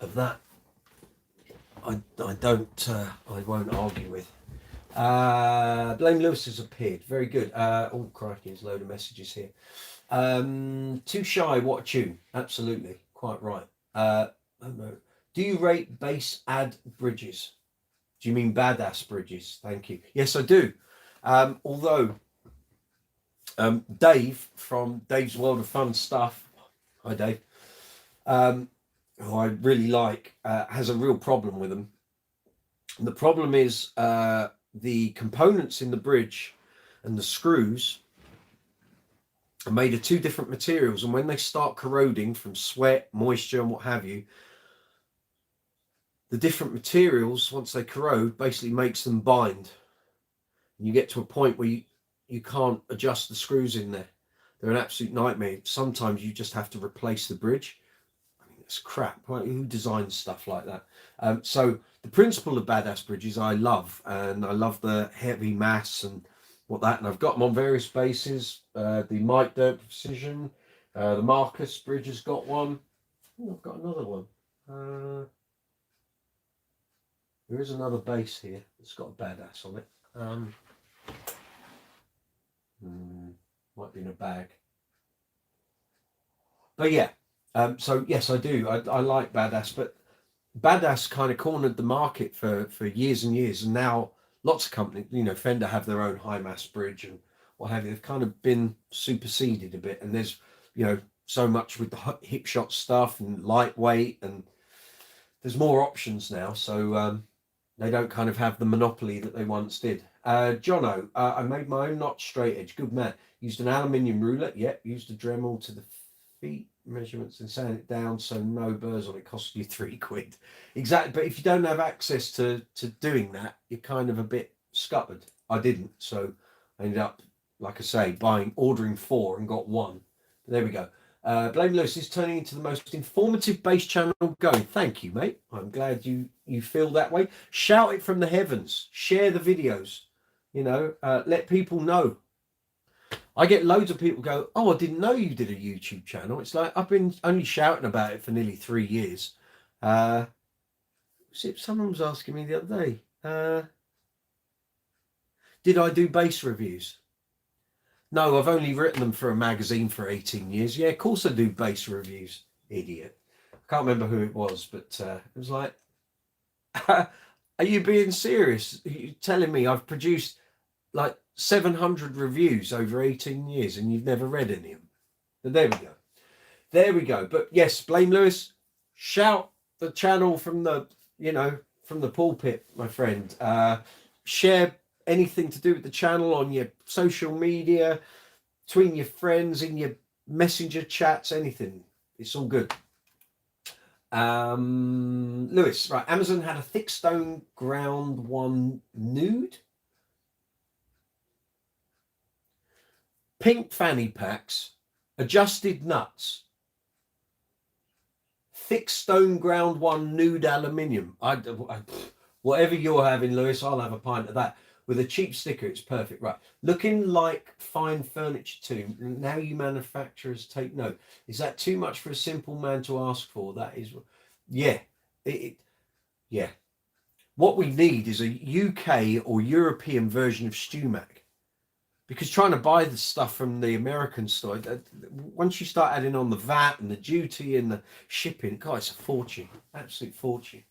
Of that, I won't argue with. Blame Lewis has appeared. Very good. Oh, crikey, there's a load of messages here. Too shy, what a tune. Absolutely. Quite right. Oh no. Do you rate bass ad bridges? Do you mean badass bridges? Thank you. Yes, I do. Although Dave from Dave's World of Fun Stuff, hi Dave, who I really like, has a real problem with them. And the problem is the components in the bridge and the screws are made of two different materials, and when they start corroding from sweat, moisture, and what have you, the different materials, once they corrode, basically makes them bind. And you get to a point where you can't adjust the screws in there. They're an absolute nightmare. Sometimes you just have to replace the bridge. I mean, it's crap. Right? Who designs stuff like that? So the principle of badass bridges I love, and I love the heavy mass and what that, and I've got them on various bases. The Mike Dirt Precision, the Marcus bridge has got one. Oh, I've got another one. There is another base here that's got a badass on it. Might be in a bag. But yeah, so yes, I do. I like badass, but badass kind of cornered the market for years and years, and now lots of companies, Fender have their own high mass bridge and what have you. They've kind of been superseded a bit, and there's so much with the hip shot stuff and lightweight, and there's more options now. So they don't kind of have the monopoly that they once did. Jono, I made my own notch straight edge. Good man. Used an aluminium ruler. Yep. Used a Dremel to the feet measurements and sand it down so no burrs on it. Cost you £3. Exactly. But if you don't have access to doing that, you're kind of a bit scuppered. I didn't. So I ended up, like I say, ordering 4 and got 1. There we go. Blame Lewis is turning into the most informative bass channel going. Thank you, mate. I'm glad you feel that way. Shout it from the heavens. Share the videos. Let people know. I get loads of people go, oh, I didn't know you did a YouTube channel. It's like I've been only shouting about it for nearly 3 years. Someone was asking me the other day, did I do bass reviews? No, I've only written them for a magazine for 18 years. Yeah, of course I do bass reviews, idiot. I can't remember who it was, but it was like, are you being serious? Are you telling me I've produced like 700 reviews over 18 years and you've never read any of them? But there we go. There we go. But yes, Blame Lewis, shout the channel from the, from the pulpit, my friend. Share anything to do with the channel on your social media, between your friends, in your messenger chats, anything. It's all good. Lewis, right. Amazon had a thick stone ground 1 nude. Pink fanny packs, adjusted nuts, thick stone ground 1 nude aluminium. Whatever you're having, Lewis, I'll have a pint of that. With a cheap sticker, it's perfect. Right. Looking like fine furniture too. Now you manufacturers take note. Is that too much for a simple man to ask for? That is, yeah. Yeah. What we need is a UK or European version of StewMac. Because trying to buy the stuff from the American store, once you start adding on the VAT and the duty and the shipping, God, it's a fortune. Absolute fortune.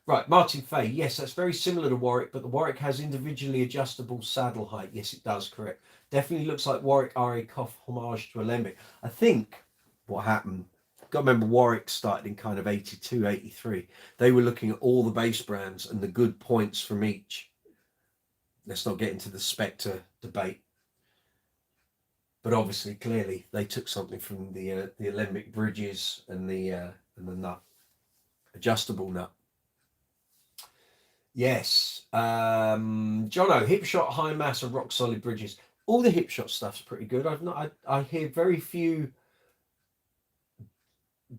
Right, Martin Fay. Yes, that's very similar to Warwick, but the Warwick has individually adjustable saddle height. Yes, it does, correct. Definitely looks like Warwick RA Cough homage to Alembic. I think what happened, got to remember Warwick started in kind of 82, 83. They were looking at all the bass brands and the good points from each. Let's not get into the Spectre debate. But obviously, clearly, they took something from the Alembic bridges and the nut, adjustable nut. Yes. Jono, hip shot, high mass, and rock solid bridges. All the hip shot stuff's pretty good. I hear very few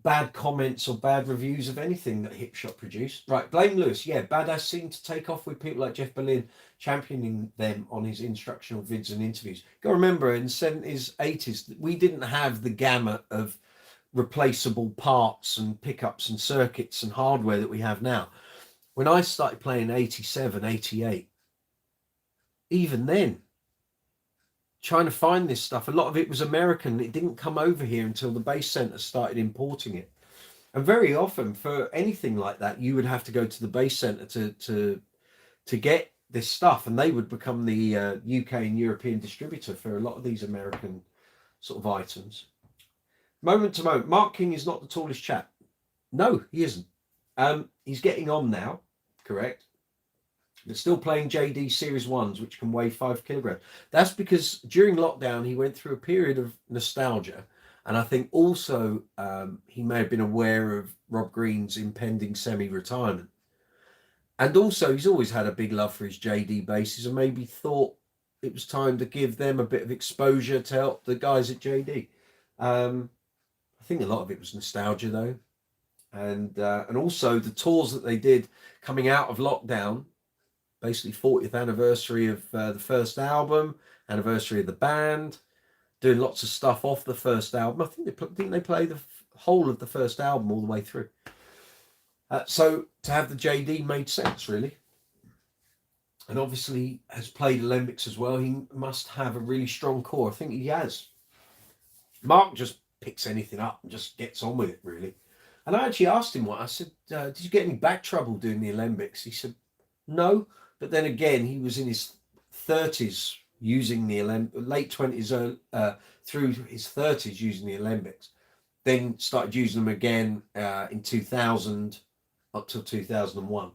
bad comments or bad reviews of anything that hip shot produced. Right, Blame Lewis. Yeah, badass seemed to take off with people like Jeff Berlin championing them on his instructional vids and interviews. Got to remember, in the 70s, 80s, we didn't have the gamut of replaceable parts and pickups and circuits and hardware that we have now. When I started playing 87, 88, even then, trying to find this stuff, a lot of it was American. It didn't come over here until the base centre started importing it. And very often for anything like that, you would have to go to the base centre to get this stuff, and they would become the UK and European distributor for a lot of these American sort of items. Moment to moment, Mark King is not the tallest chap. No, he isn't. He's getting on now, correct? They're still playing JD Series 1s, which can weigh 5 kilograms. That's because during lockdown, he went through a period of nostalgia. And I think also he may have been aware of Rob Green's impending semi-retirement. And also, he's always had a big love for his JD bases and maybe thought it was time to give them a bit of exposure to help the guys at JD. I think a lot of it was nostalgia, though. And also the tours that they did coming out of lockdown, basically 40th anniversary of the first album, anniversary of the band, doing lots of stuff off the first album. I think they play the whole of the first album all the way through. So to have the JD made sense, really. And obviously has played Olympics as well. He must have a really strong core. I think he has. Mark just picks anything up and just gets on with it, really. And I actually asked him I said, did you get any back trouble doing the Olympics? He said, no. But then again, he was in his 30s using the late 20s through his 30s using the Olympics. Then started using them again in 2000 up till 2001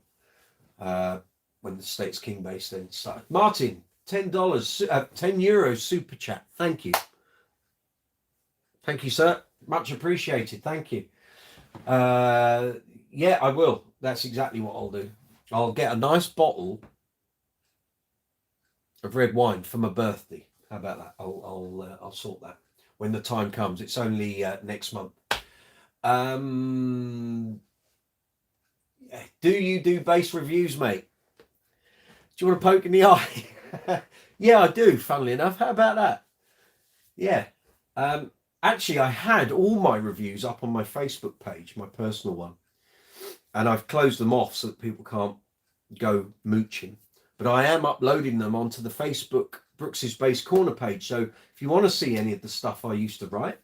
when the States King base then started. Martin, $10, 10 euros super chat. Thank you. Thank you, sir. Much appreciated. Thank you. Yeah, I will. That's exactly what I'll do. I'll get a nice bottle of red wine for my birthday. How about that? I'll sort that when the time comes. It's only next month. Do you do base reviews, mate? Do you want to poke in the eye? Yeah, I do, funnily enough. How about that? Yeah. Actually, I had all my reviews up on my Facebook page, my personal one. And I've closed them off so that people can't go mooching. But I am uploading them onto the Facebook Brooks's Base Corner page. So if you want to see any of the stuff I used to write,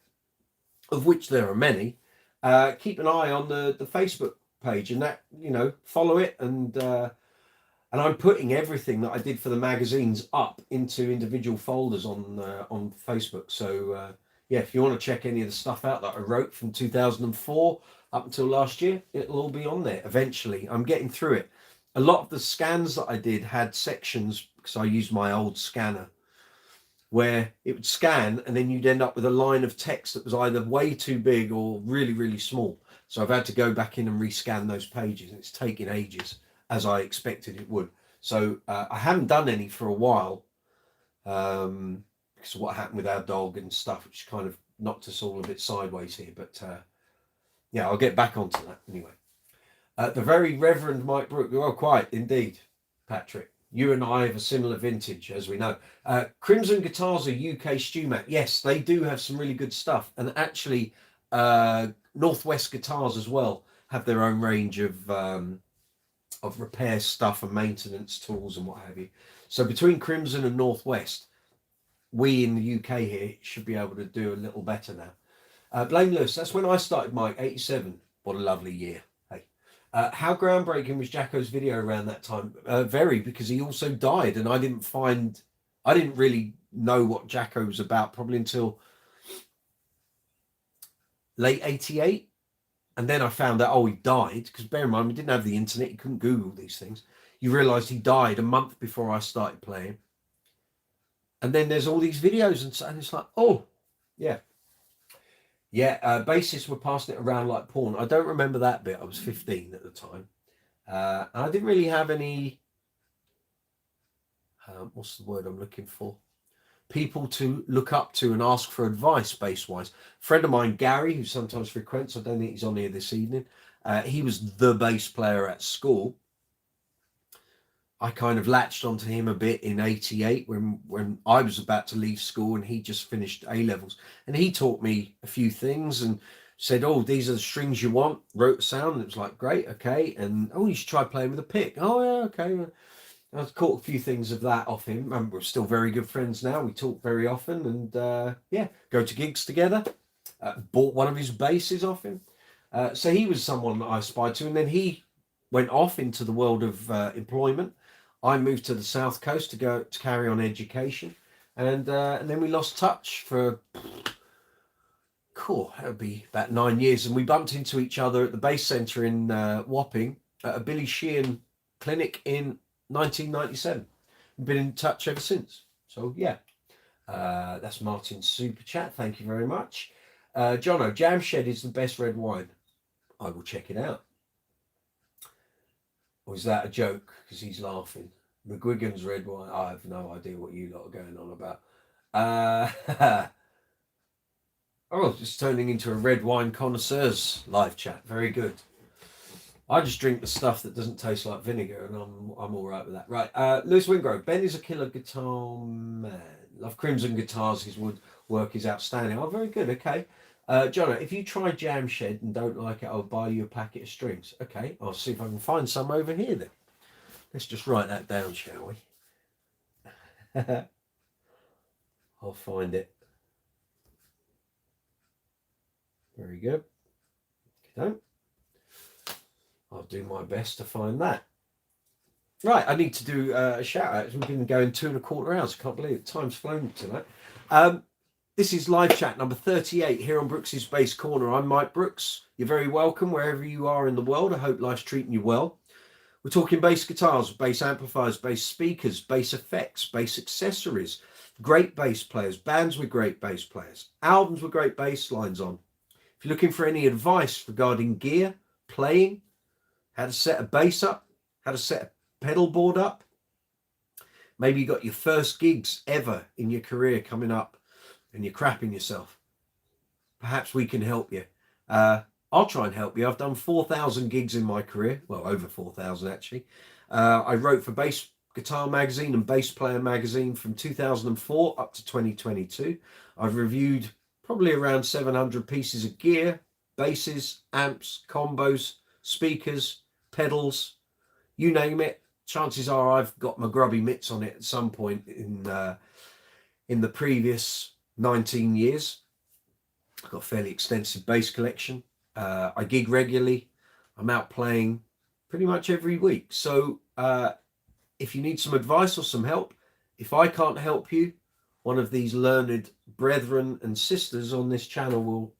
of which there are many, keep an eye on the Facebook page and that, follow it. And I'm putting everything that I did for the magazines up into individual folders on Facebook. So yeah, if you want to check any of the stuff out that I wrote from 2004 up until last year, it'll all be on there eventually. I'm getting through it. A lot of the scans that I did had sections, because I used my old scanner, where it would scan and then you'd end up with a line of text that was either way too big or really, really small. So I've had to go back in and rescan those pages, and it's taken ages, as I expected it would. So I haven't done any for a while, because of what happened with our dog and stuff, which kind of knocked us all a bit sideways here. But yeah, I'll get back onto that anyway. The very Reverend Mike Brook. Well, quite indeed, Patrick. You and I have a similar vintage, as we know. Crimson Guitars are UK StewMat. Yes, they do have some really good stuff. And actually, Northwest Guitars as well have their own range of repair stuff and maintenance tools and what have you. So between Crimson and Northwest, we in the UK here should be able to do a little better now. Blameless, that's when I started, Mike, 87. What a lovely year. Hey, how groundbreaking was Jacko's video around that time? Very, because he also died, and I didn't really know what Jacko was about probably until late 88. And then I found out, he died, because bear in mind, we didn't have the internet, you couldn't Google these things. You realised he died a month before I started playing. And then there's all these videos, and it's like, oh, yeah. Yeah, bassists were passing it around like porn. I don't remember that bit. I was 15 at the time. And I didn't really have any, what's the word I'm looking for? People to look up to and ask for advice bass-wise. A friend of mine, Gary, who sometimes frequents, I don't think he's on here this evening, he was the bass player at school. I kind of latched onto him a bit in 88 when I was about to leave school and he just finished A-levels. And he taught me a few things and said, these are the strings you want. Wrote a sound and it was like, great, okay. And, you should try playing with a pick. Oh, yeah, okay. I've caught a few things of that off him, and we're still very good friends now. We talk very often, and yeah, go to gigs together. Bought one of his basses off him. So he was someone that I aspired to, and then he went off into the world of employment. I moved to the south coast to go to carry on education, and then we lost touch for cool. That would be about 9 years, and we bumped into each other at the base centre in Wapping at a Billy Sheehan clinic in 1997. We've been in touch ever since. So yeah, that's Martin's super chat. Thank you very much. Jono, Jam Shed is the best red wine. I will check it out. Or is that a joke? Because he's laughing. McGuigan's red wine. I have no idea what you lot are going on about. Oh, just turning into a red wine connoisseur's live chat. Very good. I just drink the stuff that doesn't taste like vinegar, and I'm all right with that. Right, Lewis Wingrove. Ben is a killer guitar man. Love Crimson guitars. His woodwork is outstanding. Oh, very good. Okay. Jono, if you try Jam Shed and don't like it, I'll buy you a packet of strings. Okay, I'll see if I can find some over here then. Let's just write that down, shall we? I'll find it. Very good. Okay. I'll do my best to find that. Right, I need to do a shout out. We've been going 2.25 hours. I can't believe it. Time's flown tonight. This is live chat number 38 here on Brooks's Bass Corner. I'm Mike Brooks. You're very welcome wherever you are in the world. I hope life's treating you well. We're talking bass guitars, bass amplifiers, bass speakers, bass effects, bass accessories, great bass players, bands with great bass players, albums with great bass lines on. If you're looking for any advice regarding gear, playing, how to set a bass up, how to set a pedal board up, maybe you got your first gigs ever in your career coming up and you're crapping yourself, perhaps we can help you. I'll try and help you. I've done 4,000 gigs in my career. Well, over 4,000 actually. I wrote for Bass Guitar Magazine and Bass Player Magazine from 2004 up to 2022. I've reviewed probably around 700 pieces of gear, basses, amps, combos, speakers, pedals, you name it. Chances are I've got my grubby mitts on it at some point in the previous 19 years. I've got a fairly extensive bass collection. I gig regularly. I'm out playing pretty much every week. So if you need some advice or some help, if I can't help you, one of these learned brethren and sisters on this channel will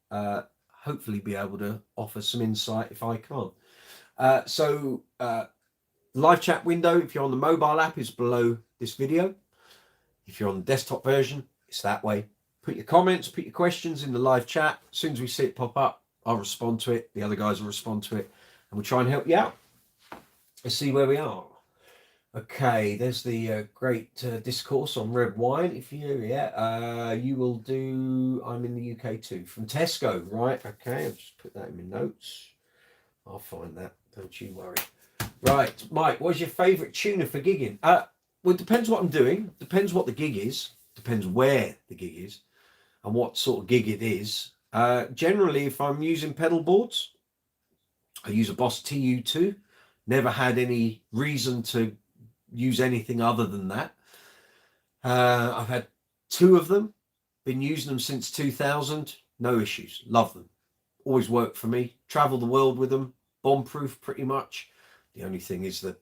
hopefully be able to offer some insight if I can't. Live chat window, if you're on the mobile app, is below this video. If you're on the desktop version, it's that way. Put your comments, put your questions in the live chat. As soon as we see it pop up, I'll respond to it. The other guys will respond to it, and we'll try and help you out. Let's see where we are. Okay, there's the great discourse on red wine. If you will do. I'm in the UK too, from Tesco, right? Okay, I'll just put that in my notes. I'll find that. Don't you worry. Right, Mike, what's your favourite tuner for gigging? Well, it depends what I'm doing. Depends what the gig is. Depends where the gig is, and what sort of gig it is. Generally, if I'm using pedal boards, I use a Boss TU2. Never had any reason to use anything other than that. I've had 2 of them, been using them since 2000, no issues, love them, always worked for me, travel the world with them, bomb proof pretty much. The only thing is the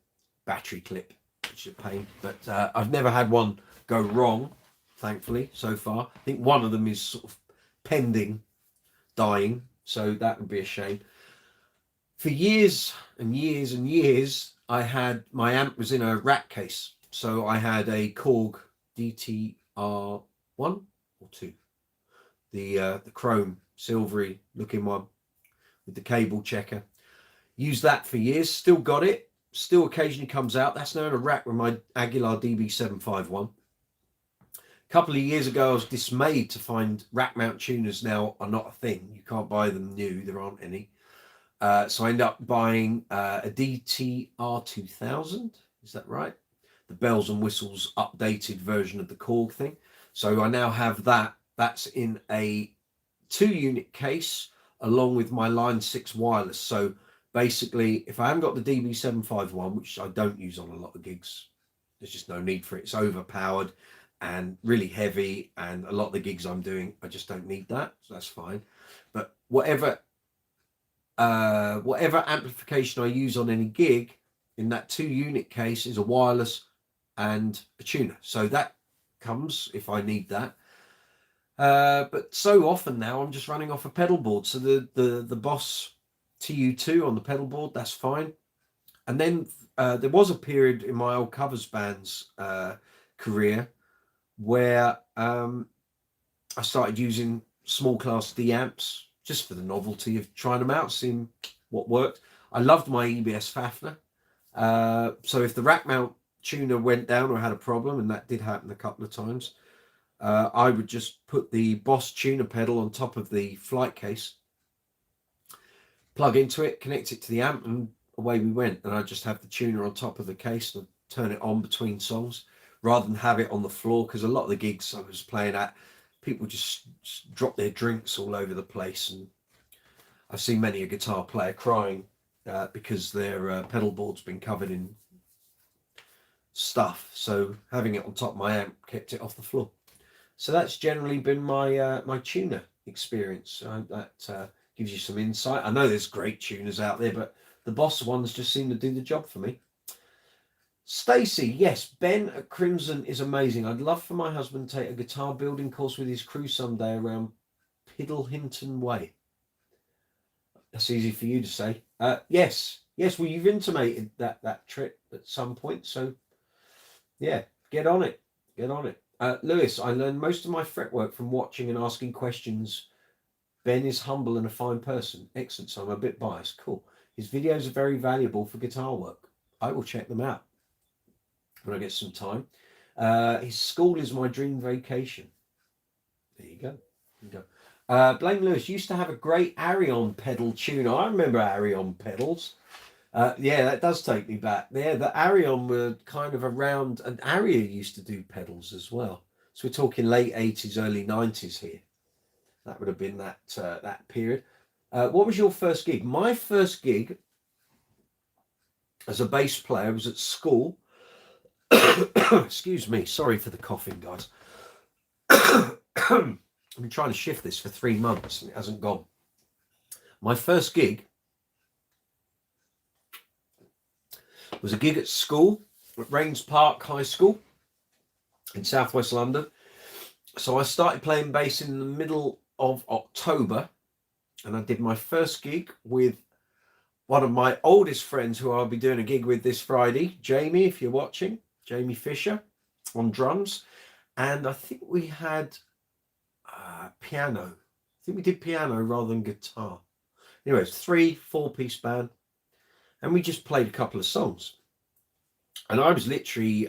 battery clip, which is a pain, but I've never had one go wrong, thankfully, so far. I think one of them is sort of pending dying, so that would be a shame. For years and years and years, I had, my amp was in a rack case. So I had a Korg DTR1 or 2, the chrome silvery looking one with the cable checker. Used that for years, still got it, still occasionally comes out. That's now in a rack with my Aguilar DB751. A couple of years ago, I was dismayed to find rack mount tuners now are not a thing. You can't buy them new, there aren't any. So I ended up buying a DTR2000, is that right? The bells and whistles updated version of the Korg thing. So I now have that. That's in a 2-unit case along with my Line 6 wireless. So basically, if I haven't got the DB751, which I don't use on a lot of gigs, There's just no need for it. It's overpowered and really heavy, and a lot of the gigs I'm doing, I just don't need that, so that's fine. But whatever amplification I use on any gig, in that 2-unit case is a wireless and a tuner, so that comes if I need that. But so often now I'm just running off a pedal board, so the Boss TU2 on the pedal board, that's fine. And then there was a period in my old covers band's career where I started using small class D amps just for the novelty of trying them out, seeing what worked. I loved my EBS Fafner. So if the rack mount tuner went down or had a problem, and that did happen a couple of times, I would just put the Boss tuner pedal on top of the flight case, plug into it, connect it to the amp, and away we went. And I just have the tuner on top of the case and turn it on between songs rather than have it on the floor, because a lot of the gigs I was playing at, people just drop their drinks all over the place, and I've seen many a guitar player crying because their pedal board's been covered in stuff. So having it on top of my amp kept it off the floor. So that's generally been my my tuner experience. That gives you some insight. I know there's great tuners out there, but the Boss ones just seem to do the job for me. Stacey, yes, Ben at Crimson is amazing. I'd love for my husband to take a guitar building course with his crew someday around Piddlehinton Way. That's easy for you to say. Yes. Well, you've intimated that trip at some point, so yeah, get on it. Lewis, I learned most of my fretwork from watching and asking questions. Ben is humble and a fine person. Excellent, so I'm a bit biased. Cool. His videos are very valuable for guitar work. I will check them out when I get some time. His school is my dream vacation. There you go. Blame Lewis used to have a great Arion pedal tuner. I remember Arion pedals. Yeah, that does take me back. Yeah, the Arion were kind of around, and Aria used to do pedals as well. So we're talking late 80s, early 90s here. That would have been that that period. What was your first gig? My first gig as a bass player was at school. Excuse me, sorry for the coughing, guys. I've been trying to shift this for 3 months and it hasn't gone. My first gig was a gig at school, at Rains Park High School in southwest London. So I started playing bass in the middle of October, and I did my first gig with one of my oldest friends who I'll be doing a gig with this Friday, Jamie, if you're watching, Jamie Fisher on drums. And I think we had piano. I think we did piano rather than guitar. Anyway, it's 3-4-piece band. And we just played a couple of songs. And I was literally,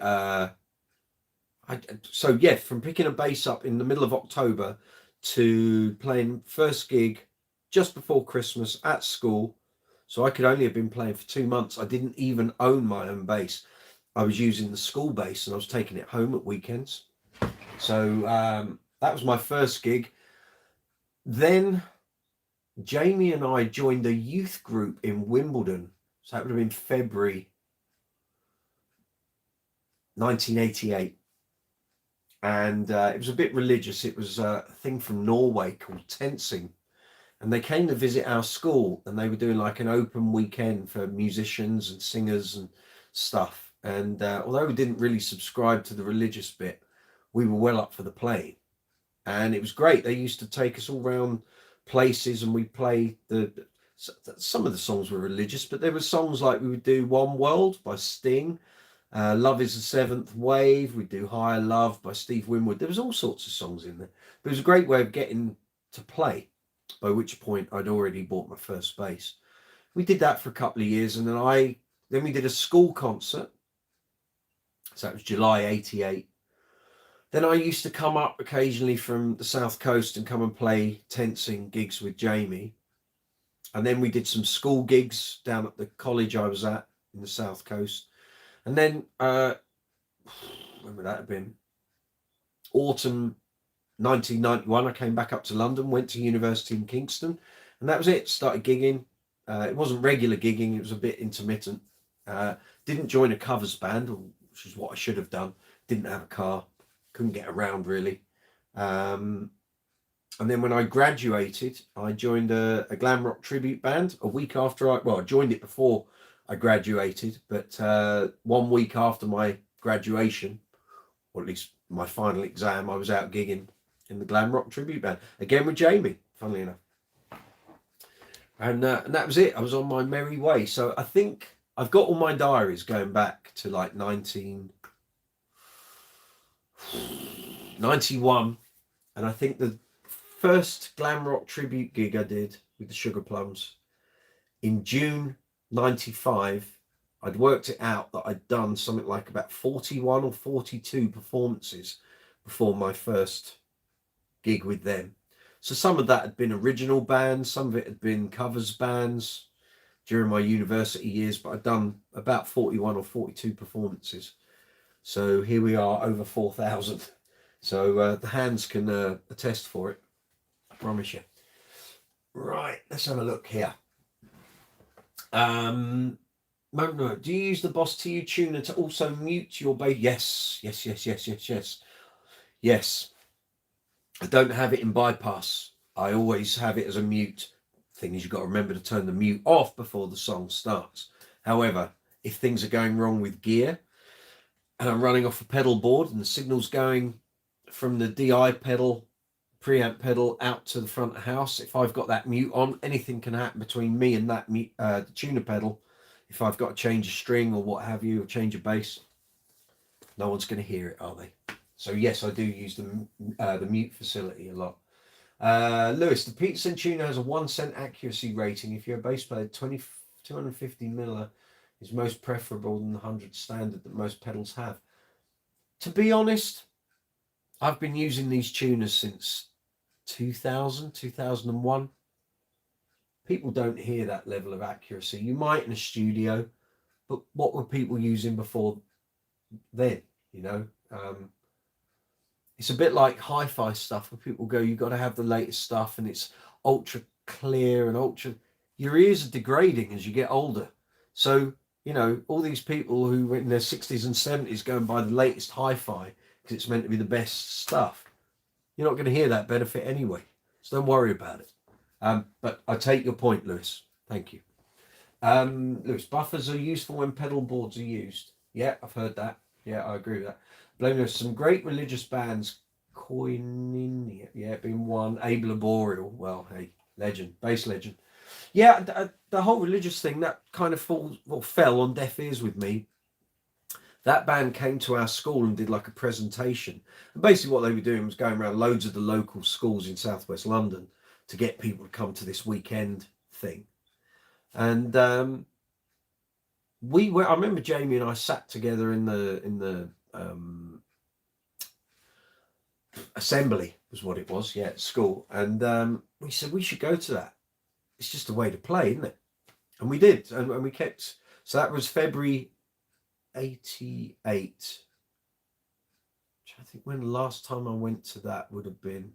from picking a bass up in the middle of October to playing first gig just before Christmas at school. So I could only have been playing for 2 months. I didn't even own my own bass. I was using the school bass and I was taking it home at weekends. So that was my first gig. Then Jamie and I joined a youth group in Wimbledon. So that would have been February 1988. And it was a bit religious. It was a thing from Norway called Tensing. And they came to visit our school and they were doing like an open weekend for musicians and singers and stuff. And although we didn't really subscribe to the religious bit, we were well up for the playing. And it was great. They used to take us all around places and we'd play some of the songs were religious, but there were songs like we would do One World by Sting, Love is the Seventh Wave, we'd do Higher Love by Steve Winwood. There was all sorts of songs in there. But it was a great way of getting to play, by which point I'd already bought my first bass. We did that for a couple of years, and then we did a school concert. So that was July 88. Then I used to come up occasionally from the South Coast and come and play Tensing gigs with Jamie. And then we did some school gigs down at the college I was at in the South Coast. And then, when would that have been? Autumn 1991, I came back up to London, went to university in Kingston, and that was it. Started gigging. It wasn't regular gigging. It was a bit intermittent. Didn't join a covers band, or which is what I should have done. Didn't have a car, couldn't get around really. And then when I graduated, I joined a glam rock tribute band a week after I joined it before I graduated, but 1 week after my graduation, or at least my final exam, I was out gigging in the glam rock tribute band again with Jamie, funnily enough. And that was it. I was on my merry way. So I think I've got all my diaries going back to like 1991, and I think the first glam rock tribute gig I did with the Sugar Plums in June 95, I'd worked it out that I'd done something like about 41 or 42 performances before my first gig with them. So some of that had been original bands, some of it had been covers bands during my university years, but I'd done about 41 or 42 performances. So here we are, over 4,000. So the hands can attest for it, I promise you. Right, let's have a look here. No, do you use the Boss TU tuner to also mute your bass? Yes. I don't have it in bypass. I always have it as a mute. Thing is, you've got to remember to turn the mute off before the song starts. However, if things are going wrong with gear and I'm running off a pedal board and the signal's going from the DI pedal, preamp pedal out to the front of the house, if I've got that mute on, anything can happen between me and that the tuner pedal. If I've got to change a string or what have you, or change a bass, no one's going to hear it, are they? So yes, I do use the mute facility a lot. Lewis, the Peterson tuner has a 1 cent accuracy rating. If you're a bass player, 250 milli is most preferable than the 100 standard that most pedals have. To be honest, I've been using these tuners since 2000, 2001. People don't hear that level of accuracy. You might in a studio, but what were people using before then, you know? It's a bit like hi-fi stuff where people go, you've got to have the latest stuff and it's ultra clear and ultra... Your ears are degrading as you get older. So, you know, all these people who were in their 60s and 70s going by the latest hi-fi because it's meant to be the best stuff, you're not going to hear that benefit anyway. So don't worry about it. But I take your point, Lewis. Thank you. Lewis, buffers are useful when pedal boards are used. Yeah, I've heard that. Yeah, I agree with that. Blameless, some great religious bands. Koinonia, yeah, been one. Abe Laboriel, well, hey, legend, bass legend. Yeah, the whole religious thing, that kind of fell on deaf ears with me. That band came to our school and did like a presentation. And basically what they were doing was going around loads of the local schools in southwest London to get people to come to this weekend thing. And I remember Jamie and I sat together in the assembly was what it was, at school. And we said, we should go to that. It's just a way to play, isn't it? And we did. And we kept, so that was February 88. I think when the last time I went to that would have been.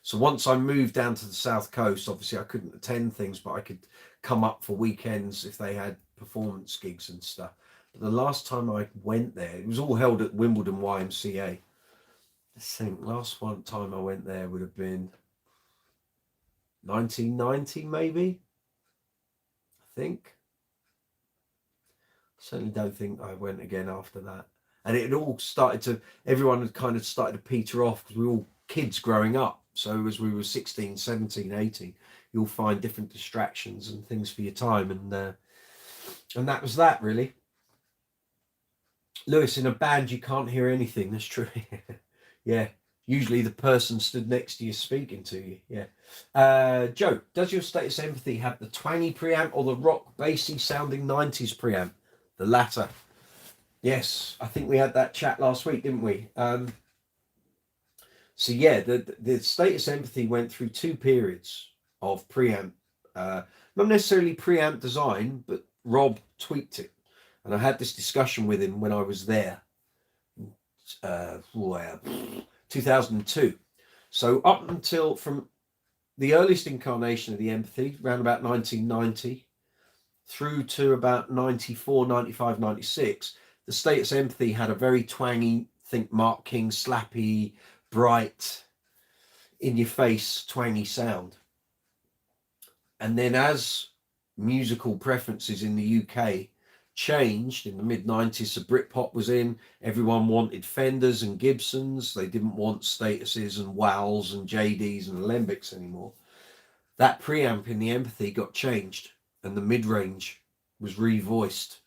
So once I moved down to the south coast, obviously I couldn't attend things, but I could come up for weekends if they had performance gigs and stuff. But the last time I went there, it was all held at Wimbledon YMCA. I think last time I went there would have been 1990, maybe. I think. Certainly don't think I went again after that. And it had all everyone had kind of started to peter off because we were all kids growing up. So as we were 16, 17, 18, you'll find different distractions and things for your time. And that was that, really. Lewis, in a band, you can't hear anything. That's true. Yeah. Usually the person stood next to you speaking to you. Yeah. Joe, does your Status Empathy have the twangy preamp or the rock bassy sounding 90s preamp? The latter. Yes, I think we had that chat last week, didn't we? So yeah, the Status Empathy went through 2 periods of preamp. Not necessarily preamp design, but Rob tweaked it. And I had this discussion with him when I was there. 2002. So up until from the earliest incarnation of the Empathy, around about 1990, through to about 94, 95, 96, The Status Empathy had a very twangy, think Mark King, slappy, bright, in your face, twangy sound. And then as musical preferences in the UK changed in the mid-90s, so Britpop was in, everyone wanted Fenders and Gibsons, they didn't want Statuses and Wows and JDs and Alembics anymore. That preamp in the Empathy got changed and the mid-range was revoiced.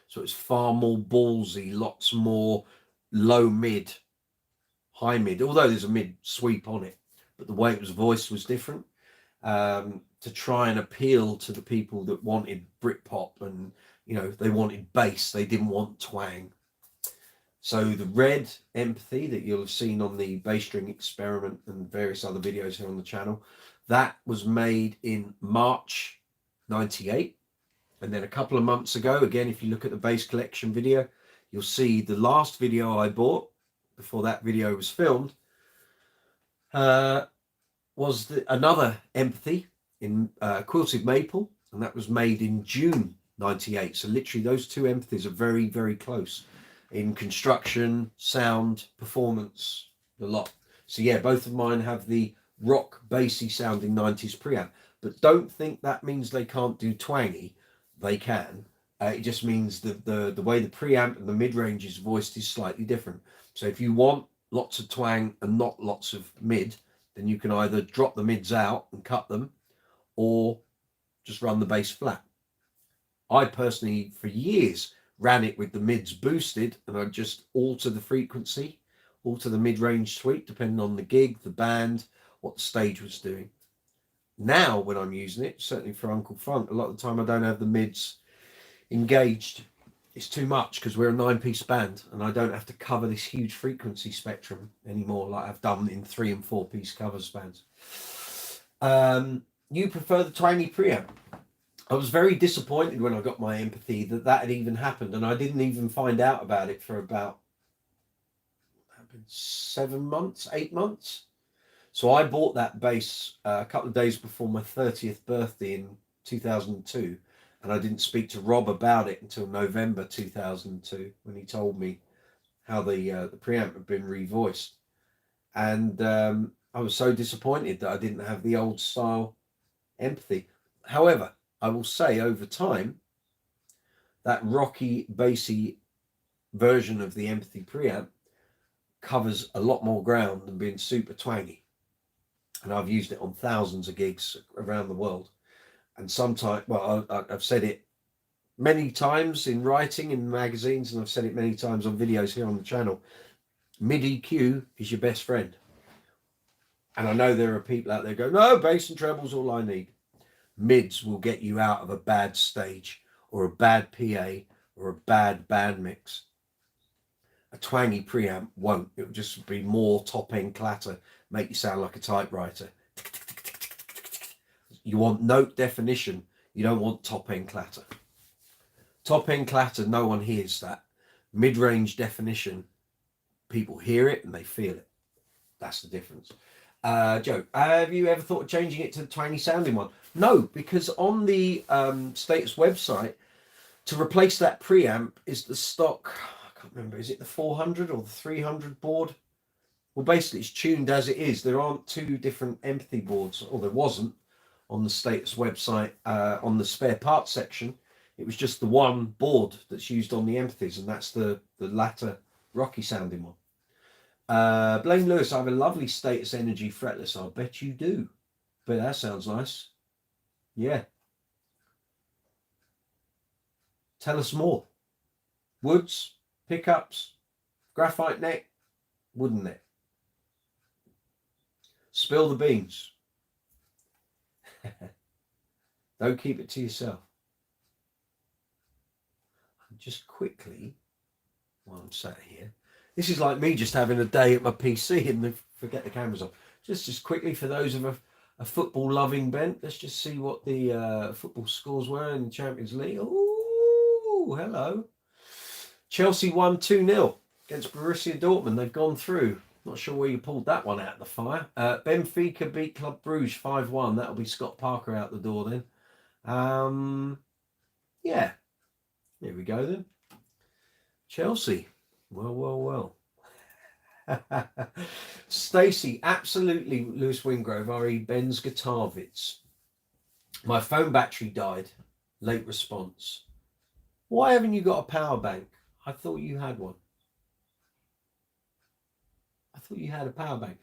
So it's far more ballsy, lots more low mid, high mid, although there's a mid sweep on it, but the way it was voiced was different, to try and appeal to the people that wanted Britpop and, you know, they wanted bass, they didn't want twang. So the red Empathy that you'll have seen on the bass string experiment and various other videos here on the channel, that was made in March 98. And then a couple of months ago, again, if you look at the bass collection video, you'll see the last video I bought before that video was filmed was another Empathy in quilted maple, and that was made in June 98. So literally those two Empathies are very, very close in construction, sound, performance, a lot. So yeah, both of mine have the rock bassy sounding 90s preamp, but don't think that means they can't do twangy. They can. It just means that the way the preamp and the mid-range is voiced is slightly different. So if you want lots of twang and not lots of mid, then you can either drop the mids out and cut them, or just run the bass flat. I personally, for years, ran it with the mids boosted, and I'd just alter the frequency, alter the mid-range sweep, depending on the gig, the band, what the stage was doing. Now, when I'm using it, certainly for Uncle Funk, a lot of the time I don't have the mids engaged. It's too much because we're a 9-piece band and I don't have to cover this huge frequency spectrum anymore like I've done in 3 and 4-piece covers bands. You prefer the twangy preamp. I was very disappointed when I got my Empathy that had even happened, and I didn't even find out about it for about 7 months, 8 months. So I bought that bass a couple of days before my 30th birthday in 2002, and I didn't speak to Rob about it until November 2002 when he told me how the preamp had been revoiced. And I was so disappointed that I didn't have the old style Empathy. However, I will say over time, that rocky, bassy version of the Empathy preamp covers a lot more ground than being super twangy. And I've used it on thousands of gigs around the world. And sometimes, well, I've said it many times in writing, in magazines, and I've said it many times on videos here on the channel. Mid EQ is your best friend. And I know there are people out there go, no, bass and treble's all I need. Mids will get you out of a bad stage or a bad PA or a bad band mix. A twangy preamp won't. It'll just be more top end clatter, make you sound like a typewriter. You want note definition. You don't want top end clatter. Top end clatter, no one hears that. Mid-range definition, people hear it and they feel it. That's the difference. Joe, have you ever thought of changing it to the twangy sounding one? No, because on the Status website, to replace that preamp is the stock, I can't remember, is it the 400 or the 300 board? Well, basically it's tuned as it is. There aren't two different Empathy boards, or there wasn't on the Status website. On the spare parts section, it was just the one board that's used on the Empathies, and that's the latter rocky sounding one. Blaine Lewis, I have a lovely Status Energy fretless. I'll bet you do. But that sounds nice. Yeah. Tell us more. Woods, pickups, graphite neck, wooden neck. Spill the beans. Don't keep it to yourself. Just quickly, while I'm sat here, this is like me just having a day at my PC and forget the cameras off. Just quickly, for those of a football loving bent, let's just see what the football scores were in the Champions League. Oh, hello. Chelsea won 2-0 against Borussia Dortmund. They've gone through. Not sure where you pulled that one out of the fire. Benfica beat Club Bruges 5-1. That'll be Scott Parker out the door then. Yeah. There we go then. Chelsea. Well. Stacey, absolutely, Lewis Wingrove, RE Ben's guitar vids. My phone battery died. Late response. Why haven't you got a power bank? I thought you had one. I thought you had a power bank.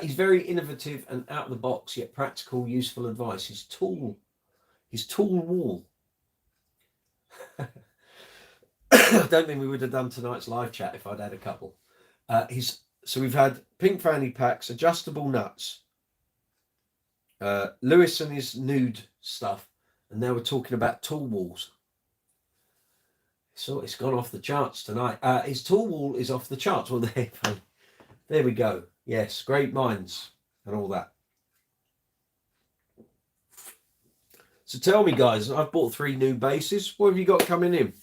He's very innovative and out of the box, yet practical, useful advice. His tool wall. I don't think we would have done tonight's live chat if I'd had a couple. So we've had pink fanny packs, adjustable nuts, Lewis and his nude stuff, and now we're talking about tool walls. So it's gone off the charts tonight. His tool wall is off the charts. Well, there we go. Yes, great minds and all that. So tell me, guys, I've bought 3 new basses. What have you got coming in?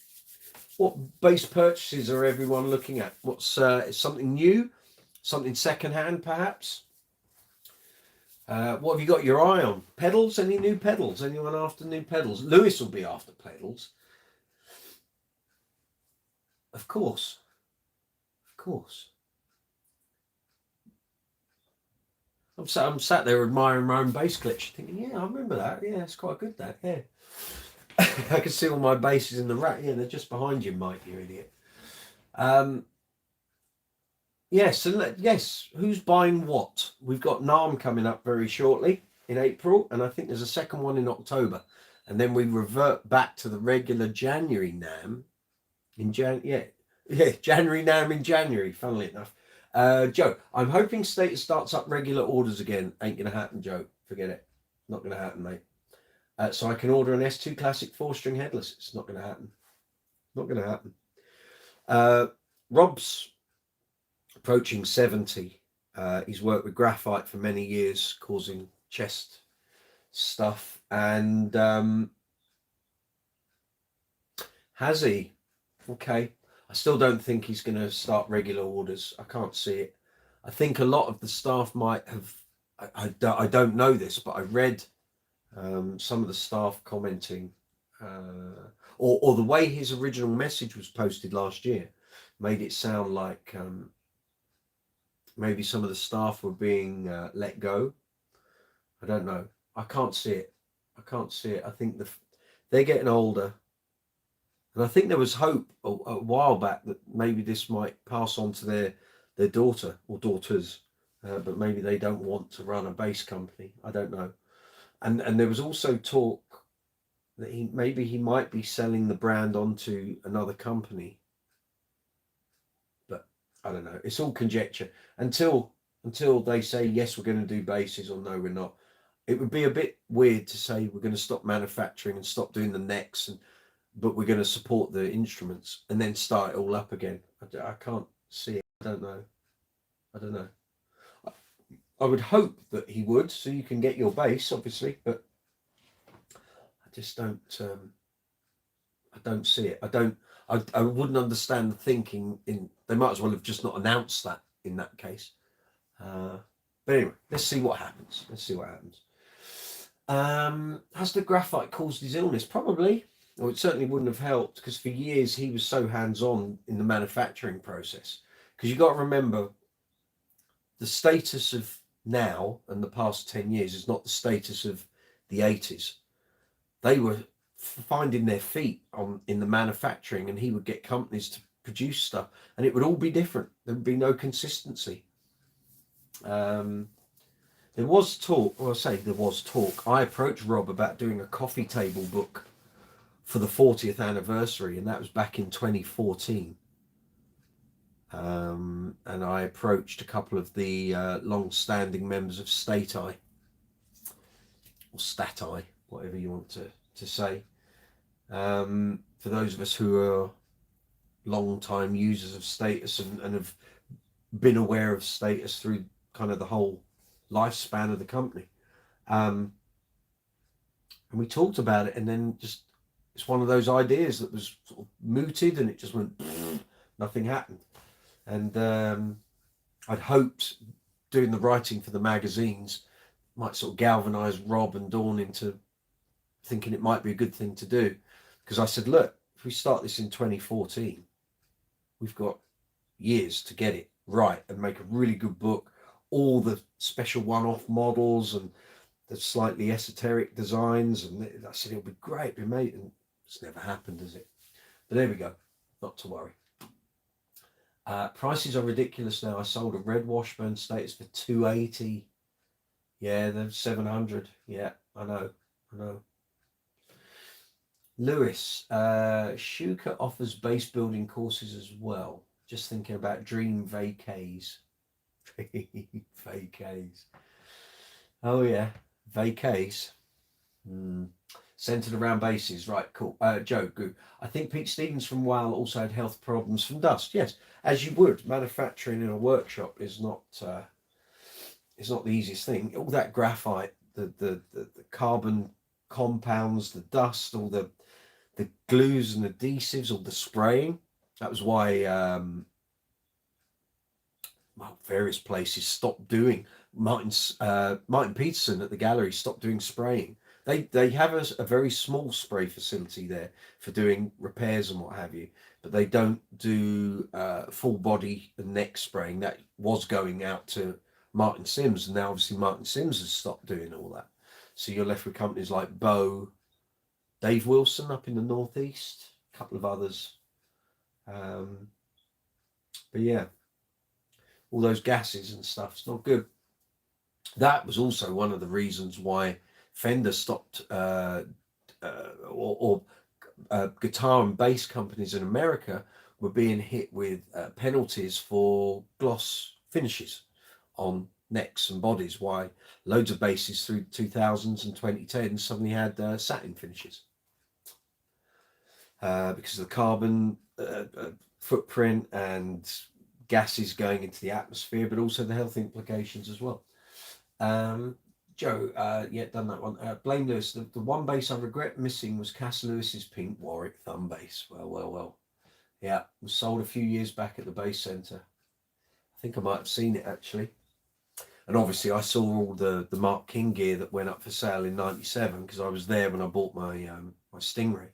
What bass purchases are everyone looking at? What's something new? Something secondhand, perhaps? What have you got your eye on? Pedals? Any new pedals? Anyone after new pedals? Lewis will be after pedals. Of course. I'm sat there admiring my own bass glitch, thinking, yeah, I remember that. Yeah, it's quite good, that. Yeah. I can see all my basses in the rack. Yeah, they're just behind you, Mike, you idiot. Yes, who's buying what? We've got NAMM coming up very shortly in April, and I think there's a second one in October. And then we revert back to the regular January NAMM in January NAMM in January, funnily enough. Joe, I'm hoping Status starts up regular orders again. Ain't gonna happen, Joe. Forget it. Not gonna happen, mate. So I can order an S2 Classic 4-string headless. It's not gonna happen. Not gonna happen. Rob's approaching 70. He's worked with graphite for many years, causing chest stuff. And has he? Okay. I still don't think he's going to start regular orders. I can't see it. I think a lot of the staff might have, I don't know this, but I read some of the staff commenting, or the way his original message was posted last year made it sound like maybe some of the staff were being let go. I don't know. I can't see it. I think they're getting older. And I think there was hope a while back that maybe this might pass on to their daughter or daughters, but maybe they don't want to run a bass company. I don't know. And there was also talk that he might be selling the brand onto another company. But I don't know. It's all conjecture until they say yes, we're going to do basses, or no, we're not. It would be a bit weird to say we're going to stop manufacturing and stop doing the necks, but we're going to support the instruments and then start it all up again. I can't see it. I don't know. I would hope that he would, so you can get your bass, obviously, but I just don't. I don't see it. I wouldn't understand the thinking. They might as well have just not announced that in that case. But anyway, let's see what happens. Has the graphite caused his illness? Probably. Or it certainly wouldn't have helped, because for years he was so hands-on in the manufacturing process. Because you've got to remember, the status of now and the past 10 years is not the status of the 80s. They were finding their feet in the manufacturing, and he would get companies to produce stuff, and it would all be different. There would be no consistency. There was talk. I approached Rob about doing a coffee table book for the 40th anniversary, and that was back in 2014. And I approached a couple of the long-standing members of Stati, or Stati, whatever you want to say. For those of us who are long-time users of Status and have been aware of Status through kind of the whole lifespan of the company. And we talked about it, and then just, it's one of those ideas that was sort of mooted, and it just went, nothing happened. And I'd hoped doing the writing for the magazines might sort of galvanize Rob and Dawn into thinking it might be a good thing to do. Because I said, look, if we start this in 2014, we've got years to get it right and make a really good book. All the special one-off models and the slightly esoteric designs, and I said it'll be great, be made, and it's never happened, has it? But there we go, not to worry. Prices are ridiculous now. I sold a red Washburn Status for $280. Yeah, they're $700. Yeah, I know. Lewis, Shuka offers base building courses as well. Just thinking about dream vacays. Vacays. Oh yeah, vacays. Centered around bases, right? Cool. Joe, good. I think Pete Stevens from WoW also had health problems from dust. Yes, as you would. Manufacturing in a workshop is not the easiest thing. All that graphite, the carbon compounds, the dust, all the glues and adhesives, all the spraying. That was why various places stopped doing. Martin Peterson at the gallery stopped doing spraying. They have a very small spray facility there for doing repairs and what have you, but they don't do full body and neck spraying. That was going out to Martin Sims, and now obviously Martin Sims has stopped doing all that. So you're left with companies like Bow, Dave Wilson up in the northeast, a couple of others. But yeah, all those gases and stuff, it's not good. That was also one of the reasons why Fender stopped, guitar and bass companies in America were being hit with penalties for gloss finishes on necks and bodies. Why loads of basses through 2000s and 2010s suddenly had satin finishes because of the carbon footprint and gases going into the atmosphere, but also the health implications as well. Joe, yeah, done that one. Blame Lewis. The one bass I regret missing was Cass Lewis's Pink Warwick thumb bass. Well. Yeah, it was sold a few years back at the Bass Centre. I think I might have seen it actually. And obviously I saw all the Mark King gear that went up for sale in '97 because I was there when I bought my my Stingray.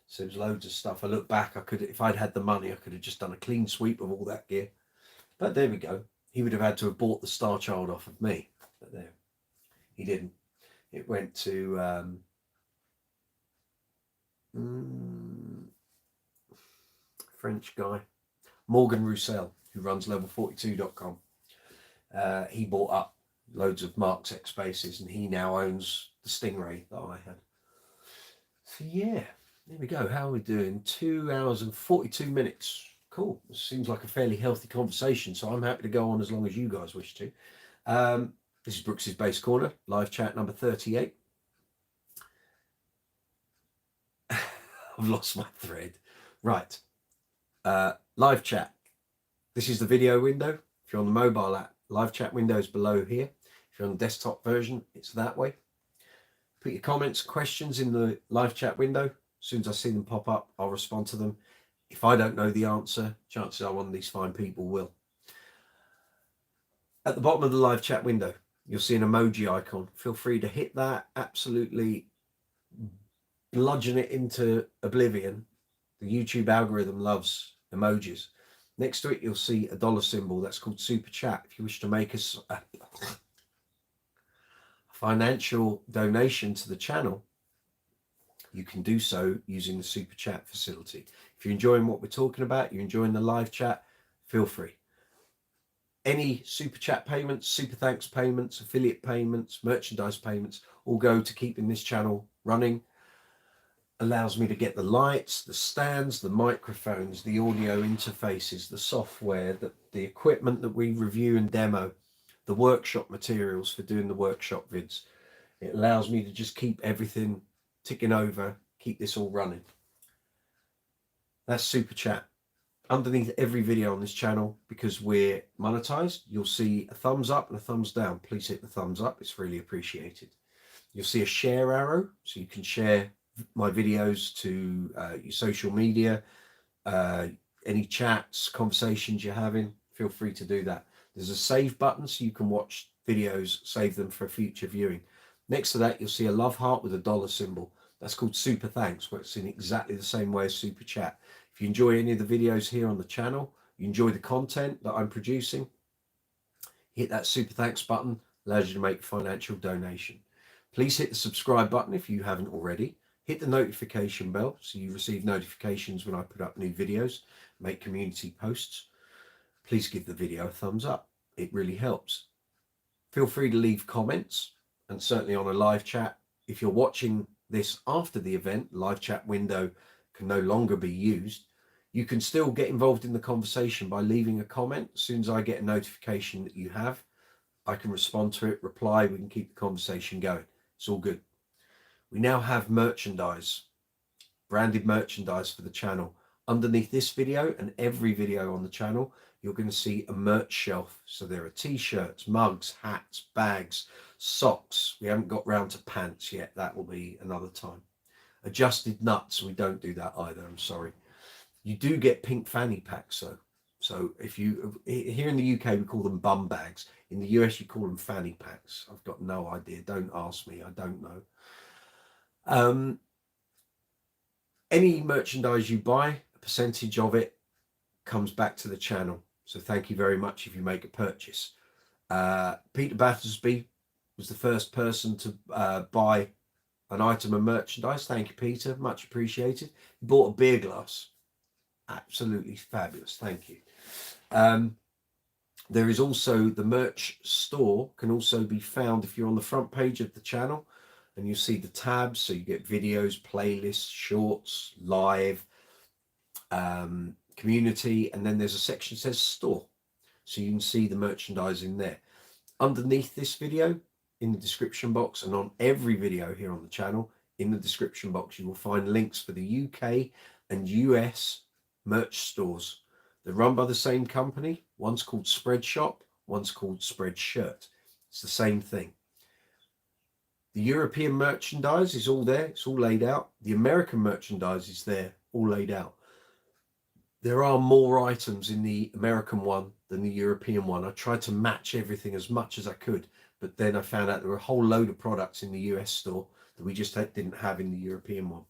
So there's loads of stuff. I look back, if I'd had the money, I could have just done a clean sweep of all that gear. But there we go. He would have had to have bought the Star Child off of me. But there. He didn't. It went to French guy, Morgan Roussel, who runs level42.com. He bought up loads of Mark's X basses, and he now owns the Stingray that I had. So yeah, there we go. How are we doing? 2 hours and 42 minutes. Cool. This seems like a fairly healthy conversation, so I'm happy to go on as long as you guys wish to. This is Brooks's Bass Corner, live chat number 38. I've lost my thread. Right. Live chat. This is the video window. If you're on the mobile app, live chat window is below here. If you're on the desktop version, it's that way. Put your comments, questions in the live chat window. As soon as I see them pop up, I'll respond to them. If I don't know the answer, chances are one of these fine people will. At the bottom of the live chat window, you'll see an emoji icon. Feel free to hit that, absolutely bludgeon it into oblivion. The YouTube algorithm loves emojis. Next to it, you'll see a dollar symbol. That's called Super Chat. If you wish to make a financial donation to the channel, you can do so using the Super Chat facility. If you're enjoying what we're talking about, you're enjoying the live chat, feel free. Any Super Chat payments, Super Thanks payments, affiliate payments, merchandise payments, all go to keeping this channel running. Allows me to get the lights, the stands, the microphones, the audio interfaces, the software, the equipment that we review and demo, the workshop materials for doing the workshop vids. It allows me to just keep everything ticking over, keep this all running. That's Super Chat. Underneath every video on this channel, because we're monetized, you'll see a thumbs up and a thumbs down. Please hit the thumbs up. It's really appreciated. You'll see a share arrow, so you can share my videos to your social media, any chats, conversations you're having, feel free to do that. There's a save button so you can watch videos, save them for future viewing. Next to that, you'll see a love heart with a dollar symbol. That's called Super Thanks, where it's in exactly the same way as Super Chat. If you enjoy any of the videos here on the channel, you enjoy the content that I'm producing, hit that super thanks button, allows you to make a financial donation. Please hit the subscribe button if you haven't already. Hit the notification bell so you receive notifications when I put up new videos, make community posts. Please give the video a thumbs up. It really helps. Feel free to leave comments, and certainly on a live chat. If you're watching this after the event, live chat window can no longer be used. You can still get involved in the conversation by leaving a comment. As soon as I get a notification that you have, I can respond to it, reply, we can keep the conversation going. It's all good. We now have merchandise, branded merchandise for the channel. Underneath this video and every video on the channel, you're going to see a merch shelf. So there are t-shirts, mugs, hats, bags, socks. We haven't got round to pants yet. That will be another time. Adjusted nuts. We don't do that either. I'm sorry. You do get pink fanny packs though. So if you, here in the UK, we call them bum bags. In the US, you call them fanny packs. I've got no idea. Don't ask me. I don't know. Any merchandise you buy, a percentage of it comes back to the channel. So thank you very much if you make a purchase. Peter Battersby was the first person to buy an item of merchandise. Thank you, Peter. Much appreciated. He bought a beer glass. Absolutely fabulous. Thank you. There is also the merch store, can also be found if you're on the front page of the channel, and you see the tabs. So you get videos, playlists, shorts, live, community, and then there's a section that says store. So you can see the merchandise in there. Underneath this video, in the description box, and on every video here on the channel, in the description box, you will find links for the UK and US merch stores. They're run by the same company. One's called Spreadshop, one's called Spreadshirt. It's the same thing. The European merchandise is all there. It's all laid out. The American merchandise is there, all laid out. There are more items in the American one than the European one. I tried to match everything as much as I could, but then I found out there were a whole load of products in the US store that we just didn't have in the European one.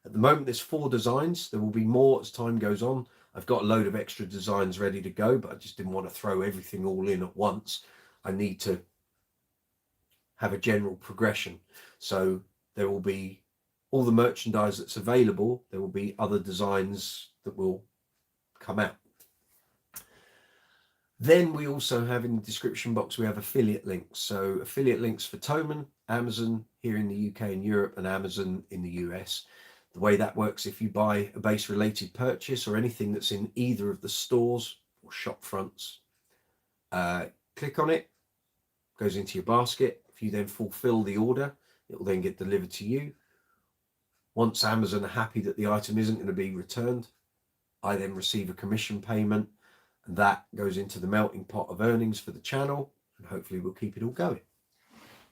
At the moment, there's 4 designs. There will be more as time goes on. I've got a load of extra designs ready to go, but I just didn't want to throw everything all in at once. I need to have a general progression. So there will be all the merchandise that's available. There will be other designs that will come out. Then we also have in the description box, we have affiliate links. So affiliate links for Thomann, Amazon here in the UK and Europe, and Amazon in the US. The way that works, if you buy a base related purchase or anything that's in either of the stores or shop fronts, click on it, goes into your basket. If you then fulfill the order, it will then get delivered to you. Once Amazon are happy that the item isn't going to be returned, I then receive a commission payment, and that goes into the melting pot of earnings for the channel, and hopefully we'll keep it all going.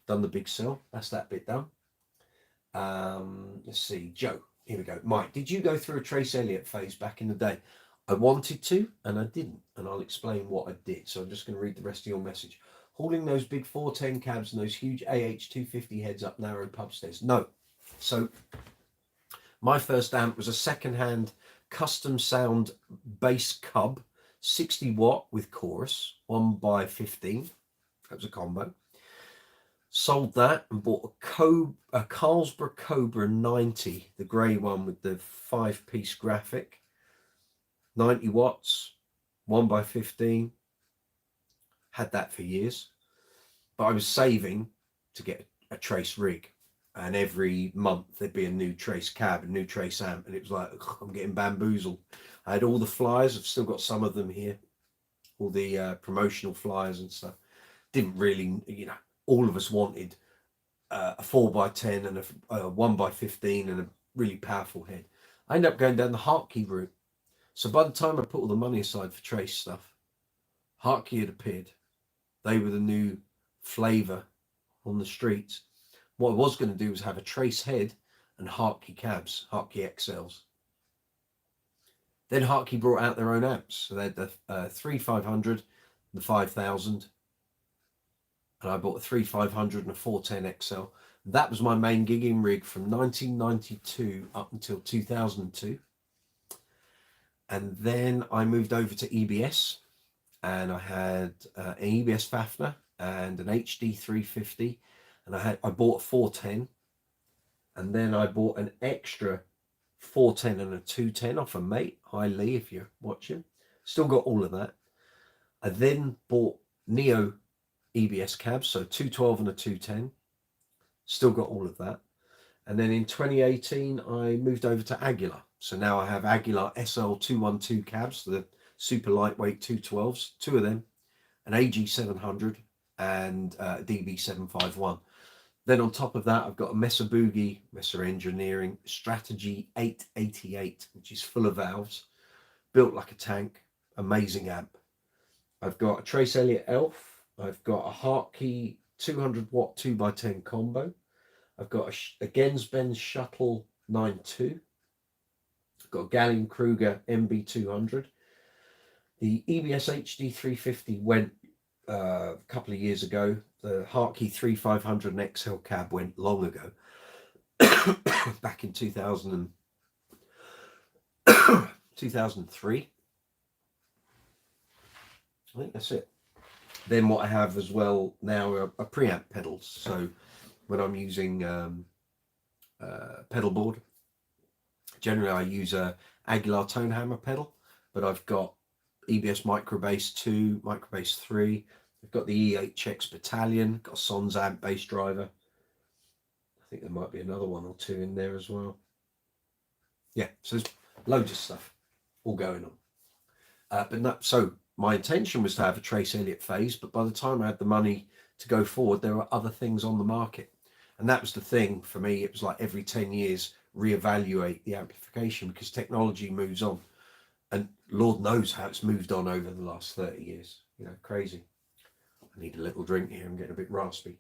Done the big sell. That's that bit done. Let's see, Joe. Here we go. Mike, did you go through a Trace Elliott phase back in the day? I wanted to, and I didn't, and I'll explain what I did. So I'm just going to read the rest of your message. Hauling those big 410 cabs and those huge AH250 heads up narrow pub stairs. No. So my first amp was a second-hand custom sound bass cub, 60 watt with chorus, 1x15. That was a combo. Sold that and bought a Carlsberg Cobra 90, the grey one with the 5-piece graphic, 90 watts, 1x15. Had that for years, but I was saving to get a Trace rig, and every month there'd be a new Trace cab, a new Trace amp, and it was like, ugh, I'm getting bamboozled. I had all the flyers. I've still got some of them here, all the promotional flyers and stuff. Didn't really, all of us wanted a 4x10 and a 1x15 and a really powerful head. I ended up going down the Hartkey route. So by the time I put all the money aside for Trace stuff, Hartkey had appeared. They were the new flavour on the streets. What I was going to do was have a Trace head and Hartkey cabs, Hartkey XLs. Then Hartkey brought out their own amps. So they had the 3500, the 5000, and I bought a 3500 and a 410 XL. That was my main gigging rig from 1992 up until 2002. And then I moved over to EBS, and I had an EBS Fafner and an HD 350, and I bought a 410, and then I bought an extra 410 and a 210 off a mate. Hi Lee, if you're watching. Still got all of that. I then bought Neo EBS cabs, so 212 and a 210. Still got all of that. And then in 2018, I moved over to Aguilar. So now I have Aguilar SL212 cabs, the super lightweight 212s, two of them, an AG700 and DB751. Then on top of that, I've got a Messer Boogie, Messer Engineering Strategy 888, which is full of valves, built like a tank, amazing amp. I've got a Trace Elliott Elf. I've got a Hartkey 200 watt 2x10 combo. I've got a Gensben Shuttle 92. I've got a Gallium Kruger MB200. The EBS HD 350 went a couple of years ago. The Hartkey 3500 and XL cab went long ago, back in 2003. I think that's it. Then what I have as well now are preamp pedals. So when I'm using pedal board, generally I use a Aguilar tone hammer pedal, but I've got EBS Microbass 2, Microbass 3. I've got the EHX Battalion, got a Sons amp bass driver. I think there might be another one or two in there as well. Yeah, so there's loads of stuff all going on. So my intention was to have a Trace Elliott phase, but by the time I had the money to go forward, there were other things on the market. And that was the thing for me. It was like every 10 years, reevaluate the amplification, because technology moves on. And Lord knows how it's moved on over the last 30 years. You know, crazy. I need a little drink here. I'm getting a bit raspy.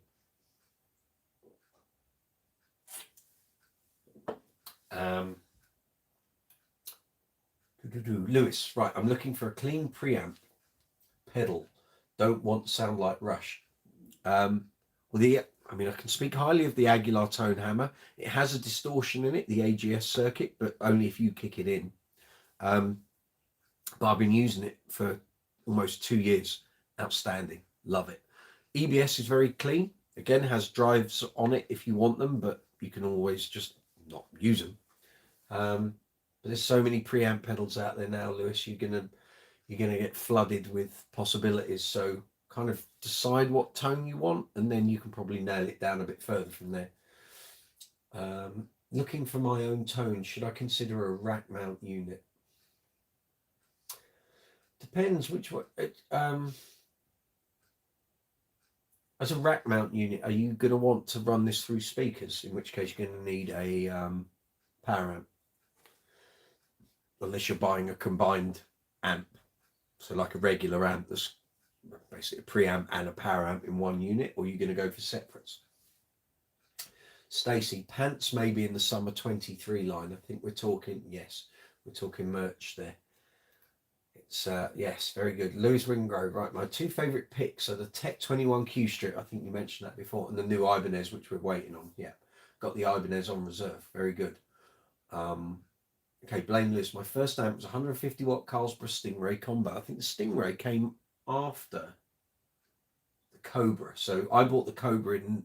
Lewis, right, I'm looking for a clean preamp pedal. Don't want to sound like Rush. I can speak highly of the Aguilar tone hammer. It has a distortion in it, the AGS circuit, but only if you kick it in. But I've been using it for almost 2 years. Outstanding. Love it. EBS is very clean. Again, has drives on it if you want them, but you can always just not use them. But there's so many preamp pedals out there now, Lewis. You're gonna get flooded with possibilities. So kind of decide what tone you want, and then you can probably nail it down a bit further from there. Looking for my own tone. Should I consider a rack mount unit? Depends which one. As a rack mount unit, are you going to want to run this through speakers? In which case, you're going to need a power amp, unless you're buying a combined amp. So like a regular amp that's basically a preamp and a power amp in one unit, or you're going to go for separates. Stacey, pants maybe in the summer 23 line. I think we're talking merch there. It's yes, very good. Lewis Wingrove, right? My two favourite picks are the Tech 21Q strip. I think you mentioned that before, and the new Ibanez, which we're waiting on. Yeah, got the Ibanez on reserve. Very good. Okay, Blameless. My first amp was 150 watt Carlsberg Stingray combo. I think the Stingray came after the Cobra, so I bought the Cobra in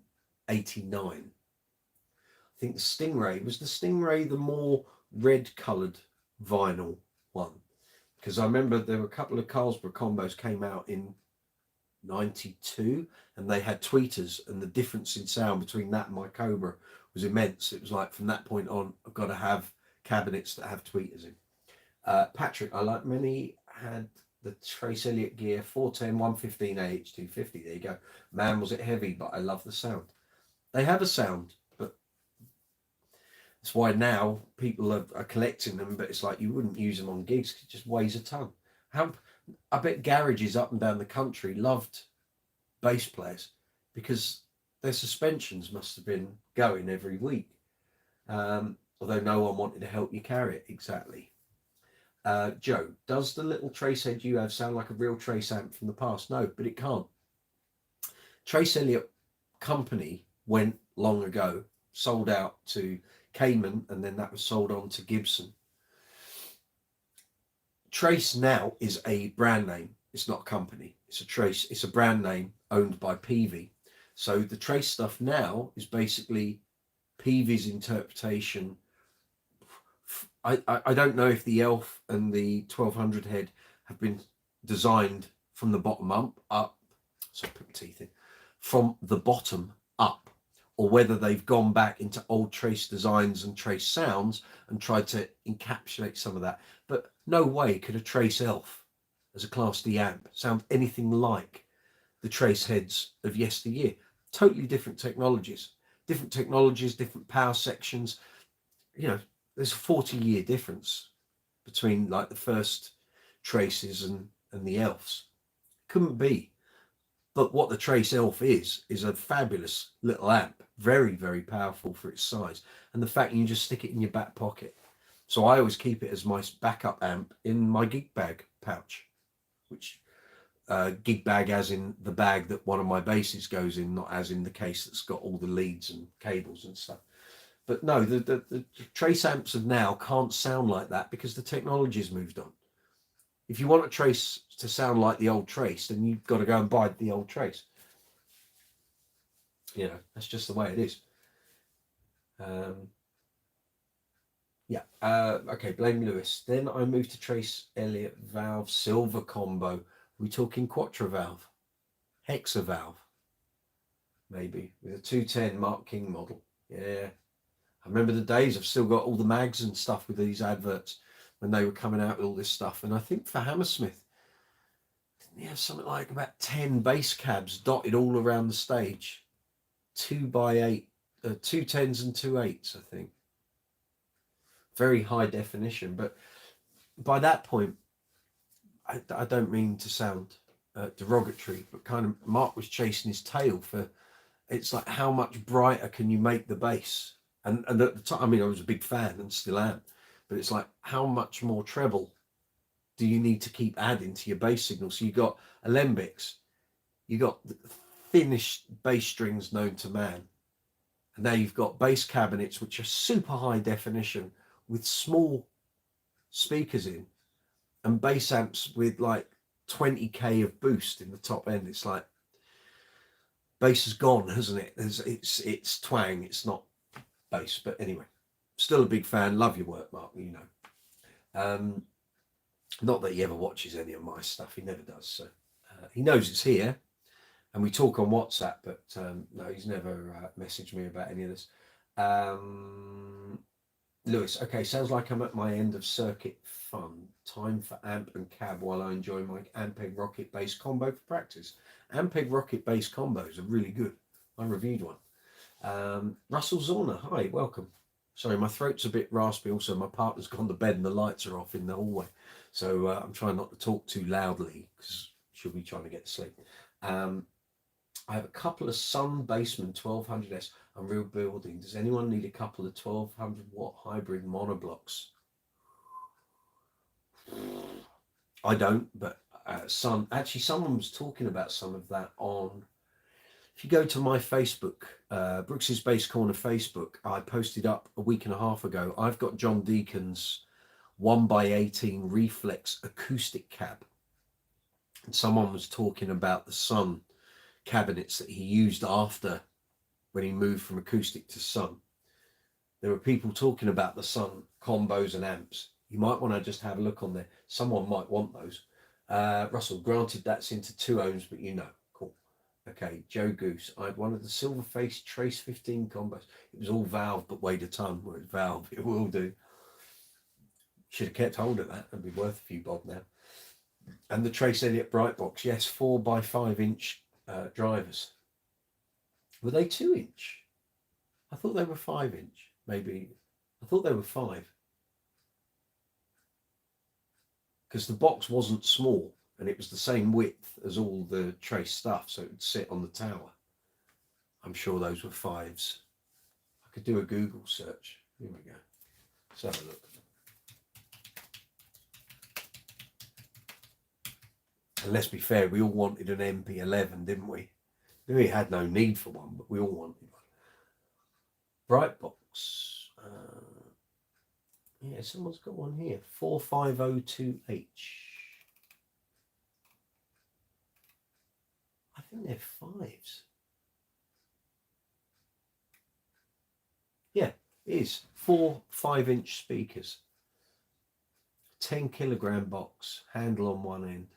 '89. I think the Stingray the more red coloured vinyl one. Because I remember there were a couple of Carlsberg combos came out in '92, and they had tweeters, and the difference in sound between that and my Cobra was immense. It was like, from that point on, I've got to have cabinets that have tweeters in. Patrick, I like many had the Trace Elliott gear 410 115 AH250. There you go. Man, was it heavy, but I love the sound. They have a sound, but that's why now people are collecting them, but it's like you wouldn't use them on gigs because it just weighs a ton. I bet garages up and down the country loved bass players because their suspensions must have been going every week. Although no one wanted to help you carry it. Exactly. Joe, does the little Trace head you have sound like a real Trace amp from the past? No, but it can't. Trace Elliott Company went long ago, sold out to Cayman, and then that was sold on to Gibson. Trace now is a brand name. It's not a company. It's a Trace. It's a brand name owned by Peavey. So the Trace stuff now is basically Peavey's interpretation. I don't know if the Elf and the 1200 head have been designed from the bottom up. So put my teeth in. From the bottom up, or whether they've gone back into old Trace designs and Trace sounds and tried to encapsulate some of that. But no way could a Trace Elf as a Class D amp sound anything like the Trace heads of yesteryear. Totally different technologies, different power sections. You know, there's a 40-year difference between like the first Traces and the Elves. Couldn't be. But what the Trace Elf is a fabulous little amp, very, very powerful for its size. And the fact you can just stick it in your back pocket. So I always keep it as my backup amp in my gig bag pouch, which gig bag as in the bag that one of my basses goes in, not as in the case that's got all the leads and cables and stuff. But no, the Trace amps of now can't sound like that because the technology's moved on. If you want a Trace to sound like the old Trace, then you've got to go and buy the old Trace. You know, that's just the way it is. Okay, Blame Lewis. Then I moved to Trace Elliott valve silver combo. We're talking quattro valve, hexa valve, maybe with a 210 Mark King model. Yeah, I remember the days. I've still got all the mags and stuff with these adverts when they were coming out with all this stuff. And I think for Hammersmith, didn't he have something like about 10 bass cabs dotted all around the stage? 2x8, 2 10s and 2 8s, I think. Very high definition. But by that point, I don't mean to sound derogatory, but kind of Mark was chasing his tail for, it's like, how much brighter can you make the bass? And at the time, I mean, I was a big fan and still am, but it's like, how much more treble do you need to keep adding to your bass signal? So you got alembics, you got the thinnest bass strings known to man, and now you've got bass cabinets which are super high definition with small speakers in, and bass amps with like 20k of boost in the top end. It's like bass has gone, hasn't it? It's twang, it's not bass. But anyway, still a big fan. Love your work, Mark, you know. Not that he ever watches any of my stuff, he never does. So he knows it's here, and we talk on WhatsApp, but no, he's never messaged me about any of this. Lewis, okay, sounds like I'm at my end of circuit fun. Time for amp and cab while I enjoy my Ampeg Rocket bass combo for practice. Ampeg Rocket bass combos are really good. I reviewed one. Russell Zorner, hi, welcome. Sorry, my throat's a bit raspy. Also, my partner's gone to bed and the lights are off in the hallway. So I'm trying not to talk too loudly because she'll be trying to get to sleep. I have a couple of Sun Bassman 1200S I'm rebuilding. Does anyone need a couple of 1200 watt hybrid monoblocks? I don't, but actually someone was talking about some of that on, if you go to my Facebook, Brooks's Bass Corner Facebook, I posted up a week and a half ago. I've got John Deacon's 1x18 reflex acoustic cab. And someone was talking about the Sun cabinets that he used after when he moved from acoustic to Sun. There were people talking about the Sun combos and amps. You might want to just have a look on there. Someone might want those. Russell, granted that's into 2 ohms, but you know, cool. Okay, Joe Goose. I had one of the Silverface Trace 15 combos. It was all valve, but weighed a ton. Well, it's valve, it will do. Should have kept hold of that. That'd be worth a few bob now. And the Trace Elliott Brightbox, yes, 4x5 inch drivers. Were they 2 inch? I thought they were 5 inch. Maybe I thought they were 5, because the box wasn't small and it was the same width as all the Trace stuff, so it would sit on the tower. I'm sure those were 5s. I could do a Google search. Here we go. Let's have a look. And let's be fair, we all wanted an MP11, didn't we? We had no need for one, but we all wanted one. Brightbox. Yeah, someone's got one here. 4502H. I think they're 5s. Yeah, it is. 4 5-inch speakers. 10-kilogram box, handle on one end.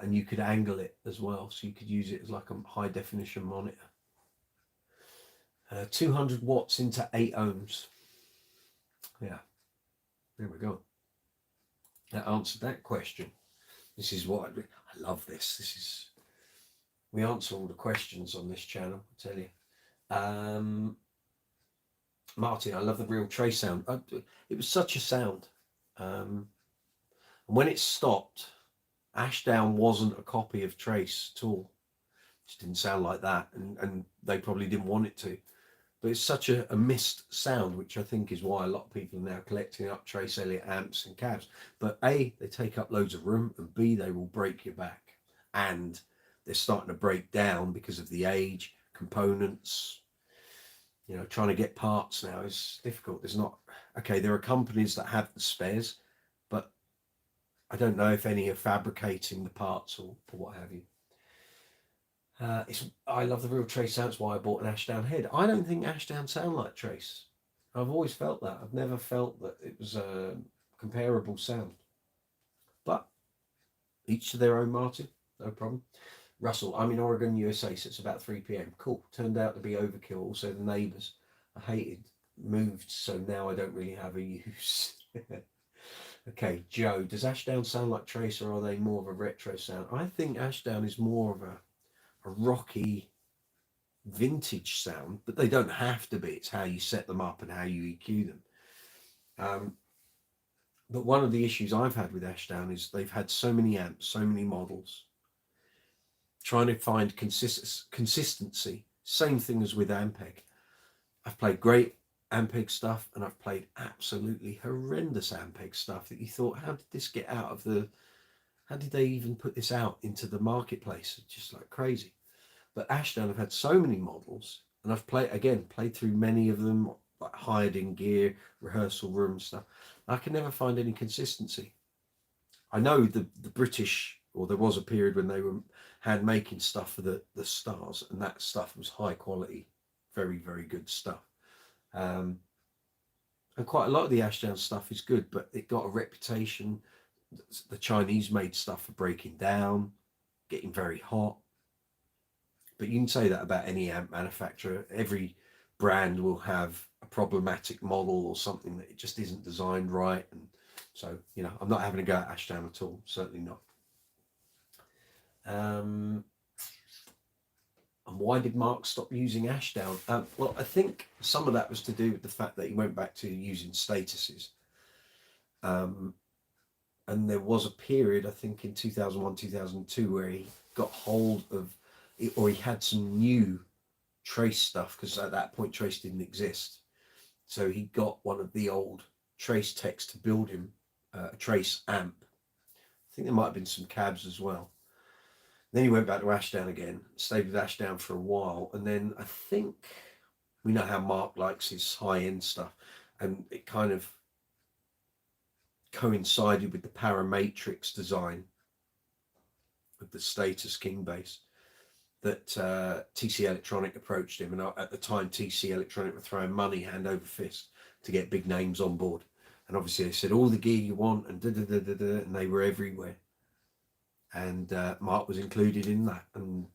And you could angle it as well, so you could use it as like a high definition monitor. 200 watts into 8 ohms. Yeah, there we go. That answered that question. This is what I love. This is, we answer all the questions on this channel, I tell you. Martin, I love the real trace sound. It was such a sound. And when it stopped, Ashdown wasn't a copy of Trace at all. It just didn't sound like that, and they probably didn't want it to. But it's such a missed sound, which I think is why a lot of people are now collecting up Trace Elliott amps and cabs. But A, they take up loads of room, and B, they will break your back. And they're starting to break down because of the age, components. You know, trying to get parts now is difficult. There's not, okay, there are companies that have the spares, but I don't know if any are fabricating the parts or what have you. I love the real Trace sound. That's why I bought an Ashdown head. I don't think Ashdown sound like Trace. I've always felt that. I've never felt that it was a comparable sound. But each to their own, Martin. No problem. Russell, I'm in Oregon, USA, so it's about 3 p.m. Cool. Turned out to be overkill. Also, the neighbours I hated moved, so now I don't really have a use. Okay, Joe, does Ashdown sound like Trace, or are they more of a retro sound? I think Ashdown is more of a rocky vintage sound, but they don't have to be. It's how you set them up and how you EQ them. But one of the issues I've had with Ashdown is they've had so many amps, so many models. Trying to find consistency. Same thing as with Ampeg. I've played great Ampeg stuff, and I've played absolutely horrendous Ampeg stuff that you thought, how did this get out of the, how did they even put this out into the marketplace? It's just like crazy. But Ashdown have had so many models, and I've played through many of them, like hired in gear, rehearsal room stuff. I can never find any consistency. I know the British, or there was a period when they were hand making stuff for the Stars, and that stuff was high quality, very, very good stuff. And quite a lot of the Ashdown stuff is good, but it got a reputation. The Chinese made stuff for breaking down, getting very hot. But you can say that about any amp manufacturer. Every brand will have a problematic model or something that it just isn't designed right. And so, you know, I'm not having a go at Ashdown at all. Certainly not. And why did Mark stop using Ashdown? Well, I think some of that was to do with the fact that he went back to using statuses. And there was a period, I think in 2001, 2002, where he got hold of, or he had some new Trace stuff, because at that point Trace didn't exist. So he got one of the old Trace techs to build him a Trace amp. I think there might have been some cabs as well. Then he went back to Ashdown again, stayed with Ashdown for a while, and then I think we know how Mark likes his high-end stuff, and it kind of coincided with the Paramatrix design of the Status King bass that TC Electronic approached him, and at the time TC Electronic were throwing money hand over fist to get big names on board, and obviously they said all the gear you want, and and they were everywhere, and Mark was included in that, and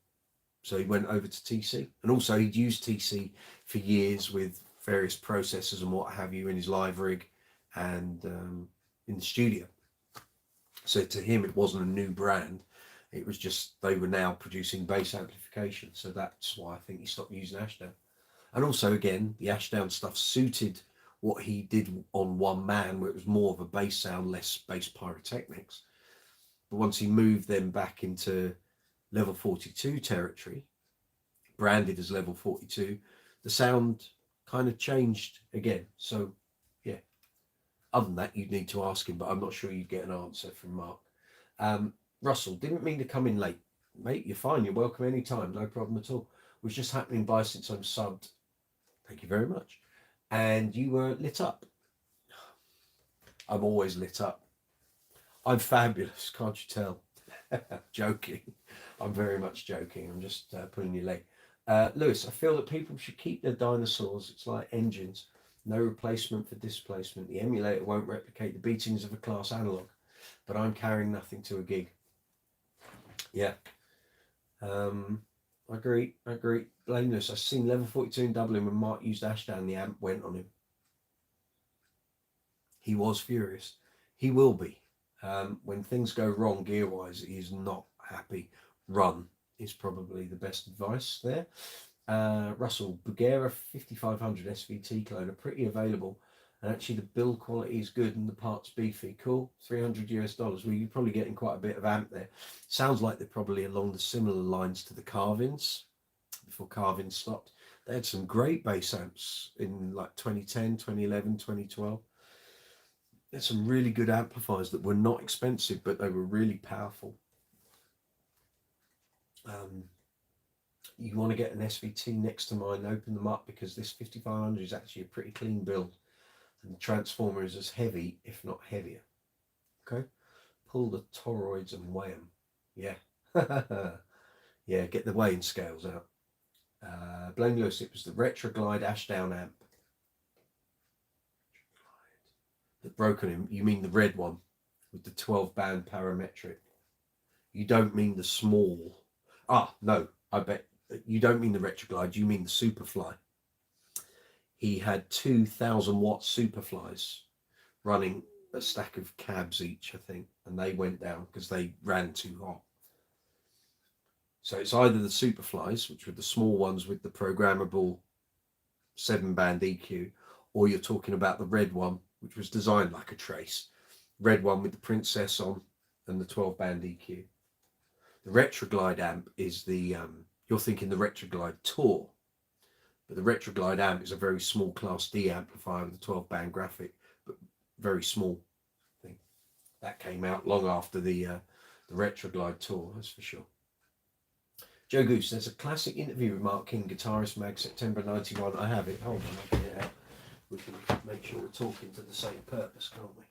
so he went over to TC, and also he'd used TC for years with various processors and what have you in his live rig and in the studio. So to him it wasn't a new brand. It was just they were now producing bass amplification. So that's why I think he stopped using Ashdown. And also, again, the Ashdown stuff suited what he did on One Man, where it was more of a bass sound, less bass pyrotechnics. But once he moved them back into level 42 territory, branded as level 42, the sound kind of changed again. So, yeah. Other than that, you'd need to ask him, but I'm not sure you'd get an answer from Mark. Russell, didn't mean to come in late. Mate, you're fine. You're welcome anytime. No problem at all. Was just happening by since I'm subbed. Thank you very much. and you were lit up. I'm always lit up. I'm fabulous, can't you tell? Joking. I'm very much joking. I'm just pulling your leg. Lewis, I feel that people should keep their dinosaurs. It's like engines. No replacement for displacement. The emulator won't replicate the beatings of a class analog, but I'm carrying nothing to a gig. Yeah. I agree. Blameless. I've seen Level 42 in Dublin when Mark used Ashdown, the amp went on him. He was furious. He will be. When things go wrong gear-wise, he is not happy. Run is probably the best advice there. Russell, Bugera 5500 SVT clone are pretty available, and actually the build quality is good and the parts beefy. Cool, $300 US. Well, you're probably getting quite a bit of amp there. Sounds like they're probably along the similar lines to the Carvins before Carvin stopped. They had some great bass amps in like 2010, 2011, 2012. There's some really good amplifiers that were not expensive, but they were really powerful. You want to get an SVT next to mine, open them up, because this 5500 is actually a pretty clean build, and the transformer is as heavy, if not heavier. Okay, pull the toroids and weigh them. Yeah, yeah, get the weighing scales out. Blame Lewis, it was the Retroglide Ashdown amp that broke on him. You mean the red one with the 12-band parametric? You don't mean the small. No, I bet you don't mean the Retroglide, you mean the Superfly. He had 2,000 watt Superflies running a stack of cabs each, I think, and they went down because they ran too hot. So it's either the Superflies, which were the small ones with the programmable 7-band EQ, or you're talking about the red one, which was designed like a Trace. Red one with the Princess on and the 12-band EQ. The Retroglide amp is the, you're thinking the Retroglide Tour, but the Retroglide amp is a very small Class D amplifier with a 12-band graphic, but very small thing. That came out long after the Retroglide Tour, that's for sure. Joe Goose, there's a classic interview with Mark King, Guitarist Mag, September 91. I have it. Hold on, I'll get it out. We can make sure we're talking to the same purpose, can't we?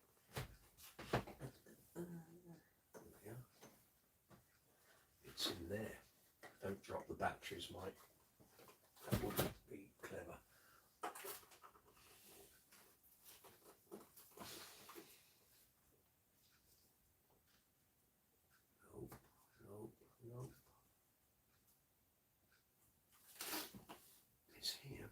It's in there. Don't drop the batteries, Mike. That wouldn't be clever. Nope. It's here.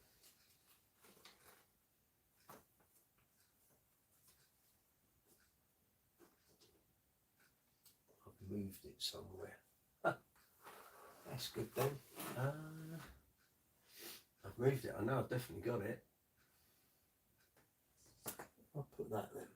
I've moved it somewhere. That's good then. I've moved it. I know I've definitely got it. I'll put that then.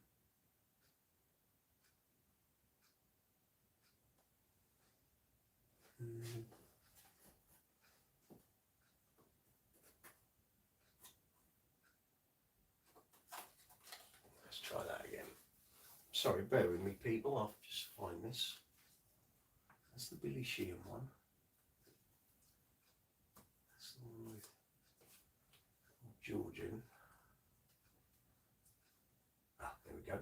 Let's try that again. Sorry, bear with me, people. I'll just find this. That's the Billy Sheehan one. That's the one with Georgian. There we go.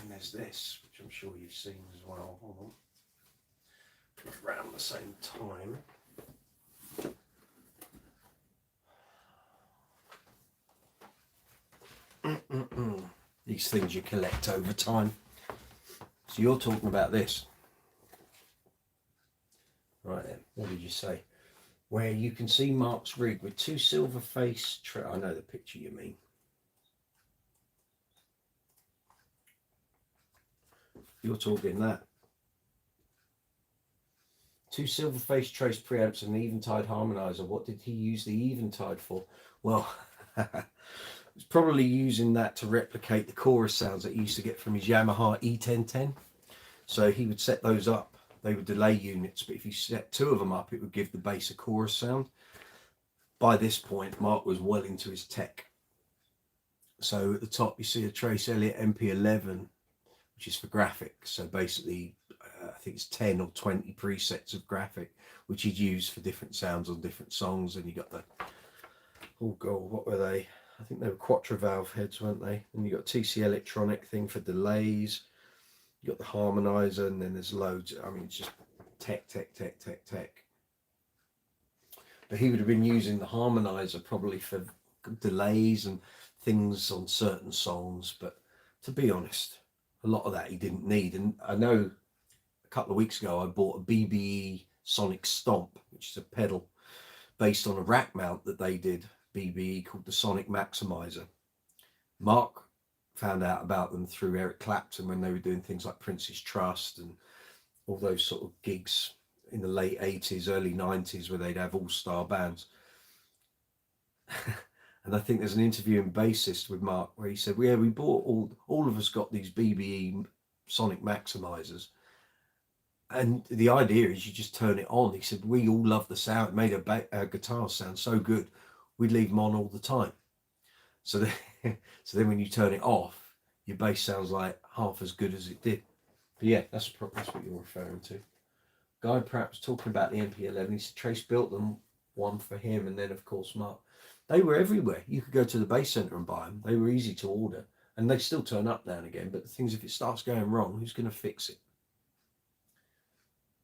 And there's this, which I'm sure you've seen as well. Hold on. Around the same time. These things you collect over time. So you're talking about this. Right then, what did you say? Where you can see Mark's rig with two silver face I know the picture you mean. You're talking that. Two silver face trace preamps and an Eventide harmonizer. What did he use the Eventide for? Well, was probably using that to replicate the chorus sounds that he used to get from his Yamaha E1010. So he would set those up. They were delay units, but if you set two of them up, it would give the bass a chorus sound. By this point, Mark was well into his tech. So at the top, you see a Trace Elliott MP11, which is for graphics. So basically, I think it's 10 or 20 presets of graphic, which he'd use for different sounds on different songs. And you got the Oh god, what were they? I think they were quattro valve heads, weren't they? And you got TC electronic thing for delays. You got the harmonizer, and then there's loads. I mean, it's just tech. But he would have been using the harmonizer probably for delays and things on certain songs. But to be honest, a lot of that he didn't need. And I know a couple of weeks ago I bought a BBE Sonic Stomp, which is a pedal based on a rack mount that they did, BBE, called the Sonic Maximizer. Mark found out about them through Eric Clapton when they were doing things like Prince's Trust and all those sort of gigs in the late 80s, early 90s, where they'd have all-star bands. And I think there's an interview in Bassist with Mark where he said, yeah, we bought all of us got these BBE Sonic Maximizers. And the idea is you just turn it on. He said, we all love the sound. It made our guitars sound so good. We'd leave them on all the time. So then when you turn it off, your bass sounds like half as good as it did. But yeah, that's what you're referring to. Guy perhaps talking about the MP11. He said Trace built them, one for him, and then of course Mark. They were everywhere. You could go to the Bass Centre and buy them. They were easy to order, and they still turn up now and again. But the thing is, if it starts going wrong, who's going to fix it?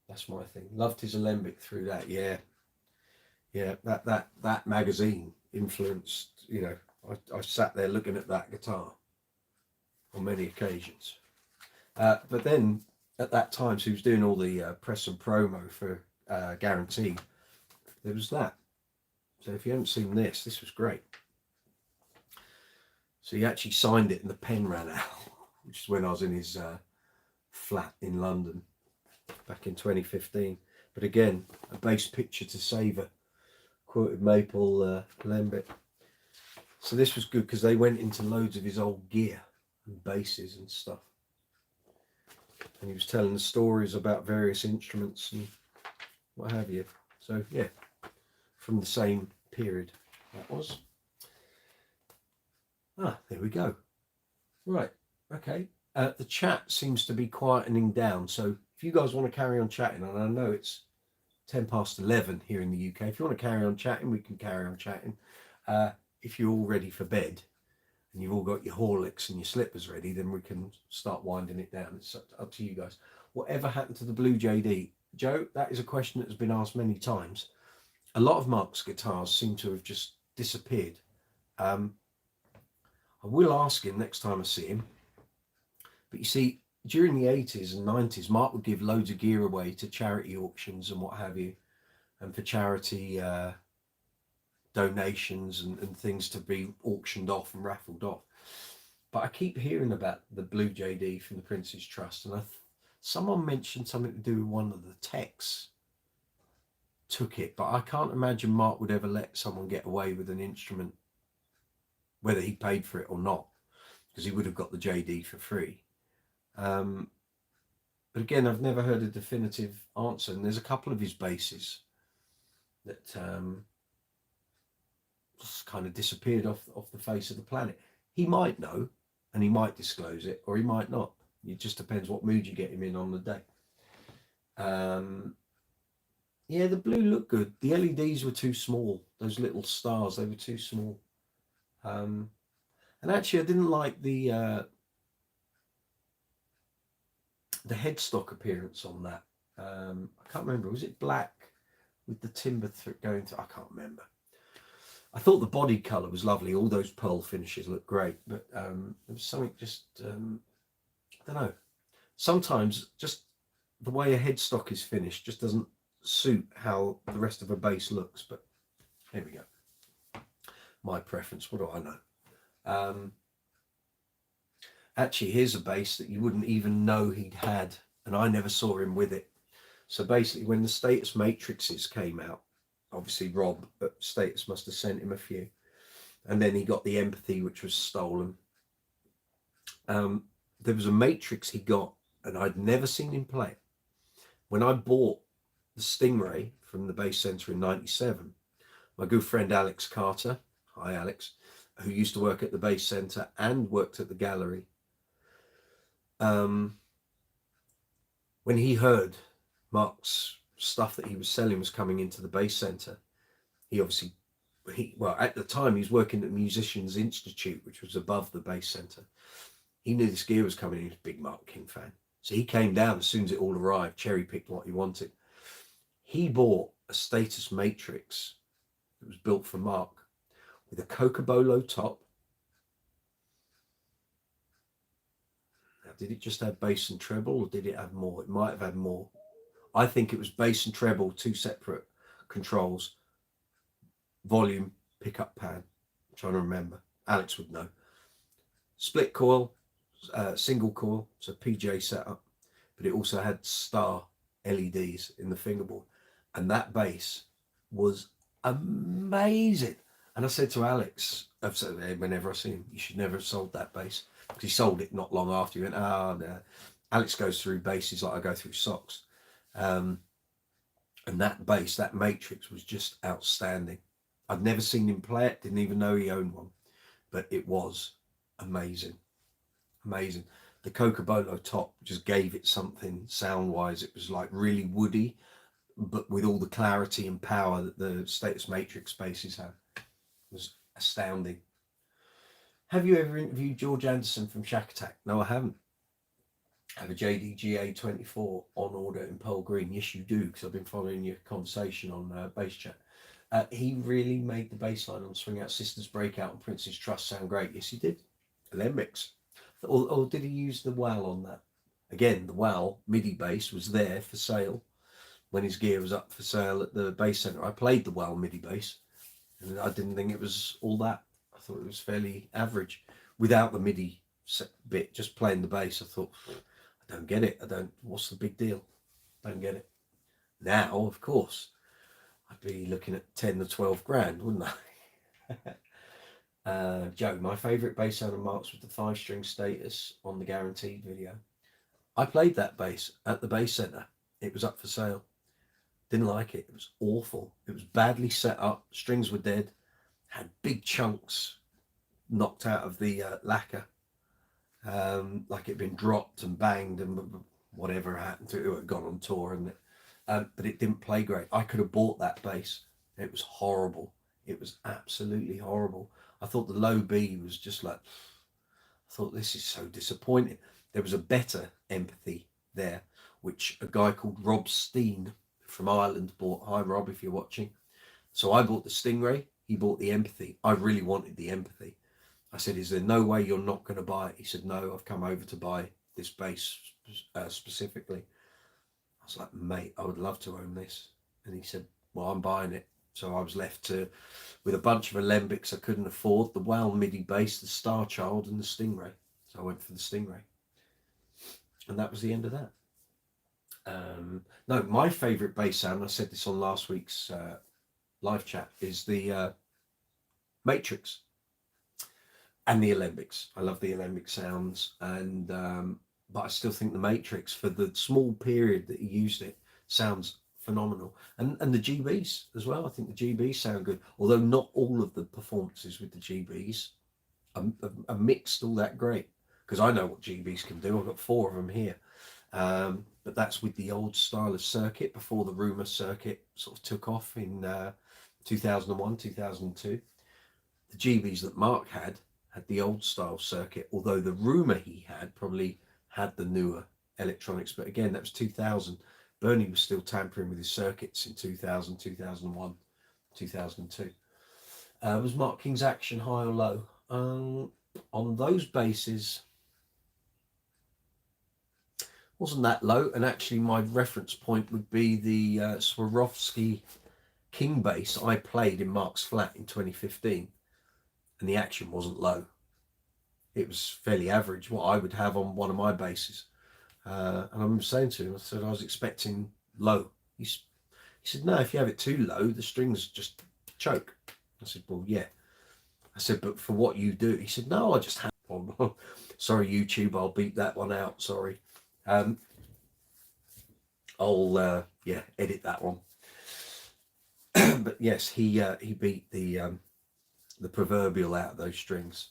That's my thing. Loved his alembic through that. Yeah. That magazine influenced. You know, I sat there looking at that guitar on many occasions. But then at that time, so he was doing all the press and promo for Guarantee. There was that. So if you haven't seen this was great. So he actually signed it and the pen ran out, which is when I was in his flat in London back in 2015. But again, a bass picture to savour, quoted Maple Lembit. So this was good because they went into loads of his old gear and basses and stuff. And he was telling the stories about various instruments and what have you. So yeah, from the same period that was. There we go. Right, okay. The chat seems to be quietening down. So if you guys want to carry on chatting, and I know it's 10 past 11 here in the UK. If you want to carry on chatting, we can carry on chatting. If you're all ready for bed and you've all got your Horlicks and your slippers ready, then we can start winding it down. It's up to you guys. Whatever happened to the Blue JD? Joe, that is a question that has been asked many times. A lot of Mark's guitars seem to have just disappeared. I will ask him next time I see him. But you see, during the 80s and 90s, Mark would give loads of gear away to charity auctions and what have you, and for charity donations and things to be auctioned off and raffled off. But I keep hearing about the Blue JD from the Prince's Trust, and someone mentioned something to do with one of the techs took it, but I can't imagine Mark would ever let someone get away with an instrument, whether he paid for it or not, because he would have got the JD for free. But again, I've never heard a definitive answer, and there's a couple of his basses that just kind of disappeared off the face of the planet. He might know, and he might disclose it, or he might not. It just depends what mood you get him in on the day. Yeah, the blue looked good. The LEDs were too small. Those little stars, they were too small. And actually, I didn't like the headstock appearance on that. I can't remember. Was it black with the timber going through? I can't remember. I thought the body colour was lovely. All those pearl finishes looked great. But there was something just, I don't know. Sometimes just the way a headstock is finished just doesn't suit how the rest of a bass looks. But here we go. My preference. What do I know? Actually, here's a bass that you wouldn't even know he'd had, and I never saw him with it. So basically, when the Status Matrixes came out, obviously Rob at Status must have sent him a few, and then he got the Empathy, which was stolen. There was a Matrix he got, and I'd never seen him play it. When I bought the Stingray from the Bass Centre in '97, my good friend Alex Carter, hi Alex, who used to work at the Bass Centre and worked at the gallery, when he heard Mark's stuff that he was selling was coming into the Bass Centre, he obviously well, at the time he was working at the Musicians Institute, which was above the bass centre. He knew this gear was coming. He was a big Mark King fan. So he came down as soon as it all arrived, cherry picked what he wanted. He bought a Status Matrix that was built for Mark with a Cocobolo top. Now, did it just have bass and treble, or did it have more? It might have had more. I think it was bass and treble, two separate controls, volume, pickup pan. I'm trying to remember. Alex would know. Split coil, single coil, so PJ setup, but it also had star LEDs in the fingerboard, and that bass was amazing. And I said to Alex, I've said whenever I see him, you should never have sold that bass, because he sold it not long after. He went, no. Alex goes through basses like I go through socks, and that bass, that Matrix, was just outstanding. I'd never seen him play it, didn't even know he owned one, but it was amazing. Amazing. The Cocobolo top just gave it something sound wise. It was like really woody, but with all the clarity and power that the Status Matrix basses have. It was astounding. Have you ever interviewed George Anderson from Shack Attack? No, I haven't. I have a JDGA 24 on order in Pearl Green. Yes, you do, because I've been following your conversation on Bass Chat. He really made the bass line on Swing Out Sisters Breakout and Prince's Trust sound great. Yes, he did. Alembics. Or did he use the WAL on that? Again, the WAL MIDI bass was there for sale when his gear was up for sale at the bass centre. I played the WAL MIDI bass, and I didn't think it was all that. I thought it was fairly average without the MIDI bit, just playing the bass. I thought, I don't get it. What's the big deal? Don't get it. Now, of course, I'd be looking at 10 to 12 grand, wouldn't I? Joe, my favourite bass sound of Mark's was the 5-string Status on the Guaranteed video. I played that bass at the bass centre. It was up for sale. Didn't like it. It was awful. It was badly set up. Strings were dead. Had big chunks knocked out of the lacquer. Like it'd been dropped and banged and whatever happened to it. It had gone on tour, and but it didn't play great. I could have bought that bass. It was horrible. It was absolutely horrible. I thought the low B was just like, I thought, this is so disappointing. There was a better Empathy there, which a guy called Rob Steen from Ireland bought. Hi Rob, if you're watching. So I bought the Stingray, he bought the Empathy. I really wanted the Empathy. I said, is there no way you're not going to buy it? He said, no, I've come over to buy this bass specifically. I was like, mate, I would love to own this. And he said, well, I'm buying it. So I was left with a bunch of Alembics I couldn't afford, the WAL MIDI bass, the Star Child, and the Stingray. So I went for the Stingray. And that was the end of that. No, my favourite bass sound, I said this on last week's live chat, is the Matrix and the Alembics. I love the Alembic sounds, and but I still think the Matrix, for the small period that he used it, sounds phenomenal. And the GBs as well. I think the GBs sound good, although not all of the performances with the GBs are mixed all that great, because I know what GBs can do. I've got 4 of them here, but that's with the old style of circuit before the Rumour circuit sort of took off in 2001, 2002. The GBs that Mark had the old style circuit, although the Rumour he had probably had the newer electronics. But again, that was 2000. Bernie was still tampering with his circuits in 2000, 2001, 2002. Was Mark King's action high or low? On those bases, wasn't that low. And actually my reference point would be the Swarovski King bass I played in Mark's flat in 2015. And the action wasn't low. It was fairly average, what I would have on one of my basses. And I remember saying to him, I said, I was expecting low. He said, no, if you have it too low, the strings just choke. I said, well, yeah. I said, but for what you do, he said, no, I just have one. Sorry, YouTube, I'll beat that one out. Sorry. I'll edit that one. But yes, he beat the proverbial out of those strings.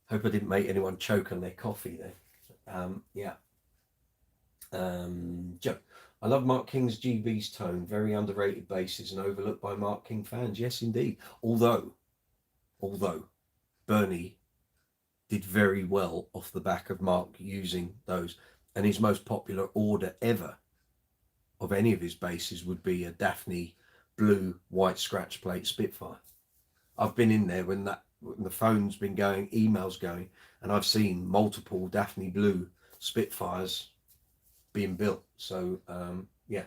Hope I didn't make anyone choke on their coffee there. Yeah. Joe, I love Mark King's GB's tone. Very underrated basses and overlooked by Mark King fans. Yes, indeed. Although Bernie did very well off the back of Mark using those, and his most popular order ever of any of his basses would be a Daphne blue white scratch plate Spitfire. I've been in there when the phone's been going, emails going, and I've seen multiple Daphne blue Spitfires being built. So yeah.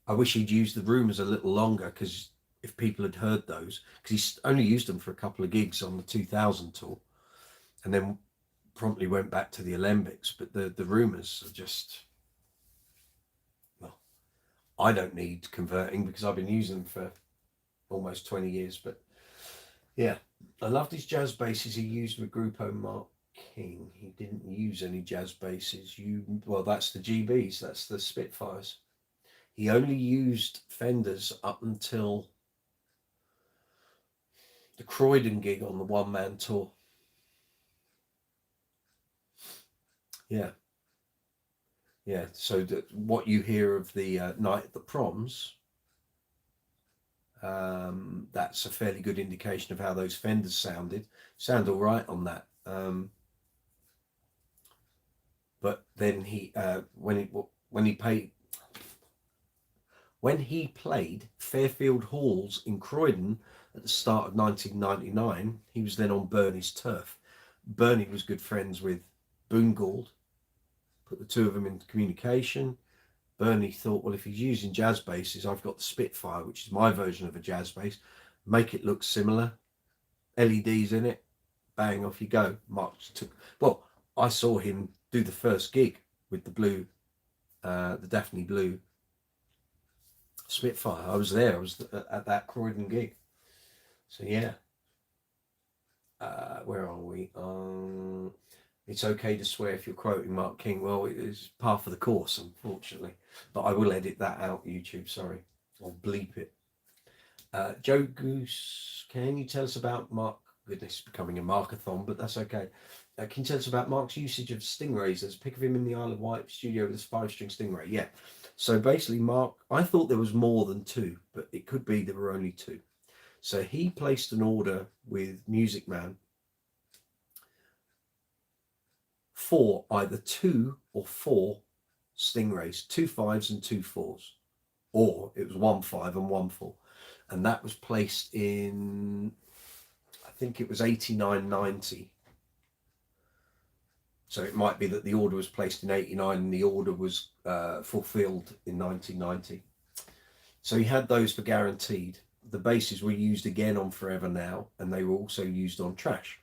I wish he'd used the Rumours a little longer, because if people had heard those, because he's only used them for a couple of gigs on the 2000 tour, and then promptly went back to the Alembics. But the Rumours are just, well, I don't need converting because I've been using them for almost 20 years. But yeah, I loved his jazz basses he used with Grupo Mark King. He didn't use any jazz basses. Well, that's the GBs, that's the Spitfires. He only used Fenders up until the Croydon gig on the one-man tour. Yeah. So what you hear of the night at the Proms, that's a fairly good indication of how those Fenders sound all right on that. But then he when he played Fairfield Halls in Croydon at the start of 1999, he was then on Bernie's turf. Bernie was good friends with Boone Gould, put the two of them into communication. Bernie thought, well, if he's using jazz basses, I've got the Spitfire, which is my version of a jazz bass, make it look similar, LEDs in it, bang, off you go. I saw him do the first gig with the Daphne blue Spitfire. I was there. I was at that Croydon gig. So yeah. Where are we? It's okay to swear if you're quoting Mark King. Well, it is part of the course, unfortunately. But I will edit that out, YouTube. Sorry. I'll bleep it. Joe Goose, can you tell us about Mark? Goodness, becoming a Markathon, but that's okay. Can you tell us about Mark's usage of Stingrays? There's a pic of him in the Isle of Wight studio with a 5-string Stingray. Yeah. So basically, Mark, I thought there was more than 2, but it could be there were only 2. So he placed an order with Music Man for either 2 or 4 Stingrays, 2 5s and 2 4s, or it was 1 5 and 1 4, and that was placed in, I think it was 89-90. So it might be that the order was placed in 89 and the order was fulfilled in 1990. So he had those for guaranteed. The basses were used again on Forever Now, and they were also used on Trash.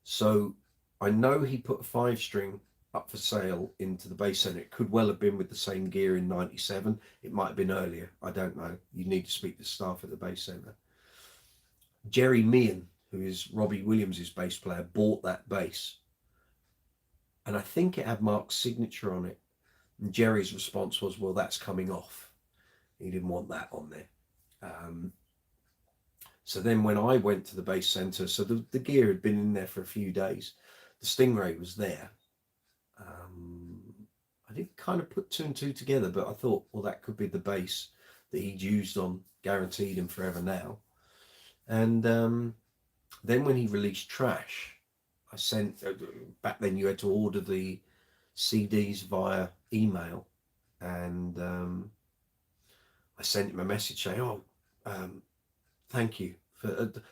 So I know he put a 5-string up for sale into the bass centre. It could well have been with the same gear in 97. It might have been earlier. I don't know. You need to speak to the staff at the bass centre. Jerry Meehan, who is Robbie Williams' bass player, bought that bass. And I think it had Mark's signature on it. And Jerry's response was, well, that's coming off. He didn't want that on there. So then when I went to the bass centre, so the gear had been in there for a few days. The Stingray was there. I did kind of put 2 and 2 together, but I thought, well, that could be the bass that he'd used on Guaranteed and Forever Now. And then when he released Trash, I sent, back then you had to order the CDs via email, and I sent him a message saying, thank you.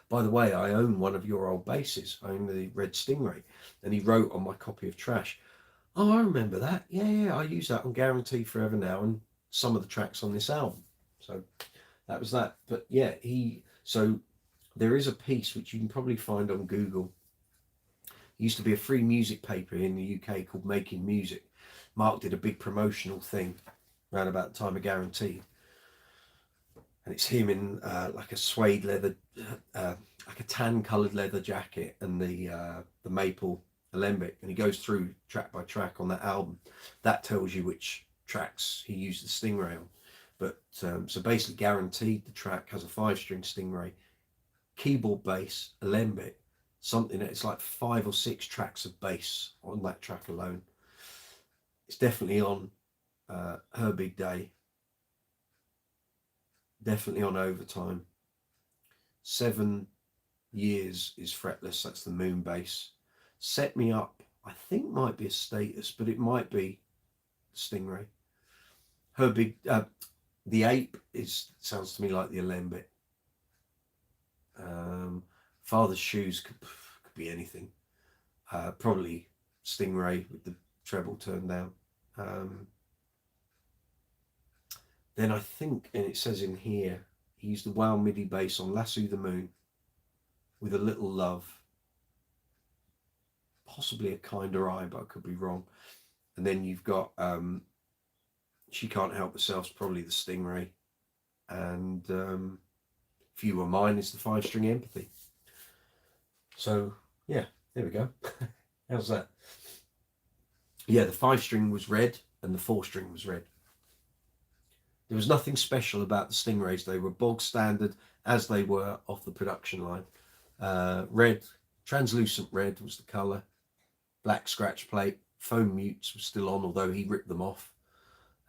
By the way, I own one of your old basses. I own the Red Stingray. And he wrote on my copy of Trash, oh, I remember that. Yeah, I use that on Guarantee Forever Now and some of the tracks on this album. So that was that. But yeah, so there is a piece which you can probably find on Google. It used to be a free music paper in the UK called Making Music. Mark did a big promotional thing around about the time of Guarantee. And it's him in like a suede leather, like a tan coloured leather jacket and the maple alembic. And he goes through track by track on that album. That tells you which tracks he used the Stingray on. But so basically Guaranteed, the track has a 5-string Stingray, keyboard bass, alembic, something that it's like 5 or 6 tracks of bass on that track alone. It's definitely on Her Big Day, definitely on Overtime. 7 Years is Fretless, that's the Moon bass. Set Me Up, I think might be a Status, but it might be Stingray. Her Big, the Ape sounds to me like the Alembic. Father's Shoes could be anything. Probably Stingray with the treble turned down. Then I think, and it says in here, he used the Wow MIDI bass on Lasso the Moon with A Little Love. Possibly A Kinder Eye, but I could be wrong. And then you've got She Can't Help Herself, probably the Stingray. And If You Were Mine is the 5-string Empathy. So, yeah, there we go. How's that? Yeah, the 5-string was red and the 4-string was red. There was nothing special about the Stingrays. They were bog standard as they were off the production line. Red, translucent red was the colour. Black scratch plate. Foam mutes were still on, although he ripped them off.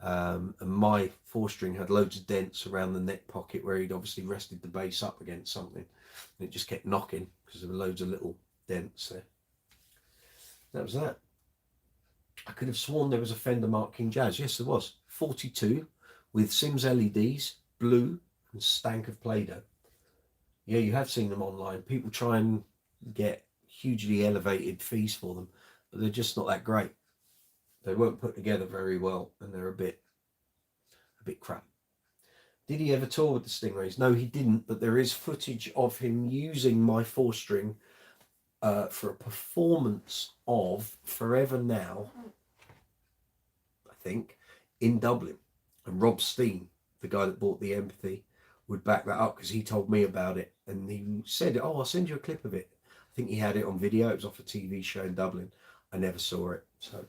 And my 4-string had loads of dents around the neck pocket where he'd obviously rested the bass up against something. And it just kept knocking because there were loads of little dents there. That was that. I could have sworn there was a Fender Mark King Jazz. Yes, there was. 42 with Sims LEDs, blue, and stank of Play-Doh. Yeah, you have seen them online. People try and get hugely elevated fees for them, but they're just not that great. They weren't put together very well, and they're a bit crap. Did he ever tour with the Stingrays? No, he didn't, but there is footage of him using my 4-string for a performance of Forever Now, I think, in Dublin. And Rob Steen, the guy that bought the Empathy, would back that up because he told me about it. And he said, oh, I'll send you a clip of it. I think he had it on video. It was off a TV show in Dublin. I never saw it, so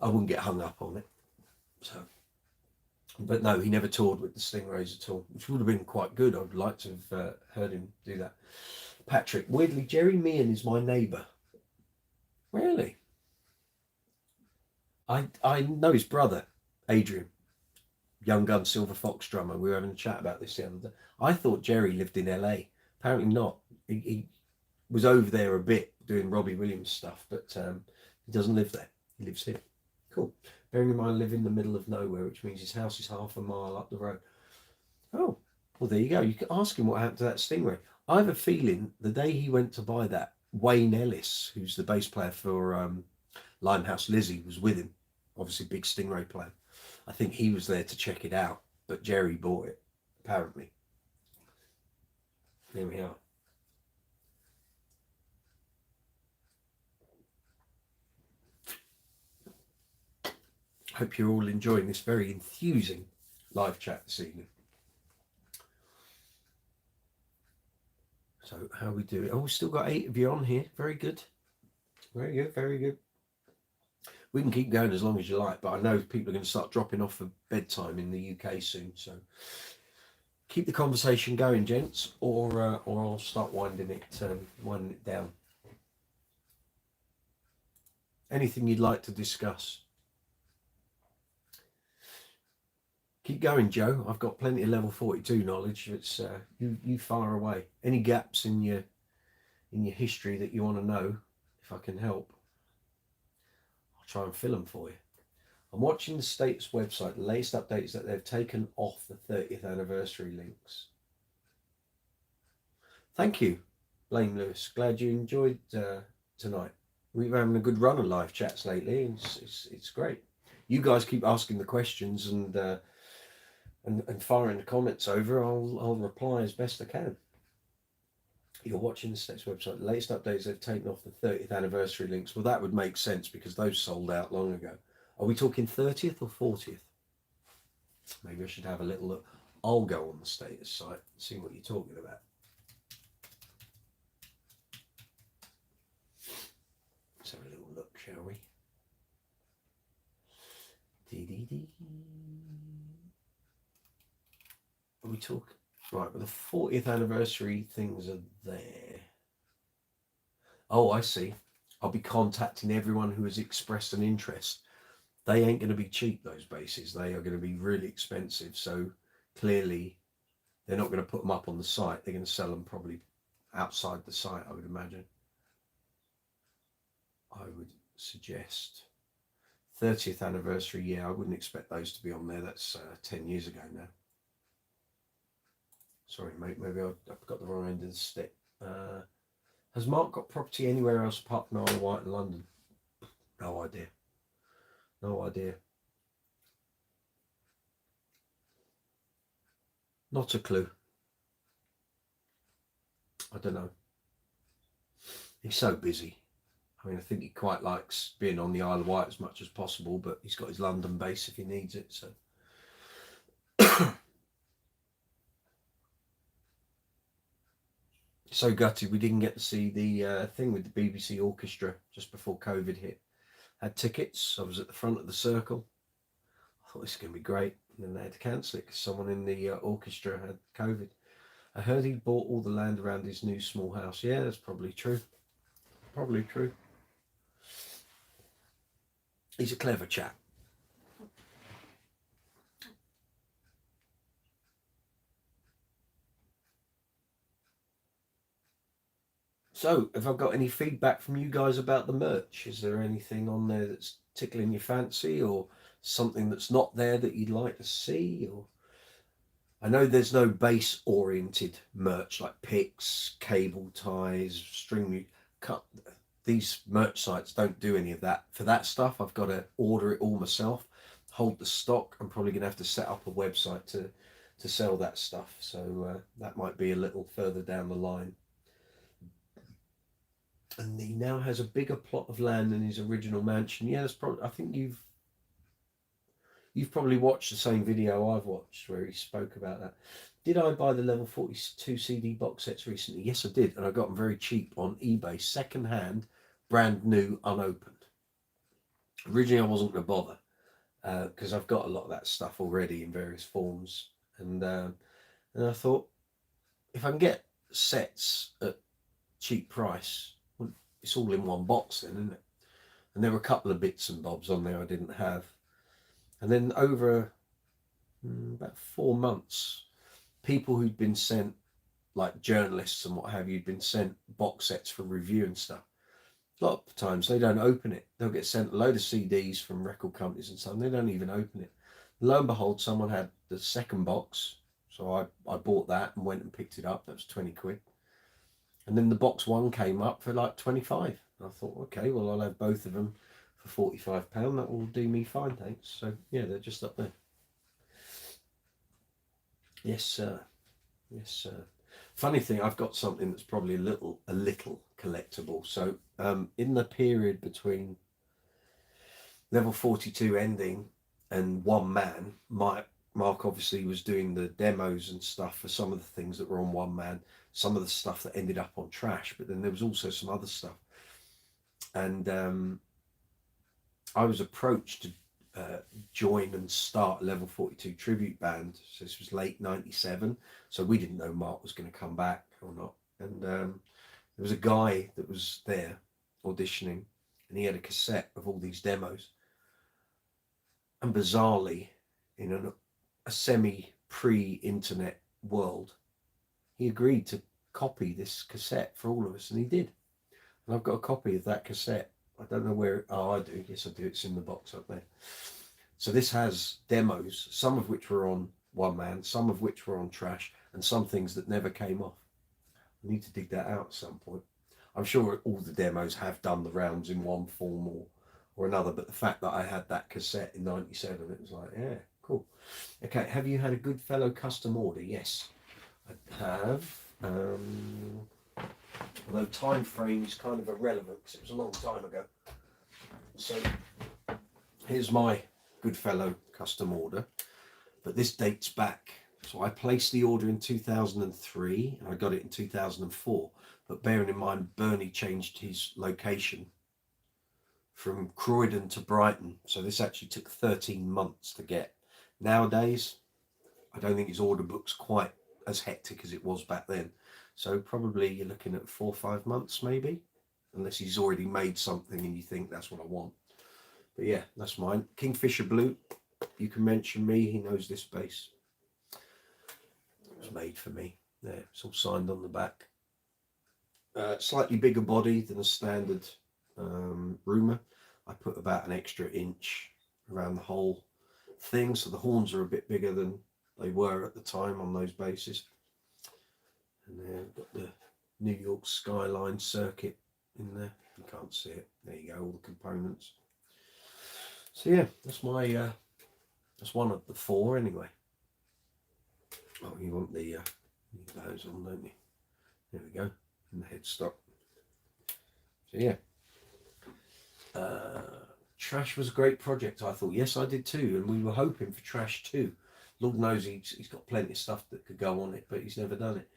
I wouldn't get hung up on it. So, but no, he never toured with the Stingrays at all, which would have been quite good. I'd like to have heard him do that. Patrick, weirdly, Jerry Meehan is my neighbour. Really? I know his brother, Adrian, Young Gun Silver Fox drummer. We were having a chat about this the other day. I thought Jerry lived in LA. Apparently not. He was over there a bit doing Robbie Williams stuff, but he doesn't live there. He lives here. Cool. Bearing in mind, I live in the middle of nowhere, which means his house is half a mile up the road. Oh, well, there you go. You can ask him what happened to that Stingray. I have a feeling the day he went to buy that, Wayne Ellis, who's the bass player for Limehouse Lizzie, was with him. Obviously, big Stingray player. I think he was there to check it out, but Jerry bought it, apparently. There we are. Hope you're all enjoying this very enthusing live chat this evening. So how we do it? Oh, we've still got 8 of you on here. Very good. Very good, very good. We can keep going as long as you like, but I know people are going to start dropping off for bedtime in the UK soon. So keep the conversation going, gents, or I'll start winding it down. Anything you'd like to discuss? Keep going, Joe. I've got plenty of level 42 knowledge. It's you far away. Any gaps in your history that you want to know, if I can help, I'll try and fill them for you. I'm watching the Status website. The latest update is that they've taken off the 30th anniversary links. Thank you, Blaine Lewis. Glad you enjoyed tonight. We've been having a good run of live chats lately. It's great. You guys keep asking the questions and firing the comments over. I'll reply as best I can. You're watching the Status website. The latest updates, they've taken off the 30th anniversary links. Well, that would make sense because those sold out long ago. Are we talking 30th or 40th? Maybe I should have a little look. I'll go on the Status site and see what you're talking about. Let's have a little look, shall we? Are we talking? Right, but the 40th anniversary things are there. Oh, I see. I'll be contacting everyone who has expressed an interest. They ain't going to be cheap, those bases. They are going to be really expensive. So clearly they're not going to put them up on the site. They're going to sell them probably outside the site, I would imagine. I would suggest 30th anniversary. Yeah, I wouldn't expect those to be on there. That's 10 years ago now. Sorry, mate. Maybe I've got the wrong end of the stick. Has Mark got property anywhere else apart from Isle of Wight in London? No idea. No idea. Not a clue. I don't know. He's so busy. I mean, I think he quite likes being on the Isle of Wight as much as possible, but he's got his London base if he needs it. So, so gutted we didn't get to see the thing with the BBC Orchestra just before COVID hit. Had tickets. I was at the front of the circle. I thought this is going to be great. And then they had to cancel it because someone in the orchestra had COVID. I heard he bought all the land around his new small house. Yeah, that's probably true. Probably true. He's a clever chap. So, have I got any feedback from you guys about the merch? Is there anything on there that's tickling your fancy, or something that's not there that you'd like to see? Or I know there's no base-oriented merch like picks, cable ties, string cut. These merch sites don't do any of that. For that stuff, I've got to order it all myself, hold the stock. I'm probably going to have to set up a website to sell that stuff. So that might be a little further down the line. And he now has a bigger plot of land than his original mansion. Yeah, that's probably. I think you've probably watched the same video I've watched where he spoke about that. Did I buy the level 42 CD box sets recently? Yes, I did, and I got them very cheap on eBay, second hand, brand new, unopened. Originally, I wasn't going to bother because I've got a lot of that stuff already in various forms, and I thought if I can get sets at cheap price, well, it's all in one box then, isn't it? And there were a couple of bits and bobs on there I didn't have. And then over about 4 months, people who'd been sent, like journalists and what have you, been sent box sets for review and stuff. A lot of times they don't open it. They'll get sent a load of CDs from record companies and stuff, and they don't even open it. Lo and behold, someone had the second box. So I bought that and went and picked it up. That was 20 quid. And then the box one came up for like 25. And I thought, okay, well, I'll have both of them for £45. That will do me fine, thanks. So yeah, they're just up there. Yes, sir. Yes, sir. Funny thing, I've got something that's probably a little collectible. So in the period between level 42 ending and One Man, Mark obviously was doing the demos and stuff for some of the things that were on One Man, some of the stuff that ended up on Trash, but then there was also some other stuff. And I was approached to join and start a level 42 tribute band. So this was late 97. So we didn't know Mark was going to come back or not. And there was a guy that was there auditioning, and he had a cassette of all these demos. And bizarrely, in a semi-pre-internet world, he agreed to copy this cassette for all of us, and he did. And I've got a copy of that cassette. I don't know where. Oh, I do. Yes, I do. It's in the box up there. So this has demos, some of which were on One Man, some of which were on Trash, and some things that never came off. I need to dig that out at some point. I'm sure all the demos have done the rounds in one form or another, but the fact that I had that cassette in 97, it was like, yeah, cool. Okay, have you had a Goodfellow custom order? Yes, I have. Although time frame is kind of irrelevant because it was a long time ago. So here's my Goodfellow custom order, but this dates back. So I placed the order in 2003 and I got it in 2004. But bearing in mind, Bernie changed his location from Croydon to Brighton. So this actually took 13 months to get. Nowadays, I don't think his order book's quite as hectic as it was back then. So probably you're looking at 4 or 5 months maybe. unless he's already made something and you think that's what I want. But yeah, that's mine. Kingfisher Blue, you can mention me, he knows this bass. It was made for me. There, it's all signed on the back. Slightly bigger body than a standard Roomer. I put about an extra inch around the whole thing, so the horns are a bit bigger than they were at the time on those basses. And then I've got the New York Skyline circuit in there. You can't see it. There you go, all the components. So yeah, that's my that's one of the four anyway. Oh, you want the those on, don't you? There we go, in the headstock. So yeah, Trash was a great project, I thought. Yes, I did too, and we were hoping for Trash 2. Lord knows he's got plenty of stuff that could go on it, but he's never done it.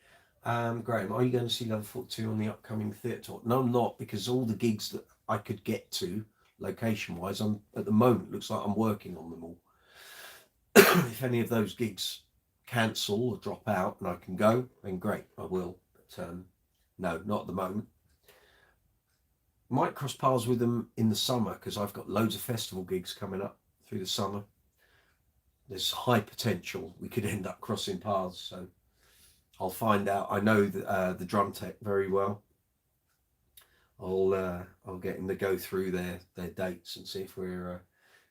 Graham, are you going to see Level 42 on the upcoming theatre tour? No, I'm not, because all the gigs that I could get to, location-wise, I'm at the moment, looks like I'm working on them all. If any of those gigs cancel or drop out and I can go, then great, I will. But no, not at the moment. Might cross paths with them in the summer, because I've got loads of festival gigs coming up through the summer. There's high potential we could end up crossing paths, so I'll find out. I know the drum tech very well. I'll get him to go through their dates and see if we're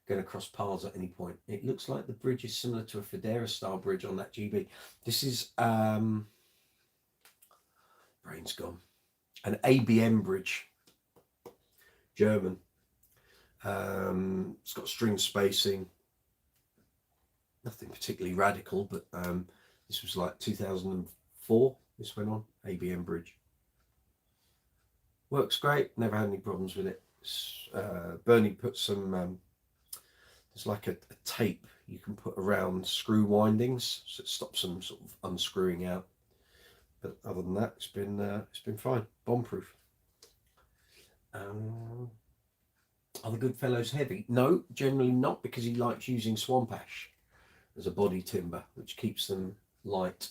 going to cross paths at any point. It looks like the bridge is similar to a Federa style bridge on that GB. This is brain's gone, an ABM bridge, German. It's got string spacing, nothing particularly radical, but this was like 2004 this went on. ABM bridge works great, never had any problems with it. Bernie put some there's like a tape you can put around screw windings, so it stops them sort of unscrewing out, but other than that, it's been fine, bomb proof. Are the Goodfellows heavy? No, generally not, because he likes using swamp ash as a body timber, which keeps them light.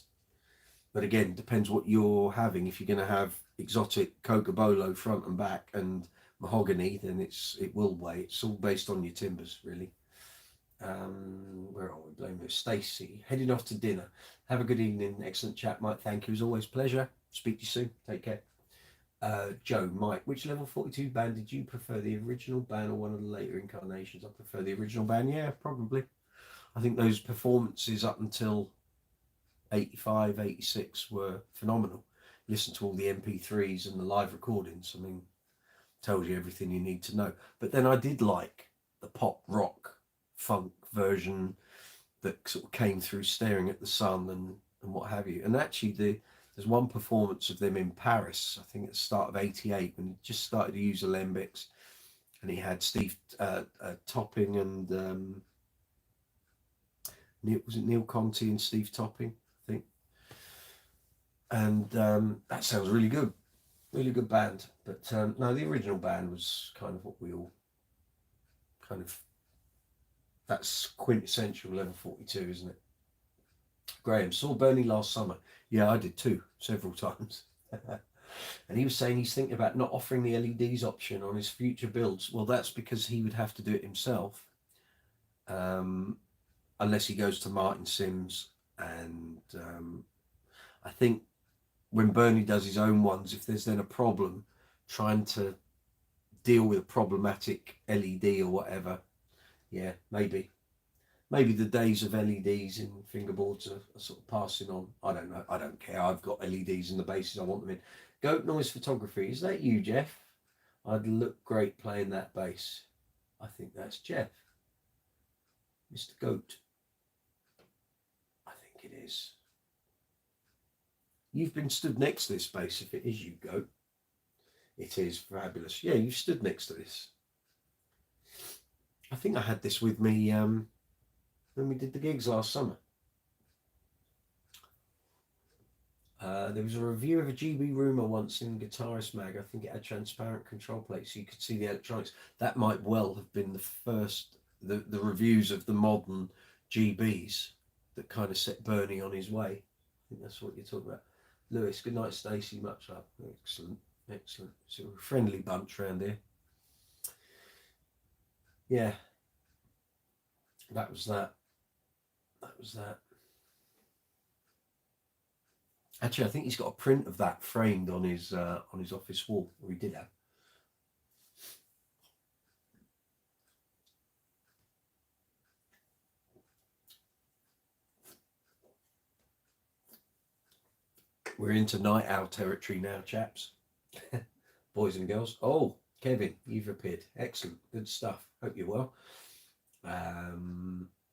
But again, depends what you're having. If you're going to have exotic Cocobolo front and back and mahogany, then it will weigh. It's all based on your timbers, really. Where are we? Blame this. Stacey, heading off to dinner. Have a good evening. Excellent chat, Mike. Thank you. As always, pleasure. Speak to you soon. Take care. Joe, Mike, which Level 42 band did you prefer, the original band or one of the later incarnations? I prefer the original band. Yeah, probably. I think those performances up until 85, 86 were phenomenal. Listen to all the MP3s and the live recordings. I mean, tells you everything you need to know. But then I did like the pop rock funk version that sort of came through Staring at the Sun and what have you. And actually there's one performance of them in Paris, I think at the start of 88, when he just started to use alembics, and he had Steve Topping and Neil Conti and Steve Topping, I think. And that sounds really good band. But no, the original band was kind of what we all kind of, that's quintessential Level 42, isn't it? Graham, saw Bernie last summer. Yeah, I did too, several times. And he was saying he's thinking about not offering the LEDs option on his future builds. Well, that's because he would have to do it himself, unless he goes to Martin Sims. And I think when Bernie does his own ones, if there's then a problem trying to deal with a problematic LED or whatever, yeah, maybe the days of LEDs in fingerboards are sort of passing on. I don't know. I don't care. I've got LEDs in the bases I want them in. Goat Noise Photography. Is that you, Jeff? I'd look great playing that bass. I think that's Jeff. Mr. Goat. I think it is. You've been stood next to this bass, if it is you, Goat. It is fabulous. Yeah, you've stood next to this. I think I had this with me when we did the gigs last summer. There was a review of a GB Rumor once in Guitarist Mag. I think it had transparent control plates so you could see the electronics. That might well have been the first, the reviews of the modern GBs that kind of set Bernie on his way. I think that's what you're talking about. Lewis, good night, Stacey. Much love. Excellent. Excellent. So we're a friendly bunch around here. Yeah. That was that. That was that. Actually, I think he's got a print of that framed on his office wall, or he did have. We're into night owl territory now, chaps. Boys and girls. Oh, Kevin, you've appeared. Excellent. Good stuff. Hope you're well.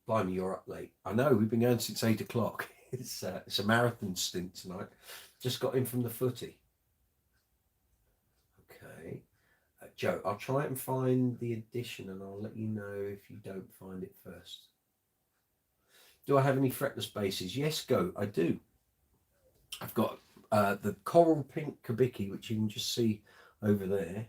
Blimey, you're up late. I know, we've been going since 8 o'clock. It's a marathon stint tonight. Just got in from the footy. Okay. Joe, I'll try and find the edition and I'll let you know if you don't find it first. Do I have any fretless basses? Yes, Go, I do. I've got the coral pink Kabiki, which you can just see over there.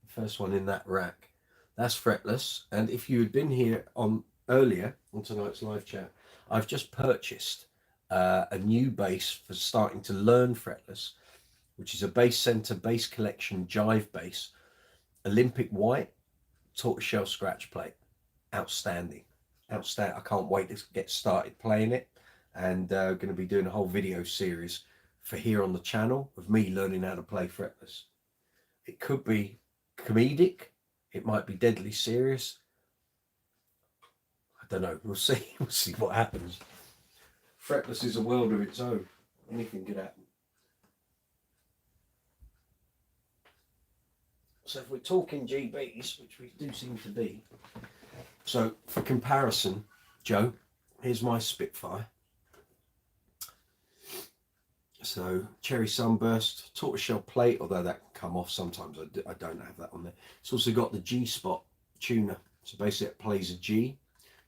The first one in that rack. That's fretless. And if you had been here on earlier on tonight's live chat, I've just purchased a new bass for starting to learn fretless, which is a bass center bass collection jive bass, Olympic white, tortoiseshell scratch plate. Outstanding. Outstanding. I can't wait to get started playing it, and going to be doing a whole video series for here on the channel of me learning how to play fretless. It could be comedic, it might be deadly serious. I don't know, we'll see. We'll see what happens. Fretless is a world of its own. Anything could happen. So if we're talking GBs, which we do seem to be, so for comparison, Joe, here's my Spitfire. So cherry sunburst, tortoiseshell plate, although that can come off sometimes. I don't have that on there. It's also got the G spot tuner. So basically it plays a G,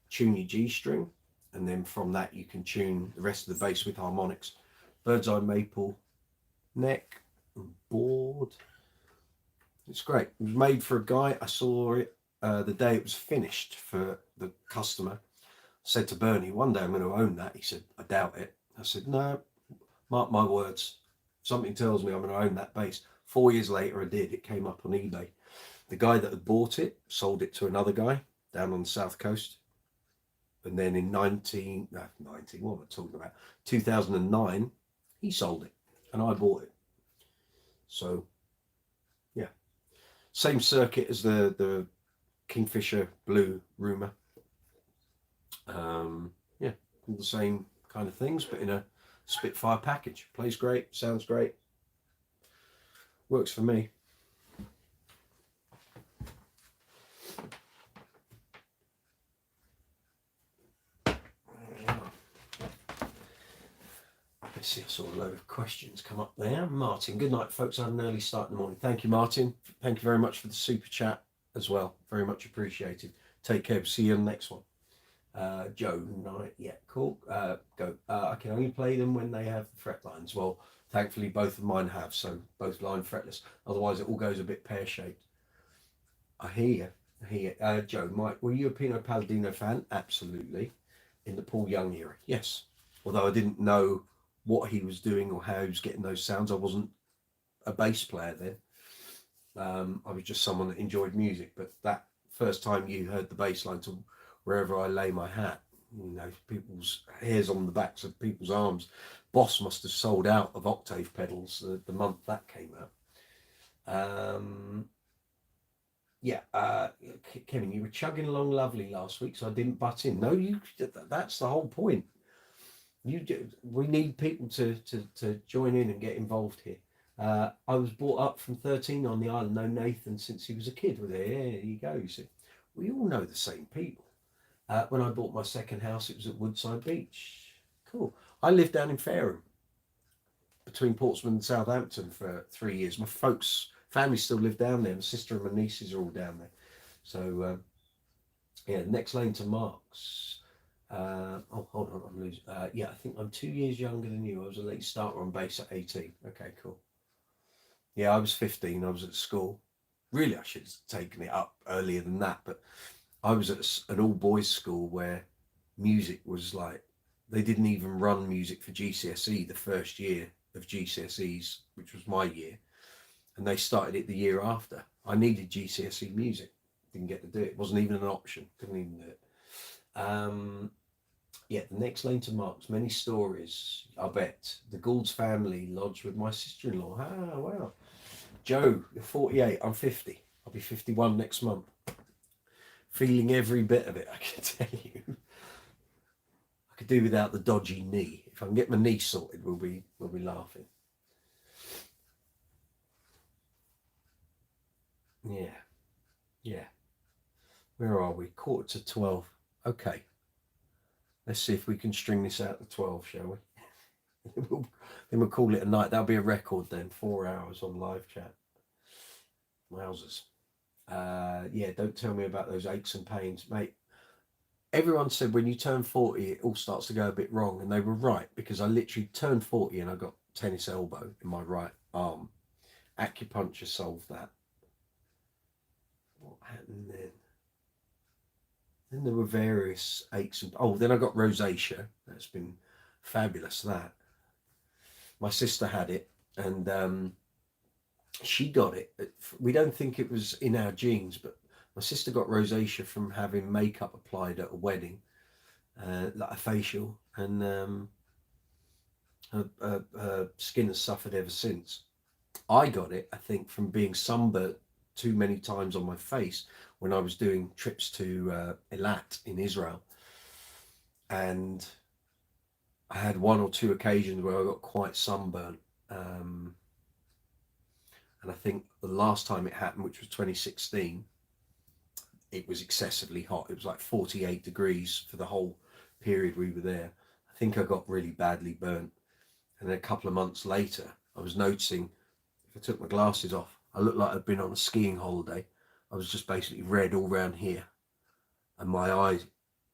tune your G string, and then from that you can tune the rest of the bass with harmonics. Bird's eye maple neck and board. It's great. It was made for a guy. I saw it the day it was finished for the customer. I said to Bernie, one day I'm going to own that. He said, I doubt it. I said, no, mark my words. Something tells me I'm going to own that bass. 4 years later, I did. It came up on eBay. The guy that had bought it sold it to another guy down on the south coast. And then in what am I talking about? 2009, he sold it and I bought it. So, yeah. Same circuit as the Kingfisher Blue Rumour. Yeah, all the same kind of things, but in a Spitfire package. Plays great, sounds great, works for me. Let's see, I saw a load of questions come up there. Martin, good night, folks. I had an early start in the morning. Thank you, Martin. Thank you very much for the super chat as well. Very much appreciated. Take care. See you on the next one. Joe, night. Yeah, cool. Go. I can only play them when they have the fret lines. Well, thankfully, both of mine have, so both line fretless. Otherwise, it all goes a bit pear-shaped. I hear you. Joe, Mike, were you a Pino Palladino fan? Absolutely. In the Paul Young era, yes. Although I didn't know what he was doing or how he was getting those sounds. I wasn't a bass player then. I was just someone that enjoyed music. But that first time you heard the bass line to Wherever I Lay My Hat, you know, people's hairs on the backs of people's arms. Boss must have sold out of octave pedals the month that came out. Kevin, you were chugging along lovely last week, so I didn't butt in. No, that's the whole point. We need people to join in and get involved here. I was brought up from 13 on the island, know Nathan since he was a kid. With it, there you go. You see, we all know the same people. When I bought my second house, it was at Woodside Beach. Cool. I lived down in Fareham, between Portsmouth and Southampton for 3 years. My family still live down there. My sister and my nieces are all down there. So, yeah, next lane to Mark's. Hold on, I'm losing. Yeah, I think I'm 2 years younger than you. I was a late starter on bass at 18. Okay, cool. Yeah, I was 15. I was at school. Really, I should have taken it up earlier than that, but I was at an all-boys school where music was like, they didn't even run music for GCSE the first year of GCSEs, which was my year. and they started it the year after. I needed GCSE music, didn't get to do it. It wasn't even an option, couldn't even do it. Yeah, the next lane to Mark's, many stories, I bet. The Gould's family lodged with my sister-in-law. Ah, wow. Joe, you're 48, I'm 50. I'll be 51 next month. Feeling every bit of it, I can tell you. I could do without the dodgy knee. If I can get my knee sorted, we'll be laughing. Yeah. Where are we? 11:45. Okay. Let's see if we can string this out to 12, shall we? Then we'll call it a night. That'll be a record then. 4 hours on live chat. Wowzers. Yeah, don't tell me about those aches and pains, mate. Everyone said when you turn 40, it all starts to go a bit wrong. And they were right, because I literally turned 40 and I got tennis elbow in my right arm. Acupuncture solved that. What happened then? Then there were various aches and then I got rosacea. That's been fabulous. That my sister had it, and she got it. We don't think it was in our genes, but my sister got rosacea from having makeup applied at a wedding, like a facial, and her skin has suffered ever since. I got it, I think, from being sunburnt too many times on my face when I was doing trips to Eilat in Israel, and I had one or two occasions where I got quite sunburnt, and I think the last time it happened, which was 2016, it was excessively hot. It was like 48 degrees for the whole period we were there. I think I got really badly burnt, and then a couple of months later I was noticing, if I took my glasses off, I looked like I'd been on a skiing holiday. I was just basically red all around here, and my eyes,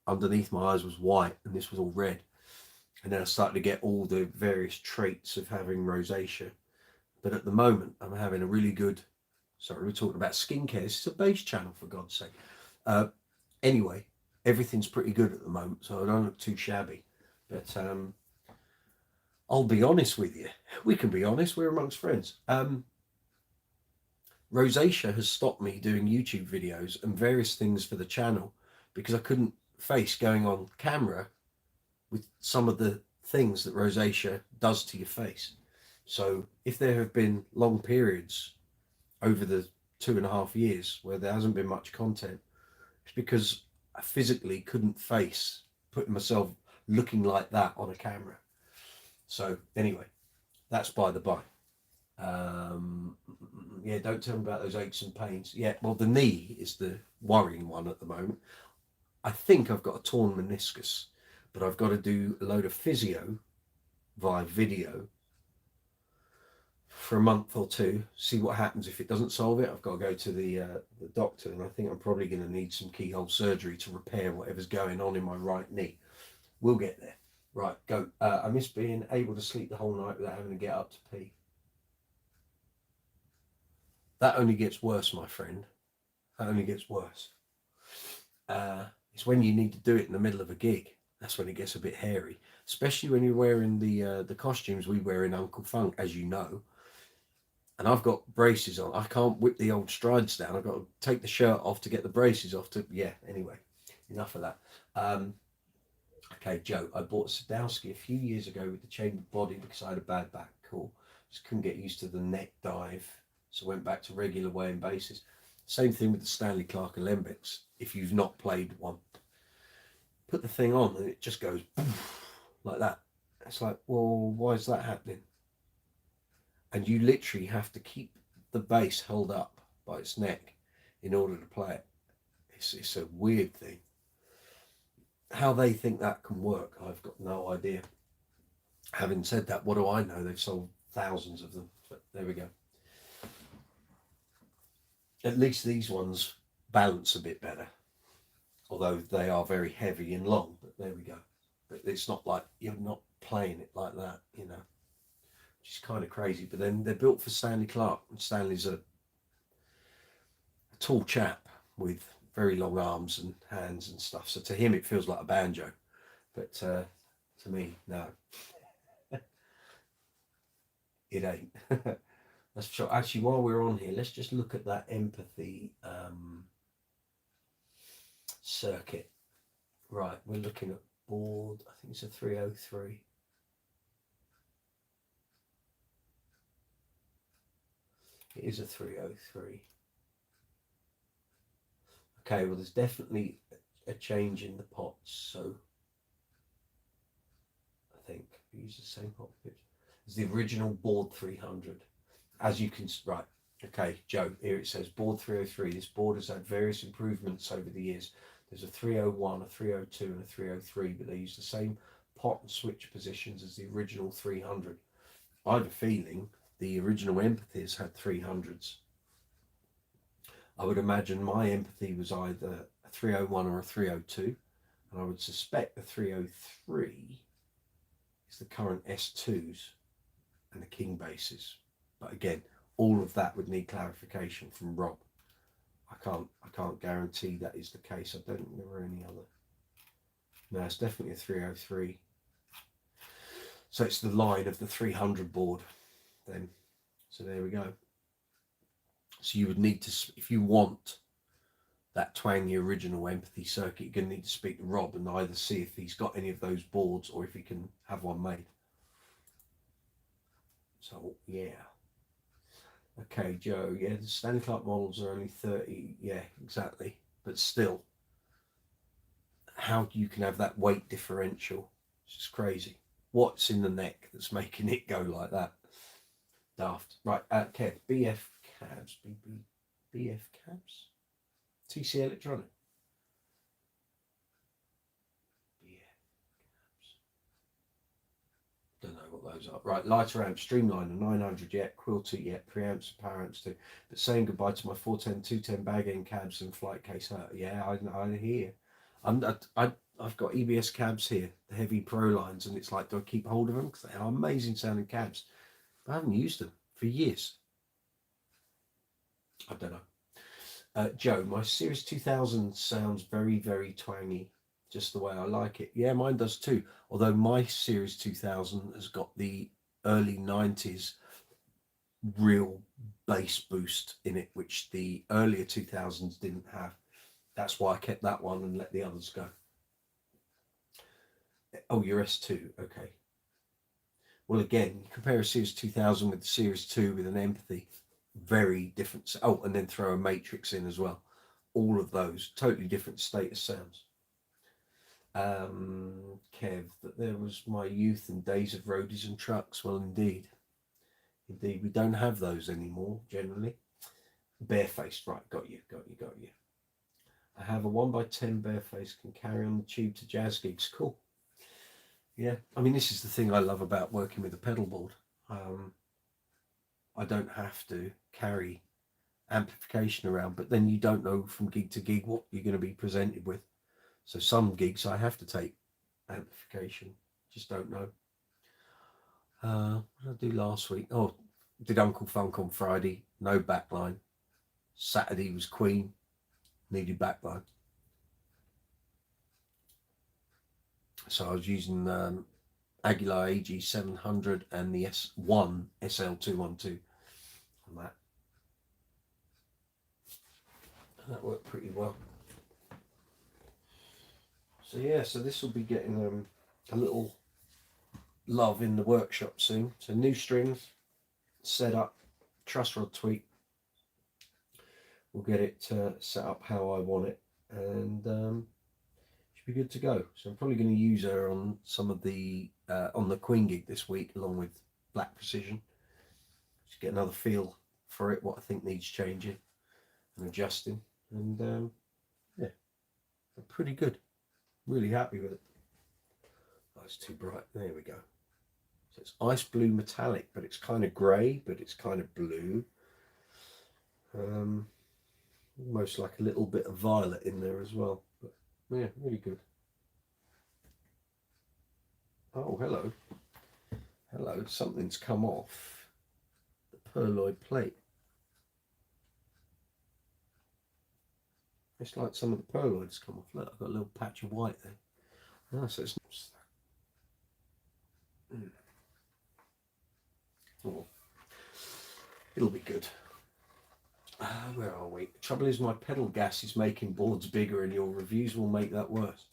underneath my eyes, was white, and this was all red. And then I started to get all the various traits of having rosacea. But at the moment, I'm having a really good, sorry, we're talking about skincare. This is a base channel, for God's sake. Anyway, everything's pretty good at the moment, so I don't look too shabby. But I'll be honest with you. We can be honest. We're amongst friends. Rosacea has stopped me doing YouTube videos and various things for the channel because I couldn't face going on camera with some of the things that rosacea does to your face. So if there have been long periods over the 2.5 years where there hasn't been much content, it's because I physically couldn't face putting myself looking like that on a camera. So anyway, that's by the by. Yeah, don't tell me about those aches and pains. Yeah, well, the knee is the worrying one at the moment. I think I've got a torn meniscus, but I've got to do a load of physio via video for a month or two, see what happens. If it doesn't solve it, I've got to go to the doctor, and I think I'm probably going to need some keyhole surgery to repair whatever's going on in my right knee. We'll get there. Right, go. I miss being able to sleep the whole night without having to get up to pee. That only gets worse, my friend. That only gets worse. It's when you need to do it in the middle of a gig. That's when it gets a bit hairy, especially when you're wearing the costumes we wear in Uncle Funk, as you know. And I've got braces on. I can't whip the old strides down. I've got to take the shirt off to get the braces off. Anyway, enough of that. Okay, Joe, I bought a Sadowski a few years ago with the chambered body because I had a bad back. Cool. Just couldn't get used to the neck dive, so went back to regular weighing bases. Same thing with the Stanley Clark Alembics. If you've not played one, put the thing on and it just goes like that. It's like, well, why is that happening? And you literally have to keep the base held up by its neck in order to play it. It's a weird thing. How they think that can work, I've got no idea. Having said that, what do I know? They've sold thousands of them, but there we go. At least these ones balance a bit better, although they are very heavy and long, but there we go. But it's not like you're not playing it like that, you know, which is kind of crazy. But then they're built for Stanley Clark, and Stanley's a tall chap with very long arms and hands and stuff, so to him it feels like a banjo, but to me, no. It ain't. That's for sure. Actually, while we're on here, let's just look at that empathy circuit. Right, we're looking at board, I think it's a 303. It is a 303. Okay, well, there's definitely a change in the pots, so I think we use the same pot pitch. It's the original board 300. As you can, right, okay, Joe, here it says board 303. This board has had various improvements over the years. There's a 301, a 302, and a 303, but they use the same pot and switch positions as the original 300. I have a feeling the original empathies had 300s. I would imagine my empathy was either a 301 or a 302, and I would suspect the 303 is the current S2s and the king bases. But again, all of that would need clarification from Rob. I can't guarantee that is the case. I don't think there were any other. No, it's definitely a 303. So it's the line of the 300 board then. So there we go. So you would need to, if you want that twangy original empathy circuit, you're going to need to speak to Rob and either see if he's got any of those boards or if he can have one made. So yeah. Okay, Joe, yeah, the Stanley Clark models are only 30, yeah, exactly. But still, how you can have that weight differential, it's just crazy. What's in the neck that's making it go like that? Daft. Right, Kev, BF cabs, BF cabs? TC Electronic. Don't know what those are. Right, lighter amp, Streamliner, 900 yet, Quilty yet, preamps, power amps too. But saying goodbye to my 410, 210 bag end cabs and flight case hurt. Yeah, I hear. I've got EBS cabs here, the heavy pro lines, and it's like, do I keep hold of them? Because they are amazing sounding cabs. But I haven't used them for years. I don't know. Joe, my Series 2000 sounds very, very twangy. Just the way I like it. Yeah, mine does too. Although my Series 2000 has got the early 90s real bass boost in it, which the earlier 2000s didn't have. That's why I kept that one and let the others go. Oh, your S2, okay. Well, again, you compare a Series 2000 with the Series 2 with an empathy, very different. Oh, and then throw a matrix in as well. All of those totally different status sounds. Kev, that there was my youth and days of roadies and trucks. Well, indeed, we don't have those anymore generally. Barefaced, right? Got you. I have a 1x10 barefaced, can carry on the tube to jazz gigs. Cool. Yeah, I mean, this is the thing I love about working with a pedal board. I don't have to carry amplification around, but then you don't know from gig to gig what you're going to be presented with. So some gigs I have to take amplification, just don't know. What did I do last week? Oh, did Uncle Funk on Friday, no backline. Saturday was Queen, needed backline. So I was using Aguilar AG 700 and the S1 SL212 on that. And that worked pretty well. So yeah, so this will be getting a little love in the workshop soon. So new strings, set up, truss rod tweak. We'll get it set up how I want it, and should be good to go. So I'm probably going to use her on some of the on the Queen gig this week, along with Black Precision. Just get another feel for it, what I think needs changing and adjusting, and yeah, pretty good. Really happy with it. Oh, it's too bright. There we go. So it's ice blue metallic, but it's kind of grey, but it's kind of blue. Almost like a little bit of violet in there as well. But yeah, really good. Oh, hello. Hello. Something's come off the perloid plate. It's like some of the perloids come off. Look, I've got a little patch of white there. Oh, so it's oh. It'll be good. Where are we? The trouble is my pedal gas is making boards bigger and your reviews will make that worse.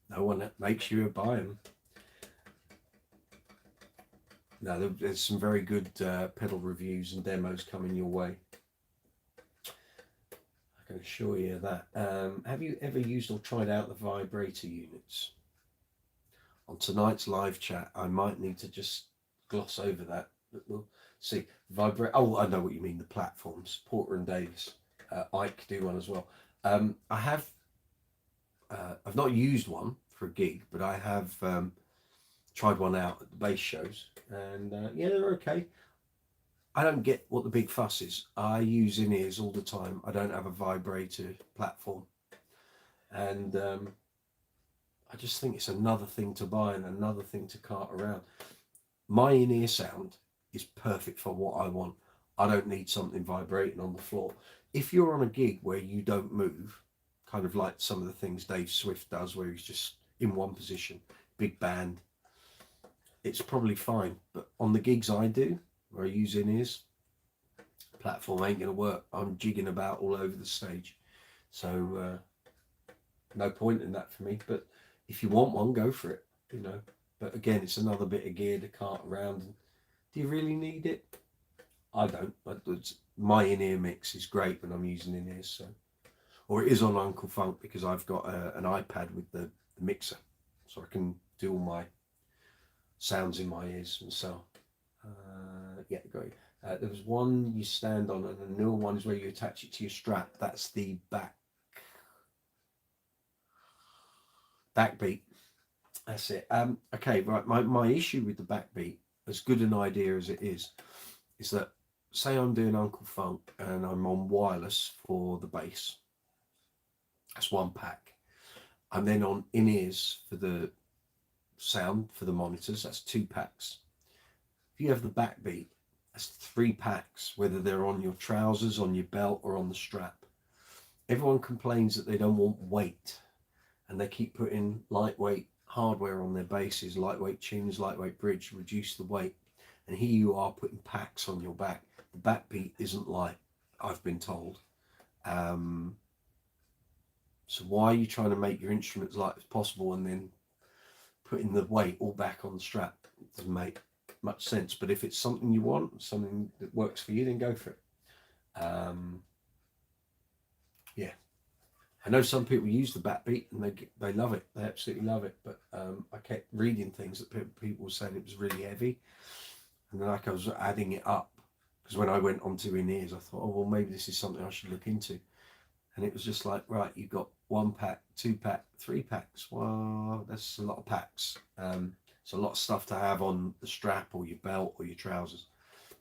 No one makes you buy them. No, there's some very good pedal reviews and demos coming your way. I can assure you that. Have you ever used or tried out the vibrator units? On tonight's live chat, I might need to just gloss over that, but we'll see. Oh, I know what you mean, the platforms. Porter and Davis. Ike do one as well. I have, I've not used one for a gig, but I have tried one out at the bass shows, and yeah, they're okay. I don't get what the big fuss is. I use in-ears all the time. I don't have a vibrator platform, and I just think it's another thing to buy and another thing to cart around. My in-ear sound is perfect for what I want. I don't need something vibrating on the floor. If you're on a gig where you don't move, kind of like some of the things Dave Swift does, where he's just in one position, big band, it's probably fine. But on the gigs I do, where I use in-ears, platform ain't going to work. I'm jigging about all over the stage. So no point in that for me. But if you want one, go for it, you know. But again, it's another bit of gear to cart around. And do you really need it? I don't. My in-ear mix is great when I'm using in-ears. So, or it is on Uncle Funk because I've got an iPad with the mixer, so I can do all my sounds in my ears and so. Yeah, great. There was one you stand on, and the newer one is where you attach it to your strap. That's the backbeat. That's it. Okay, right. My issue with the backbeat, as good an idea as it is that say I'm doing Uncle Funk and I'm on wireless for the bass. That's one pack. I'm then on in-ears for the sound for the monitors. That's 2 packs. If you have the backbeat, that's 3 packs, whether they're on your trousers, on your belt, or on the strap. Everyone complains that they don't want weight, and they keep putting lightweight hardware on their basses, lightweight tunes, lightweight bridge, reduce the weight. And here you are putting packs on your back. The backbeat isn't light, I've been told. So why are you trying to make your instrument as light as possible and then putting the weight all back on the strap? It doesn't make much sense. But if it's something you want, something that works for you, then go for it. Yeah, I know some people use the backbeat and they love it. They absolutely love it. But I kept reading things that people were saying it was really heavy, and then like I was adding it up, because when I went onto in-ears, I thought, oh well, maybe this is something I should look into. And it was just like, right, you've got 1 pack, 2 pack, 3 packs. Well, that's a lot of packs. It's a lot of stuff to have on the strap or your belt or your trousers.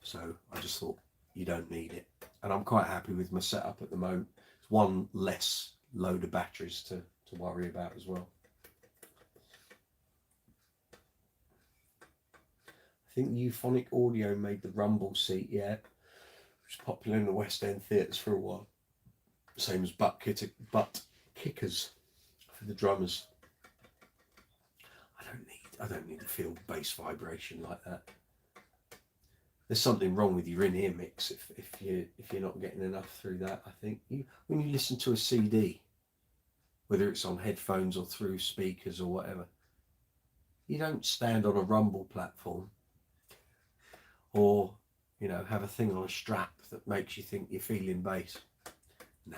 So I just thought, you don't need it. And I'm quite happy with my setup at the moment. It's one less load of batteries to worry about as well. I think Euphonic Audio made the rumble seat, yeah. It was popular in the West End theatres for a while. Same as butt kickers for the drummers. I don't need to feel bass vibration like that. There's something wrong with your in-ear mix if you're not getting enough through that. I think when you listen to a CD, whether it's on headphones or through speakers or whatever, you don't stand on a rumble platform or have a thing on a strap that makes you think you're feeling bass. Nah.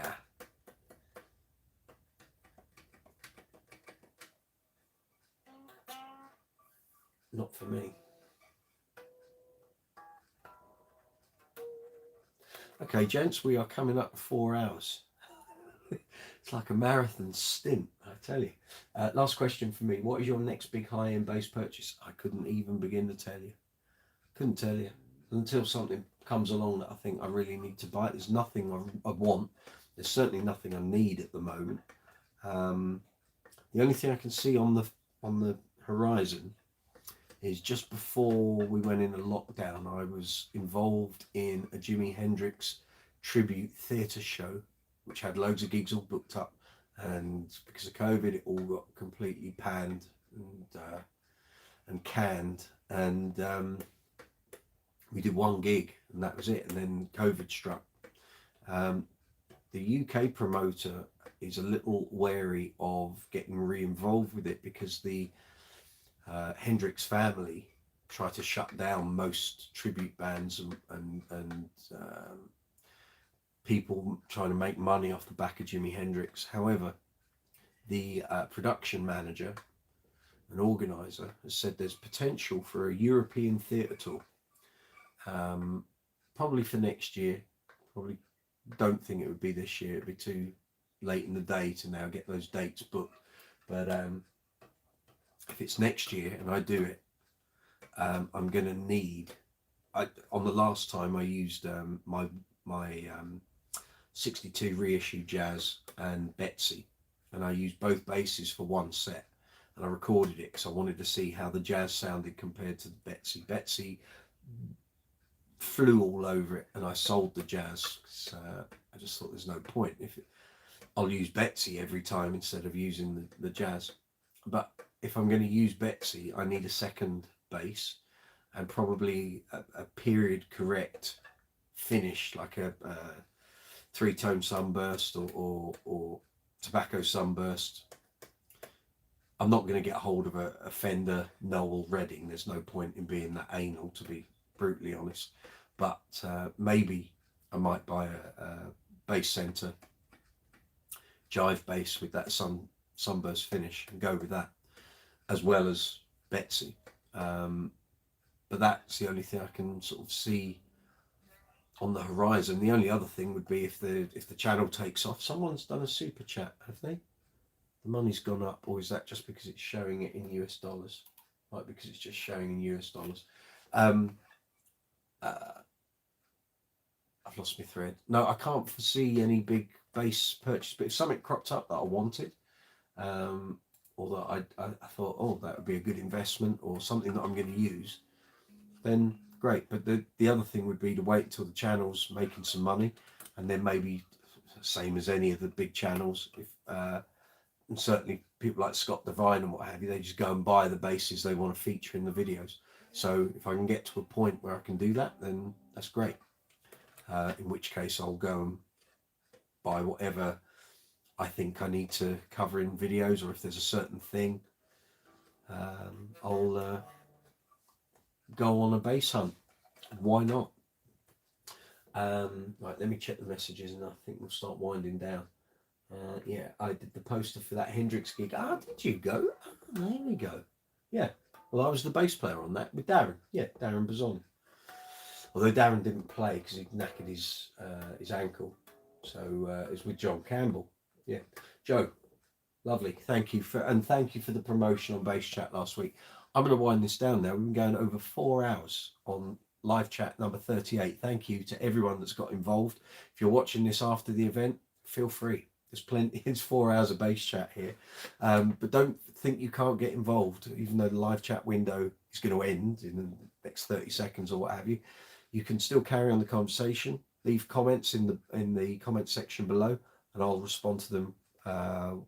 Not for me. Okay, gents, we are coming up to 4 hours. It's like a marathon stint, I tell you. Last question for me. What is your next big high-end bass purchase? I couldn't even begin to tell you. Couldn't tell you. Until something comes along that I think I really need to buy. There's nothing I want. There's certainly nothing I need at the moment. The only thing I can see on the horizon is just before we went into lockdown, I was involved in a Jimi Hendrix tribute theatre show, which had loads of gigs all booked up, and because of COVID, it all got completely panned and canned. And We did one gig and that was it, and then COVID struck. The UK promoter is a little wary of getting re-involved with it because the Hendrix family try to shut down most tribute bands and people trying to make money off the back of Jimi Hendrix. However, the production manager and organizer has said there's potential for a European theatre tour, probably for next year. Probably don't think it would be this year. It'd be too late in the day to now get those dates booked. But if it's next year and I do it, I'm going to need. On the last time I used my 62 reissue Jazz and Betsy, and I used both basses for one set, and I recorded it because I wanted to see how the Jazz sounded compared to the Betsy. Betsy flew all over it, and I sold the Jazz. So I just thought there's no point I'll use Betsy every time instead of using the Jazz. But if I'm going to use Betsy, I need a second bass and probably a period correct finish, like a three-tone sunburst or tobacco sunburst. I'm not going to get hold of a Fender Noel Redding. There's no point in being that anal, to be brutally honest. But maybe I might buy a bass center jive bass with that sunburst finish and go with that, as well as Betsy. But that's the only thing I can sort of see on the horizon. The only other thing would be if the channel takes off. Someone's done a super chat, have they? The money's gone up, or is that just because it's showing it in US dollars? Right, because it's just showing in US dollars. I've lost my thread. No, I can't foresee any big bass purchase, but if something cropped up that I wanted, or that I thought, oh, that would be a good investment, or something that I'm going to use, then great. But the other thing would be to wait until the channel's making some money, and then maybe, same as any of the big channels, if and certainly people like Scott Devine and what have you, they just go and buy the basses they want to feature in the videos. So if I can get to a point where I can do that, then that's great. In which case I'll go and buy whatever I think I need to cover in videos, or if there's a certain thing, I'll go on a bass hunt. Why not? Right, let me check the messages and I think we'll start winding down. Yeah, I did the poster for that Hendrix gig. Did you go? There we go. Yeah, well, I was the bass player on that with Darren. Yeah, Darren Bazon. Although Darren didn't play because he'd knackered his ankle. So it was with John Campbell. Yeah, Joe, lovely. Thank you for the promotion on Bass Chat last week. I'm going to wind this down now. We've been going over 4 hours on live chat number 38. Thank you to everyone that's got involved. If you're watching this after the event, feel free. There's plenty. It's 4 hours of bass chat here, but don't think you can't get involved. Even though the live chat window is going to end in the next 30 seconds or what have you, you can still carry on the conversation. Leave comments in the comment section below, and I'll respond to them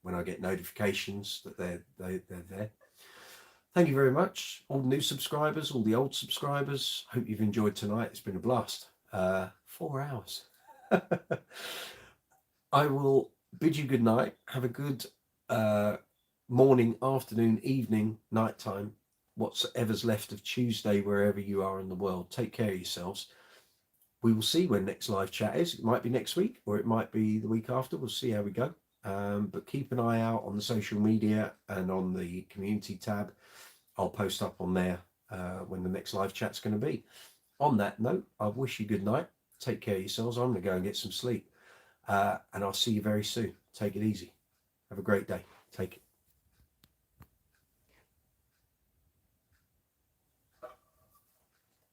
when I get notifications that they're there. Thank you very much, all the new subscribers, all the old subscribers. Hope you've enjoyed tonight. It's been a blast. 4 hours. I will bid you good night. Have a good morning, afternoon, evening, nighttime, whatever's left of Tuesday, wherever you are in the world. Take care of yourselves. We will see when next live chat is. It might be next week, or it might be the week after. We'll see how we go. But keep an eye out on the social media and on the community tab. I'll post up on there when the next live chat's going to be. On that note, I wish you good night. Take care of yourselves. I'm going to go and get some sleep. And I'll see you very soon. Take it easy. Have a great day. Take it.